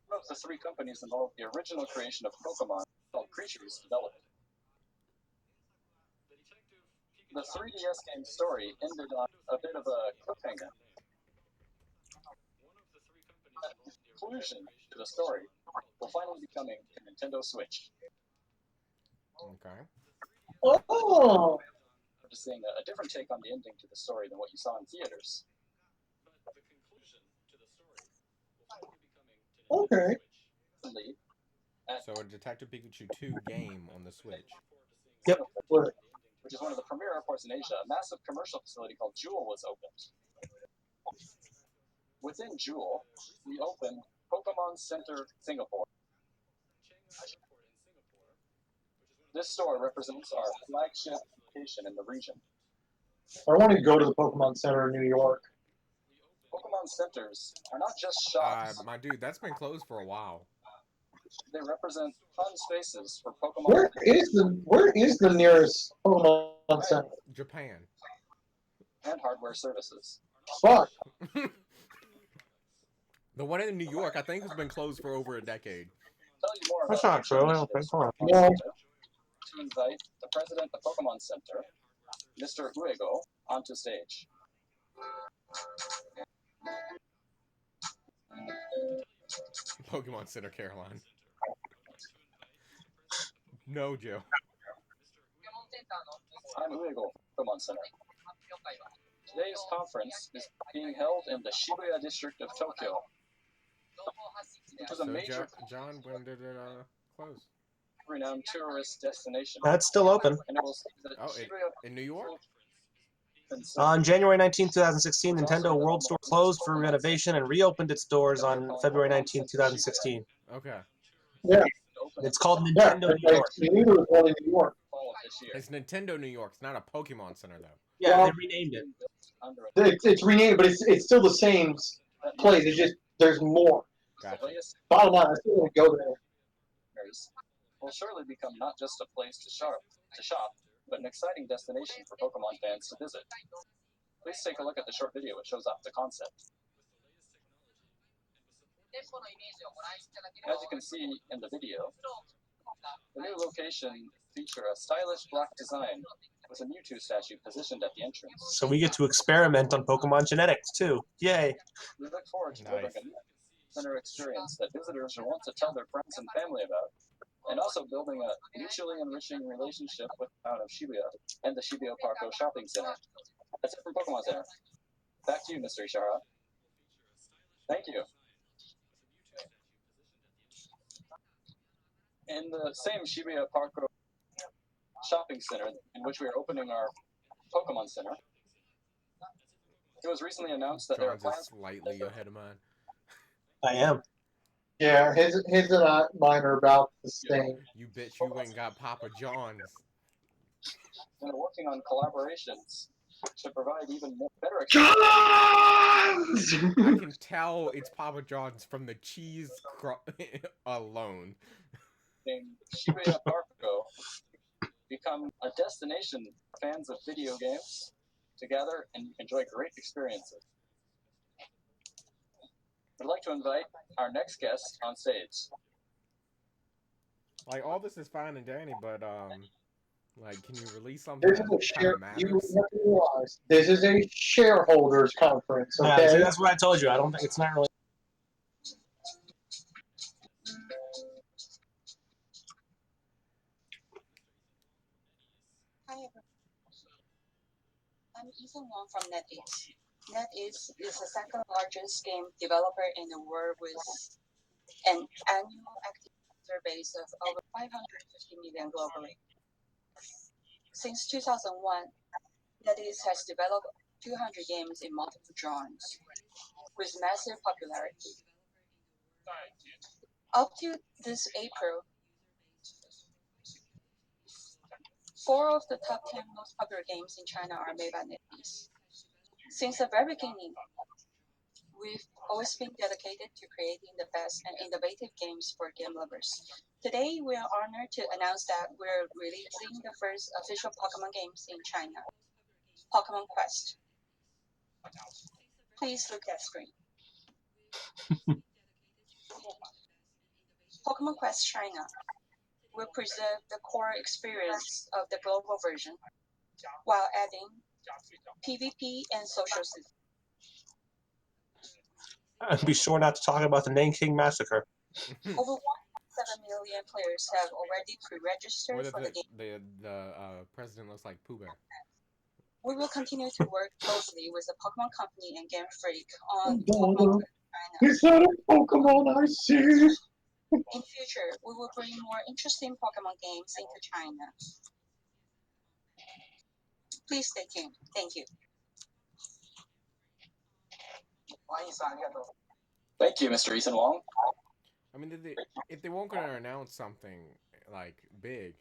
E: One of the three companies involved in the original creation of Pokemon called Creatures developed. The 3DS game's story ended on a bit of a cliffhanger. The conclusion to the story will finally be coming to Nintendo Switch.
A: Okay.
D: Oh,
E: I'm just seeing a different take on the ending to the story than what you saw in theaters.
D: okay.
E: Recently,
A: So a Detective Pikachu 2 game on the Switch.
B: Yep.
D: What?
E: which is one of the premier airports in Asia, a massive commercial facility called Jewel was opened. Within Jewel, we opened Pokemon Center Singapore. This store represents our flagship location in the region.
D: I want to go to the Pokemon Center in New York.
E: Pokemon centers are not just shops.
A: My dude, that's been closed for a while.
E: They represent fun spaces for Pokemon
D: Where is the nearest Pokemon Center?
A: Japan.
E: and hardware services.
D: Fuck.
A: The one in New York, I think, has been closed for over a decade.
E: Tell you more
B: That's
E: about
B: not true. I don't think so.
E: Pokemon
D: No.
E: Center to invite the president of Pokemon Center, Mr. Uego, onto stage.
A: Pokemon Center, Caroline. No, Joe.
E: I'm Uego, Pokemon Center. Today's conference is being held in the Shibuya district of Tokyo. It was a
A: So,
E: major
A: John, when did it close?
E: renowned tourist destination.
B: That's still open.
E: And it will see the
A: Oh,
E: Shibuya
A: in New York?
B: On January 19, 2016, Nintendo World Store closed for renovation and reopened its doors on February 19, 2016.
A: Okay.
D: Yeah,
B: It's called
D: yeah.
B: Nintendo New York.
D: You knew there was one in New York.
E: fall of this year.
A: It's Nintendo New York. It's not a Pokemon Center, though.
B: Yeah,
D: Well,
B: they renamed it.
E: Under a
D: It's renamed, but it's still the same place. It's just there's more.
A: Gotcha.
D: Bottom line, I still want to go there.
E: Will surely become not just a place to shop, but an exciting destination for Pokemon fans to visit. Please take a look at the short video. It shows off the concept. As you can see in the video, the new location features a stylish black design with a Mewtwo statue positioned at the entrance.
B: So we get to experiment on Pokemon genetics, too. Yay.
E: We look forward to delivering a new center experience that visitors will want to tell their friends and family about, and also building a mutually enriching relationship with the town of Shibuya and the Shibuya Parko Shopping Center. That's it from Pokemon Center. Back to you, Mr. Ishihara. Thank you. In the same Shibuya Parko Shopping Center in which we are opening our Pokemon Center, it was recently announced that there are
A: John's is
E: plans
A: slightly ahead of mine.
B: I am.
D: Yeah, his and mine are about the same.
A: You bitch, you went and got Papa John's.
E: and are working on collaborations to provide even more better
C: John's!
A: I can tell it's Papa John's from the cheese alone.
E: named Shibuya Parko become a destination for fans of video games to gather and enjoy great experiences. I'd like to invite our next guest on stage.
A: Like, all this is fine and dandy, but, like, can you release something
D: This
A: that
D: is a
A: kind
D: share.
A: of
D: You
A: matters?
D: have to realize this is a shareholders conference.
B: Yeah,
D: Okay.
B: see, that's what I told you. I don't think it's not really.
F: Hi everyone, I'm Ethan Wong from NetEase. NetEase is the second largest game developer in the world with an annual active user base of over 550 million globally. Since 2001, NetEase has developed 200 games in multiple genres, with massive popularity. Up to this April, 4 of the top 10 most popular games in China are made by NetEase. Since the very beginning, we've always been dedicated to creating the best and innovative games for game lovers. Today, we are honored to announce that we're releasing the first official Pokemon games in China, Pokemon Quest. Please look at screen. Pokemon Quest China will preserve the core experience of the global version while adding PvP and social systems.
B: And be sure not to talk about the Nanking Massacre.
F: Over 1.7 million players have already pre-registered
A: Or
F: for the game.
A: the president looks like Pooh Bear.
F: We will continue to work closely with the Pokemon Company and Game Freak on Pokemon Quest China.
D: Is that a Pokemon I see?
F: In future, we will bring more interesting Pokemon games into China. Please stay tuned. Thank you.
E: Thank you, Mr. Ethan Wong.
A: I mean, if they weren't going to announce something, like, big,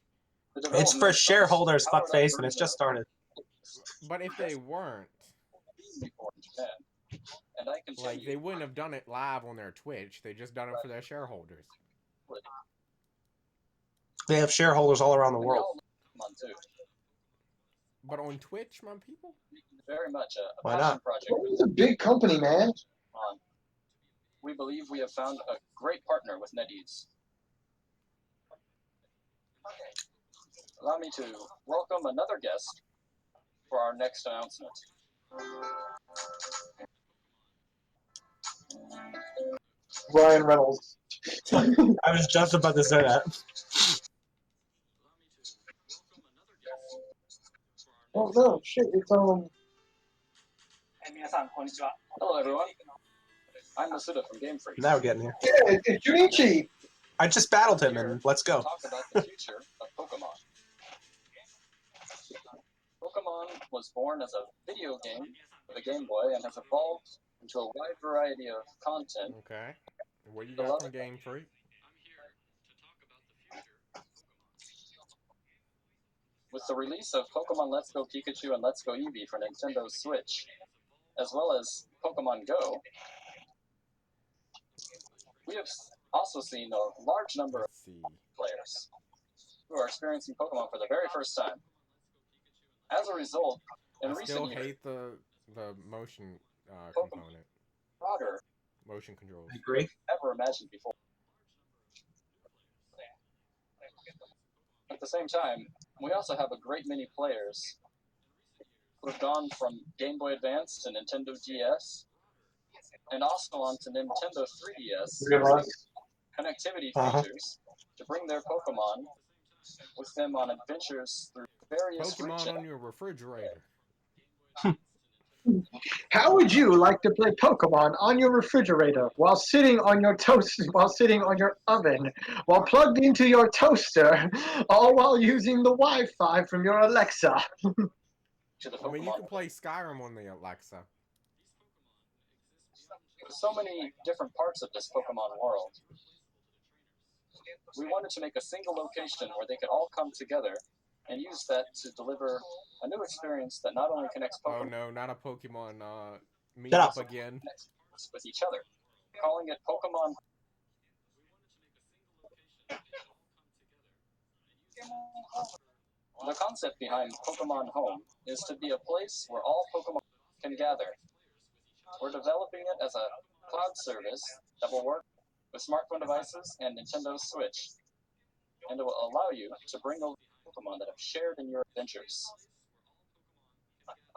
B: It's for shareholders, fuckface, and it's just started.
A: but if they weren't,
E: And I can
A: like, they wouldn't have done it live on their Twitch. They just done it for their shareholders.
B: They have shareholders all around the world.
A: But on Twitch, my people?
E: Very much a
B: Why
E: passion
B: not?
E: project.
D: It's a big company, man.
E: We believe we have found a great partner with NetEase. Allow me to welcome another guest for our next announcement.
D: Ryan Reynolds.
B: I was just about to say that.
D: Oh no, shit! It's
E: Hello, everyone. I'm Masuda from Game Freak.
B: Now we're getting here.
D: yeah, it's Junichi.
B: I just battled him, and let's go.
E: Talk about the future of Pokemon. Pokemon was born as a video game for the Game Boy and has evolved into a wide variety of content.
A: Okay. What you got from Game Freak?
E: With the release of Pokemon Let's Go Pikachu and Let's Go Eevee for Nintendo Switch, as well as Pokemon Go, we have also seen a large number of
A: Let's see.
E: players who are experiencing Pokemon for the very first time. As a result, in
A: I
E: recent
A: still
E: years,
A: hate the motion component.
E: broader
A: Motion controls.
B: I agree.
E: ever imagined before. At the same time, we also have a great many players who have gone from Game Boy Advance to Nintendo DS, and also on to Nintendo 3DS connectivity features to bring their Pokemon with them on adventures through various
A: Pokemon
E: regions.
A: on your refrigerator.
D: How would you like to play Pokemon on your refrigerator while sitting on your while sitting on your oven, while plugged into your toaster, all while using the Wi-Fi from your Alexa?
E: To the
A: I mean, you
E: Pokemon.
A: can play Skyrim on the Alexa.
E: With so many different parts of this Pokemon world, we wanted to make a single location where they could all come together and use that to deliver a new experience that not only connects
A: Oh
E: Pokemon
A: no, not a Pokemon
B: Shut
A: meetup
B: up.
A: again.
E: with each other, calling it Pokemon. The concept behind Pokemon Home is to be a place where all Pokemon can gather. We're developing it as a cloud service that will work with smartphone devices and Nintendo Switch, and it will allow you to bring over Pokemon that have shared in your adventures.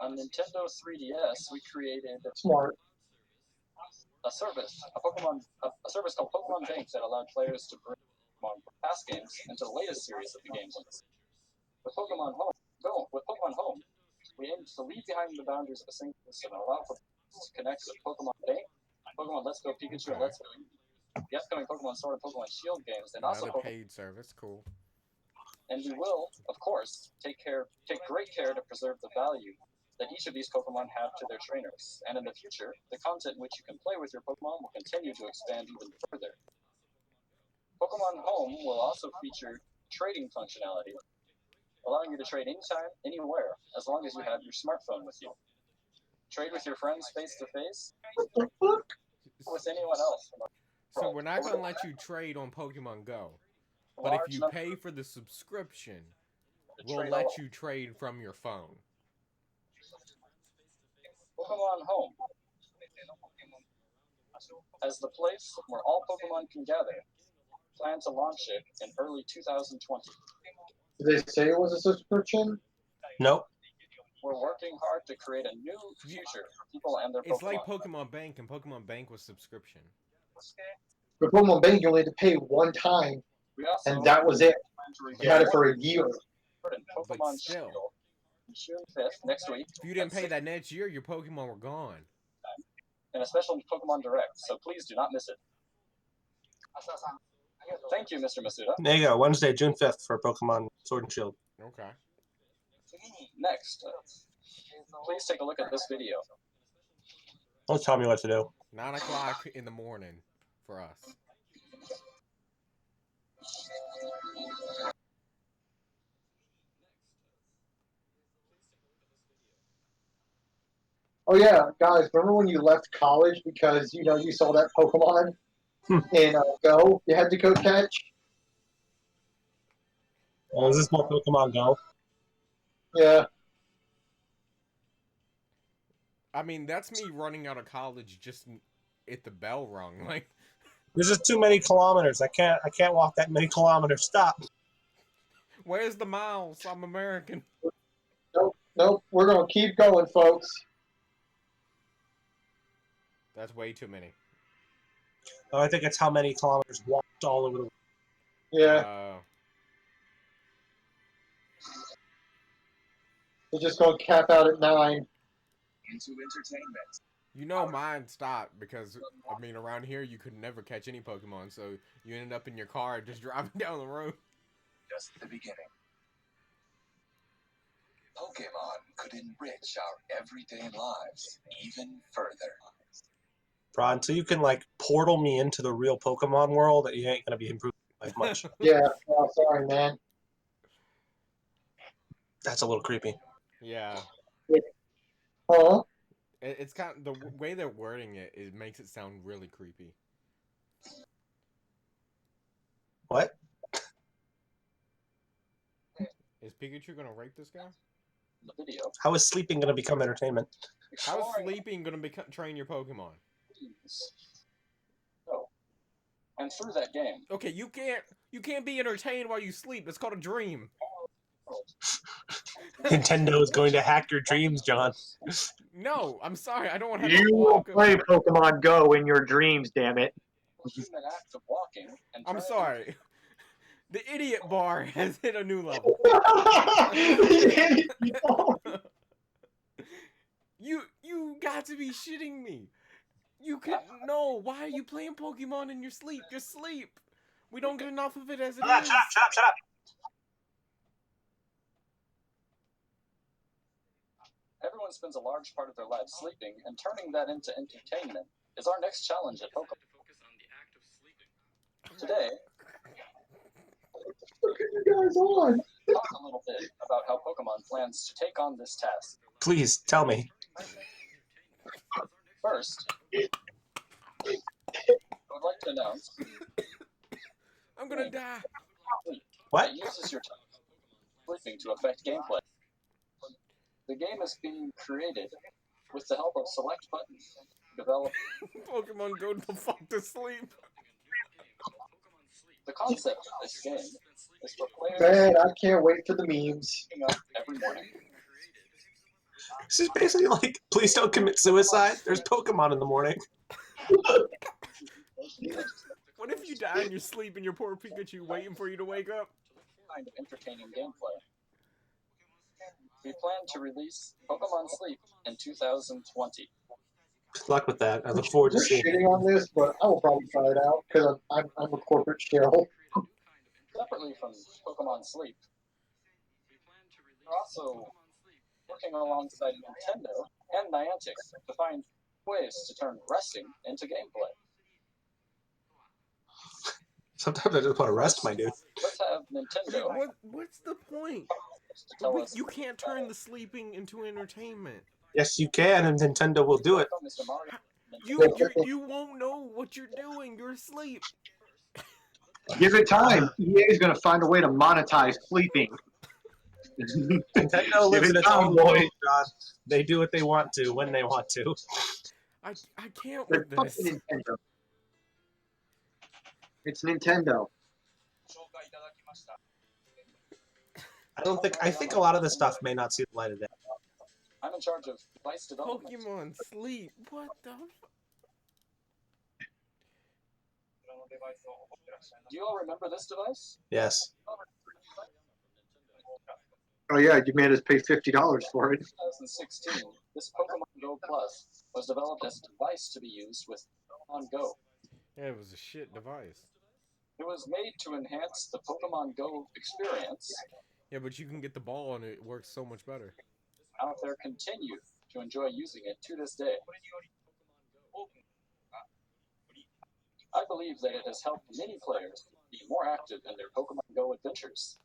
E: On Nintendo 3DS, we created
D: Smart.
E: a service called Pokemon Bank that allowed players to bring Pokemon past games into the latest series of the games. With Pokemon Home, we aim to leave behind the boundaries of a single system and allow for players to connect with Pokemon Bank, Pokemon Let's Go Pikachu, and Let's Go Eevee, the upcoming Pokemon Sword and Pokemon Shield games, and also
A: Another paid service, cool.
E: And we will, of course, take great care to preserve the value that each of these Pokemon have to their trainers. And in the future, the content in which you can play with your Pokemon will continue to expand even further. Pokemon Home will also feature trading functionality, allowing you to trade anytime, anywhere, as long as you have your smartphone with you. Trade with your friends face to face, with anyone else.
A: So we're not gonna let you trade on Pokemon Go, but if you pay for the subscription, we'll let you trade from your phone.
E: Pokemon Home, as the place where all Pokemon can gather, plan to launch it in early 2020.
D: Did they say it was a subscription?
B: Nope.
E: We're working hard to create a new future for people and their Pokemon.
A: It's like Pokemon Bank, and Pokemon Bank was subscription.
D: The Pokemon Bank you only had to pay one time, and that was it. You had it for a year.
E: Pokemon
A: But still.
E: Shield, June 5th, next week.
A: If you didn't pay that next year, your Pokemon were gone.
E: And a special Pokemon Direct, so please do not miss it. Thank you, Mr. Masuda.
B: There you go. Wednesday, June 5th for Pokemon Sword and Shield.
A: Okay.
E: Next, please take a look at this video.
B: Don't tell me what to do.
A: 9 o'clock in the morning for us.
D: Oh yeah, guys, remember when you left college because you saw that Pokemon in Go? You had to go catch.
B: Is this more Pokemon Go?
D: Yeah.
A: I mean, that's me running out of college just at the bell rung. Like,
B: This is too many kilometers. I can't walk that many kilometers. Stop.
A: where's the miles? I'm American.
D: Nope. We're gonna keep going, folks.
A: That's way too many.
B: Oh, I think it's how many kilometers walked all over the world.
D: Yeah, they're just going to cap out at 9.
E: Into entertainment.
A: You know mine stopped because, I mean, around here you could never catch any Pokemon, so you ended up in your car just driving down the road.
E: Just the beginning. Pokemon could enrich our everyday lives even further.
B: Bro, until you can like portal me into the real Pokemon world, you ain't gonna be improving life much.
D: Yeah, oh, sorry, man.
B: That's a little creepy.
A: Yeah.
D: Huh?
A: It's kind of, the way they're wording it, it makes it sound really creepy.
B: What?
A: Is Pikachu gonna rape this guy?
E: The video.
B: How is sleeping gonna become entertainment?
A: How is sleeping gonna train your Pokemon?
E: Oh. And through that game.
A: Okay, you can't be entertained while you sleep. That's called a dream.
B: Nintendo is going to hack your dreams, John.
A: No, I'm sorry. I don't want to have
D: You
A: to
D: will
A: walk.
D: play Pokemon Go in your dreams, damn it.
E: An act of walking and
A: I'm
E: turning
A: sorry. The idiot bar has hit a new level. You got to be shitting me. You could no. Why are you playing Pokemon in your sleep? Just sleep. We don't get enough of it as it is.
B: Shut up.
E: Everyone spends a large part of their lives sleeping, and turning that into entertainment is our next challenge at Pokemon. Today,
D: What are you guys on?
E: talk a little bit about how Pokemon plans to take on this task.
B: Please tell me.
E: First, I would like to announce
A: I'm gonna die.
B: What?
E: that uses your time sleeping to affect gameplay. The game is being created with the help of select buttons developed.
A: Pokemon go the fuck to sleep.
E: The concept of this game is for players
D: Man, I can't wait for the memes.
E: waking up every morning.
B: This is basically like, please don't commit suicide. There's Pokemon in the morning.
A: What if you die in your sleep and your poor Pikachu waiting for you to wake up?
E: Kind of entertaining gameplay. We plan to release Pokemon Sleep in 2020.
B: Good luck with that. I look forward to
D: You're
B: seeing it.
D: shitting on this, but I will probably try it out because I'm a corporate shell.
E: Separately from Pokemon Sleep, we're also working alongside Nintendo and Niantic to find ways to turn resting into gameplay.
B: Sometimes I just want to rest, my dude.
E: Let's have Nintendo
A: What's the point?
E: to tell us.
A: You can't turn the sleeping into entertainment.
B: Yes, you can, and Nintendo will do it.
E: Mr. Mario.
A: You won't know what you're doing. You're asleep.
C: Give it time. EA is going to find a way to monetize sleeping.
B: Nintendo lives
C: Give
B: in
C: it
B: its
C: time,
B: own
C: boy.
B: world, John. They do what they want to when they want to.
A: I can't
C: They're
A: with this.
C: fucking Nintendo. It's Nintendo.
B: I think a lot of this stuff may not see the light of day.
E: I'm in charge of device development.
A: Pokemon sleep. What the?
E: Do you all remember this device?
B: Yes.
C: Oh yeah, you made us pay $50 for it.
E: 2016, this Pokemon Go Plus was developed as a device to be used with Pokemon Go.
A: Yeah, it was a shit device.
E: It was made to enhance the Pokemon Go experience.
A: Yeah, but you can get the ball and it works so much better.
E: Out there continue to enjoy using it to this day. I believe that it has helped many players be more active in their Pokemon Go adventures.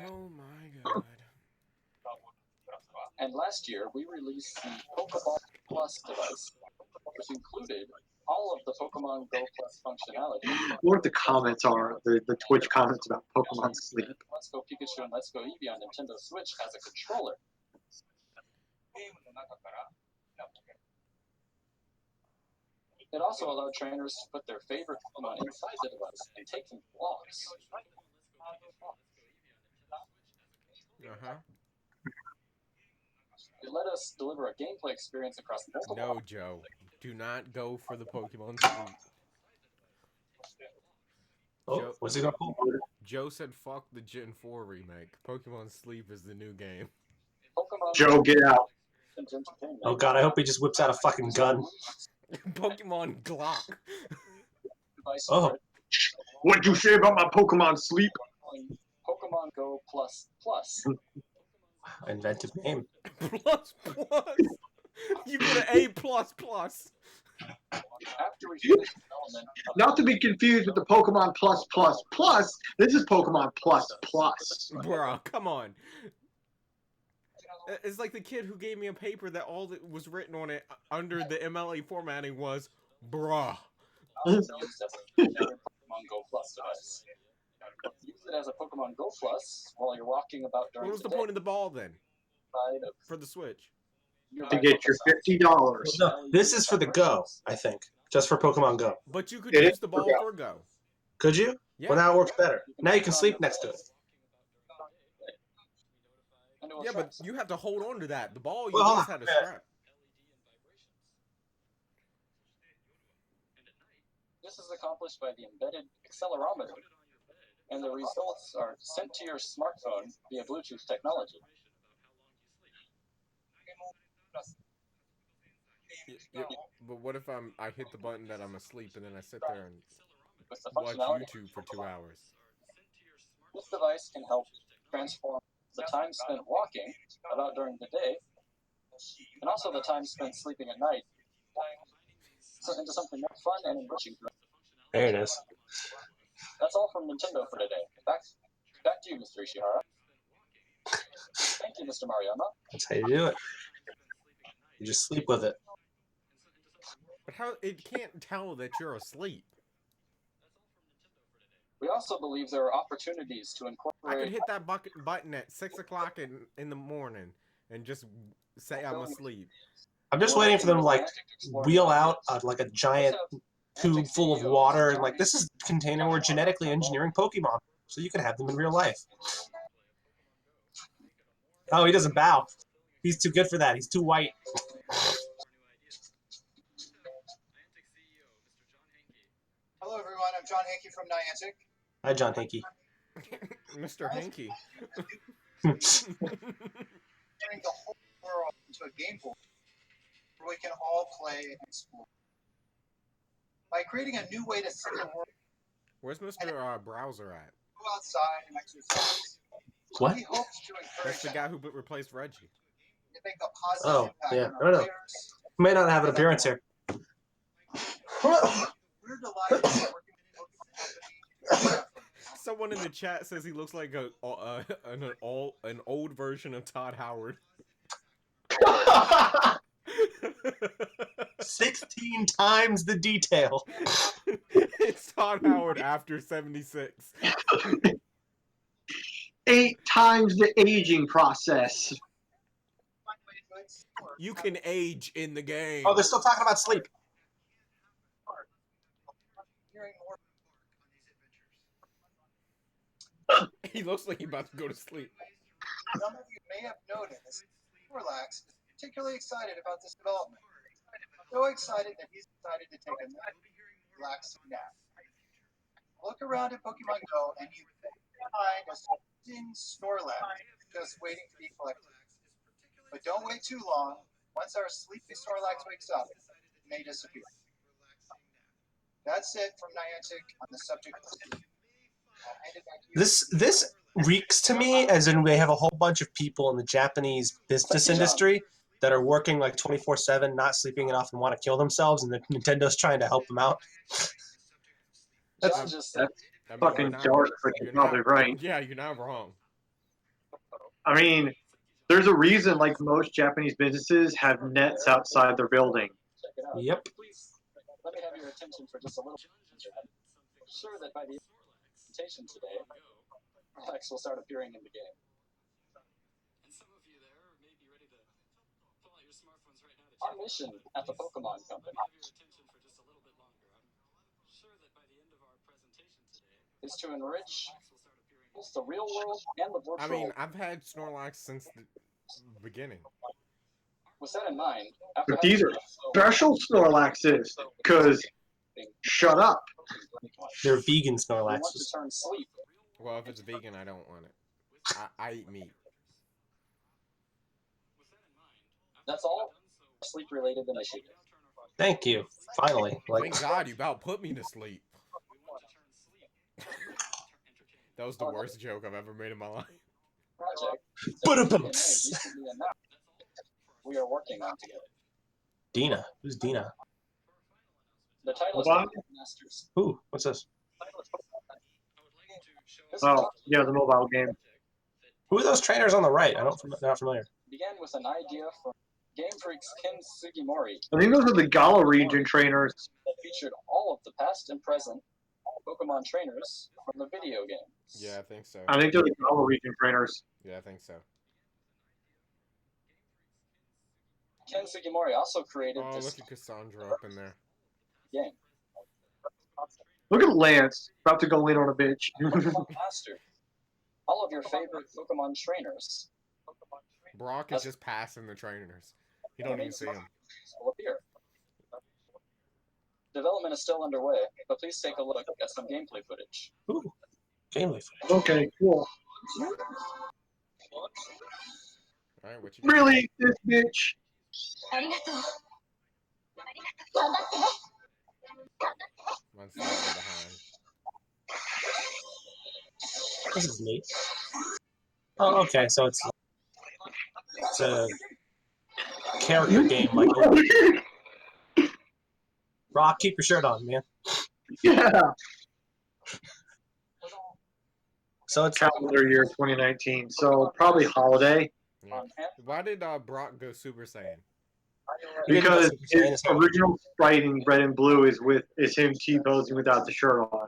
A: Oh my god.
E: And last year, we released the Pokeball Plus device, which included all of the Pokemon Go Plus functionality.
C: What the comments are, the Twitch comments about Pokemon Sleep.
E: Let's Go Pikachu and Let's Go Eevee on Nintendo Switch has a controller. It also allowed trainers to put their favorite Pokemon inside the device and take them for walks.
A: Uh-huh.
E: It let us deliver a gameplay experience across multiple...
A: No, Joe. Do not go for the Pokemon Sleep.
B: Oh, what's he gonna pull?
A: Joe said fuck the Gen 4 remake. Pokemon Sleep is the new game.
E: Pokemon
C: Joe, get out.
B: Oh god, I hope he just whips out a fucking gun.
A: Pokemon Glock.
B: Oh.
C: What'd you say about my Pokemon Sleep?
E: Pokemon Go Plus Plus.
B: Inventive name.
A: Plus plus. You get an A plus plus.
E: After we finish development of
C: Not to be confused with the Pokemon Plus Plus Plus. This is Pokemon Plus Plus.
A: Bruh, come on. It's like the kid who gave me a paper that all that was written on it under the MLA formatting was bruh.
E: used as a Pokemon Go Plus device. Use it as a Pokemon Go Plus while you're walking about during
A: What was the
E: day
A: point of the ball then?
E: side of
A: For the Switch?
C: To get your $50.
B: No, this is for the Go, I think. Just for Pokemon Go.
A: But you could
C: It
A: use
C: is
A: the
C: for
A: ball
C: Go.
A: for Go.
B: Could you?
A: Yeah.
B: Well, now it works better. Now you can sleep next to it.
A: Yeah, but you have to hold on to that. The ball, you
B: Well, hold
A: just
B: on.
A: had a strap.
E: This is accomplished by the embedded accelerometer, and the results are sent to your smartphone via Bluetooth technology.
A: Yeah, but what if I hit the button that I'm asleep and then I sit there and
E: With the
A: watch
E: functionality,
A: YouTube for 2 hours?
E: this device can help transform the time spent walking about during the day, and also the time spent sleeping at night, into something more fun and enriching.
B: There it is.
E: That's all from Nintendo for today. Back to you, Mr. Ishihara. Thank you, Mr. Mariyama.
B: That's how you do it. You just sleep with it.
A: But how it can't tell that you're asleep.
E: We also believe there are opportunities to
A: I
E: incorporate...
A: could hit that button at 6 o'clock in the morning and just say I'm asleep.
B: I'm just waiting for them to like wheel out like a giant tube full of water and like this is a container we're genetically engineering Pokemon, so you can have them in real life. Oh, he doesn't bow. He's too good for that. He's too white.
G: Hello, everyone. I'm John Hankey from Niantic.
B: Hi, John Hickey.
A: Mr. Hanky.
G: Turning the whole world into a game board where we can all play and explore. By creating a new way to see the world,
A: Where's Mr. Browser at?
G: go outside and exercise.
B: What?
G: He hopes to encourage
A: That's the guy who replaced Reggie.
G: to make a positive impact
B: yeah.
G: on
B: I
G: our
B: don't know.
G: players.
B: He may not have an appearance here.
G: We're delighted to be working with Pokemon Company.
A: Someone in the chat says he looks like an old version of Todd Howard.
B: 16 times the detail.
A: It's Todd Howard after 76.
C: 8 times the aging process.
A: You can age in the game.
B: Oh, they're still talking about sleep.
G: Hearing more
A: He looks like he's about to go to sleep.
G: Some of you may have noticed Relax is particularly excited about this development. So excited that he's decided to take a nice, relaxing nap. Look around at Pokemon Go and you find a soothing Snorlax just waiting to be collected. But don't wait too long. Once our sleepy Snorlax wakes up, it may disappear. That's it from Niantic on the subject of sleep. I'll hand it back to you.
B: This reeks to me as in we have a whole bunch of people in the Japanese business industry that are working like 24/7, not sleeping enough, and want to kill themselves, and the Nintendo's trying to help them out.
E: John just said,
A: I mean,
C: Fucking
A: you're not-
C: dark, but
A: you're
C: you're probably
A: not-
C: right.
A: Yeah, you're not wrong.
C: I mean, there's a reason like most Japanese businesses have nets outside their building.
E: check it out.
B: Yep.
E: Please, let me have your attention for just a little bit. I'm sure that by the end of the presentation today, Relax will start appearing in the game.
H: And some of you there may be ready to pull out your smartphones right now to
E: Our
H: check it
E: mission
H: out.
E: at the Pokemon
H: Let
E: Company
H: me have your attention for just a little bit longer. I'm sure that by the end of our presentation today,
E: is to enrich
H: Relax will start appearing.
E: both the real world and the virtual.
A: I mean, I've had Snorlax since the beginning.
E: With that in mind, after
C: But these are
E: so
C: special Snorlaxes, because shut up.
B: They're vegan
E: we want to
B: Snorlaxes.
E: turn sleep.
A: Well, if it's vegan, I don't want it. I eat meat.
E: That's all sleep-related initiative.
B: Thank you. Finally.
A: Thank God you about put me to sleep. That was the worst joke I've ever made in my life.
E: Project
B: Ba-da-bum.
E: recently announced we are working on together.
B: Dina. Who's Dina?
E: The title is
C: Hold on.
E: Masters.
B: Ooh, what's this?
E: This
C: Oh,
E: project
C: yeah, the mobile game.
B: Who are those trainers on the right? Not familiar.
E: began with an idea from Game Freak's Ken Sugimori
C: I think those are the Gala region trainers.
E: that featured all of the past and present Pokemon trainers from the video games.
A: Yeah, I think so.
C: I think they're the Gala region trainers.
A: Yeah, I think so.
E: Ken Sugimori also created
A: Oh,
E: this
A: look at Cassandra up in there.
E: game.
C: Look at Lance, about to go in on a bitch.
E: Pokemon Master. All of your favorite Pokemon trainers
A: Brock is just passing the trainers. You don't even see him.
E: will appear. Development is still underway, but please take a look at some gameplay footage.
B: Ooh, gameplay.
C: Okay, cool.
A: Alright, what you got?
C: Really, this bitch?
A: I'm slightly behind.
B: This is neat. Oh, okay. So it's a character game, like Rock. Keep your shirt on, man.
C: Yeah.
B: So it's
C: Calendar year 2019, so probably holiday.
A: Yeah. Why did Brock go Super Saiyan?
C: Because his original sprite in red and blue is him T-posing without the shirt on.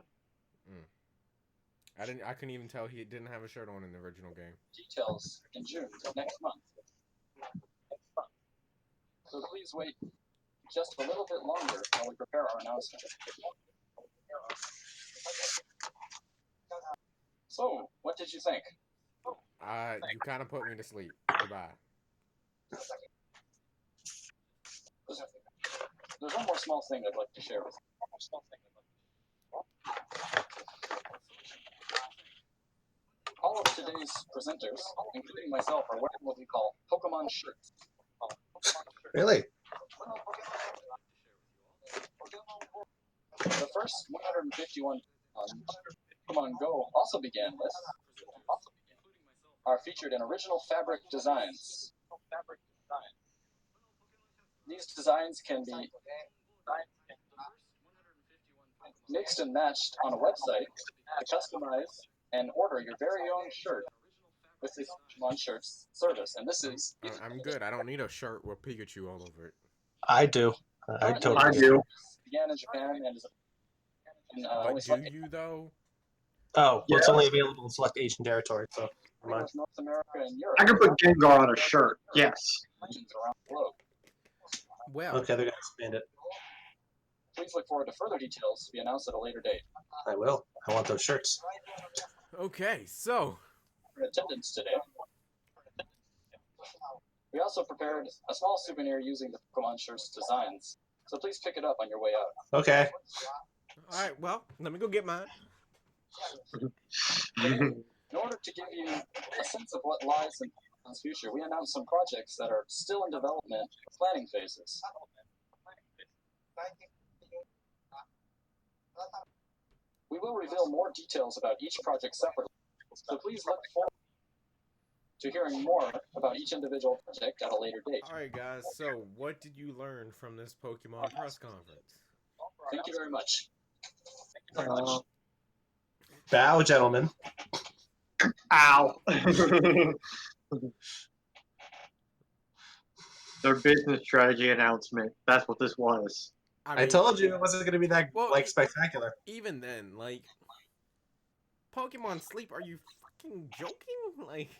A: I couldn't even tell he didn't have a shirt on in the original game.
E: Details in June next month. So please wait just a little bit longer while we prepare our announcement. So, what did you think?
A: You kind of put me to sleep. Goodbye.
E: There's one more small thing I'd like to share with you. All of today's presenters, including myself, are wearing what we call Pokemon shirts.
B: really.
E: The first 151 Pokemon Go also began with are featured in original fabric designs. These designs can be mixed and matched on a website to customize and order your very own shirt with this Pokemon Shirts service. And this is
A: I'm good. I don't need a shirt with Pikachu all over it.
B: I do. I totally
C: I do.
E: began in Japan and is
A: But do you though?
B: Oh, well, it's
C: Yeah.
B: only available in select Asian territories, so never mind.
E: North America and Europe.
C: I could put Gengar on a shirt. Yes.
E: Regions around the globe.
A: Well,
B: Okay, they're gonna expand it.
E: Please look forward to further details to be announced at a later date.
B: I will. I want those shirts.
A: okay, so
E: For attendance today, we also prepared a small souvenir using the Pokemon Shirts designs. So please pick it up on your way out.
B: Okay.
A: alright, well, let me go get mine.
E: In order to give you a sense of what lies in Pokemon's future, we announced some projects that are still in development or planning phases. We will reveal more details about each project separately, so please look forward to hearing more about each individual project at a later date.
A: Alright, guys, so what did you learn from this Pokemon press conference?
E: Thank you very much.
B: Bow, gentlemen.
C: Ow. Their business strategy announcement. That's what this was.
B: I told you it wasn't gonna be that spectacular.
A: Even then, like, Pokemon Sleep, are you fucking joking? Like,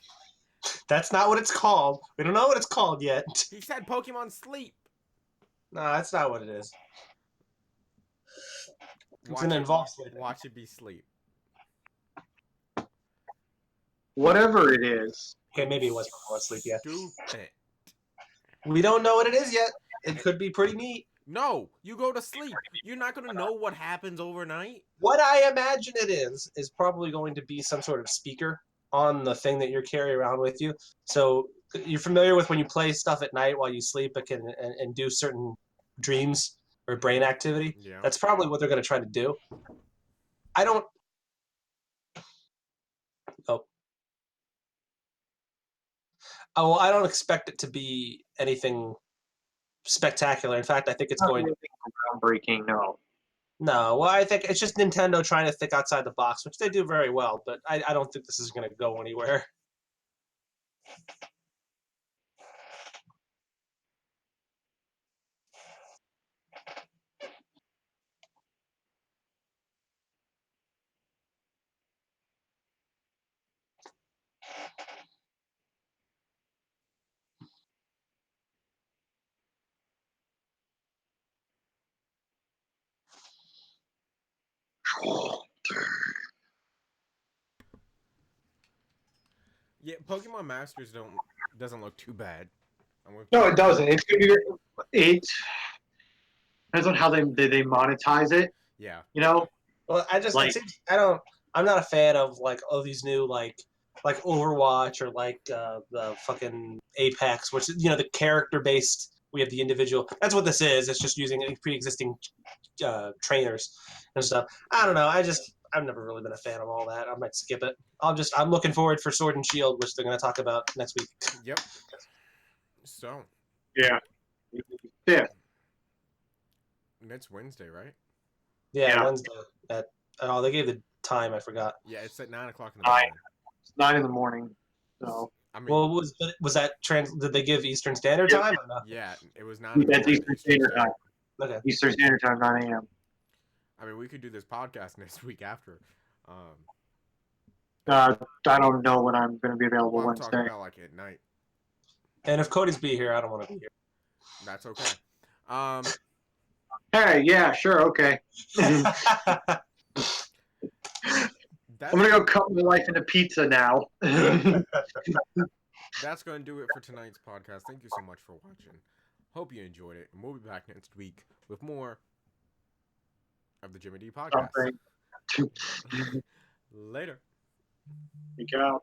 B: That's not what it's called. We don't know what it's called yet.
A: he said Pokemon Sleep.
B: No, that's not what it is. It's
A: Watch
B: gonna
A: it-
B: involve sleeping.
A: Watch it be sleep.
C: Whatever it is.
B: Okay, maybe it was Pokemon Sleep, yeah.
A: Stupid.
B: We don't know what it is yet. It could be pretty neat.
A: No, you go to sleep. You're not gonna know what happens overnight.
B: What I imagine it is probably going to be some sort of speaker on the thing that you're carrying around with you. So you're familiar with when you play stuff at night while you sleep, it can and do certain dreams or brain activity.
A: Yeah.
B: That's probably what they're going to try to do. I don't. Oh. Oh, well, I don't expect it to be anything spectacular. In fact, I think it's
D: Not
B: going.
D: anything groundbreaking, no.
B: No, well, I think it's just Nintendo trying to think outside the box, which they do very well. But I don't think this is going to go anywhere.
A: Yeah, Pokemon Masters doesn't look too bad.
D: No, it doesn't. It's gonna be. It depends on how they monetize it.
A: Yeah.
D: You know,
B: Well,
D: like
B: I'm not a fan of like all these new like Overwatch or like the fucking Apex, which is the character based. We have the individual. That's what this is. It's just using pre-existing trainers and stuff. I don't know. I've never really been a fan of all that. I might skip it. I'm looking forward for Sword and Shield, which they're going to talk about next week.
A: Yep. So.
D: yeah, yeah.
A: Next Wednesday, right?
B: Yeah,
D: Yeah.
B: Wednesday at oh they gave the time I forgot.
A: Yeah, it's at 9:00 in the
D: 9.
A: morning.
D: It's 9 in the morning. So
A: I mean,
B: Well, was that did they give Eastern Standard
D: Yeah.
B: Time or no?
A: yeah, it was 9 in the
D: that's
A: morning.
D: Eastern Standard Time.
B: Okay.
D: Eastern Standard Time, 9 a.m.
A: I mean, we could do this podcast next week after.
D: I don't know when I'm going to be available
A: Well, I'm talking
D: Wednesday.
A: about like at night.
B: And if Cody's be here, I don't want to be here.
A: That's okay. Um,
D: Hey, yeah, sure, okay. I'm
A: that's
D: going to go cut my life into pizza now.
A: that's going to do it for tonight's podcast. Thank you so much for watching. Hope you enjoyed it, and we'll be back next week with more of the Jimmy D podcast.
D: Something.
A: Later.
D: Peek out.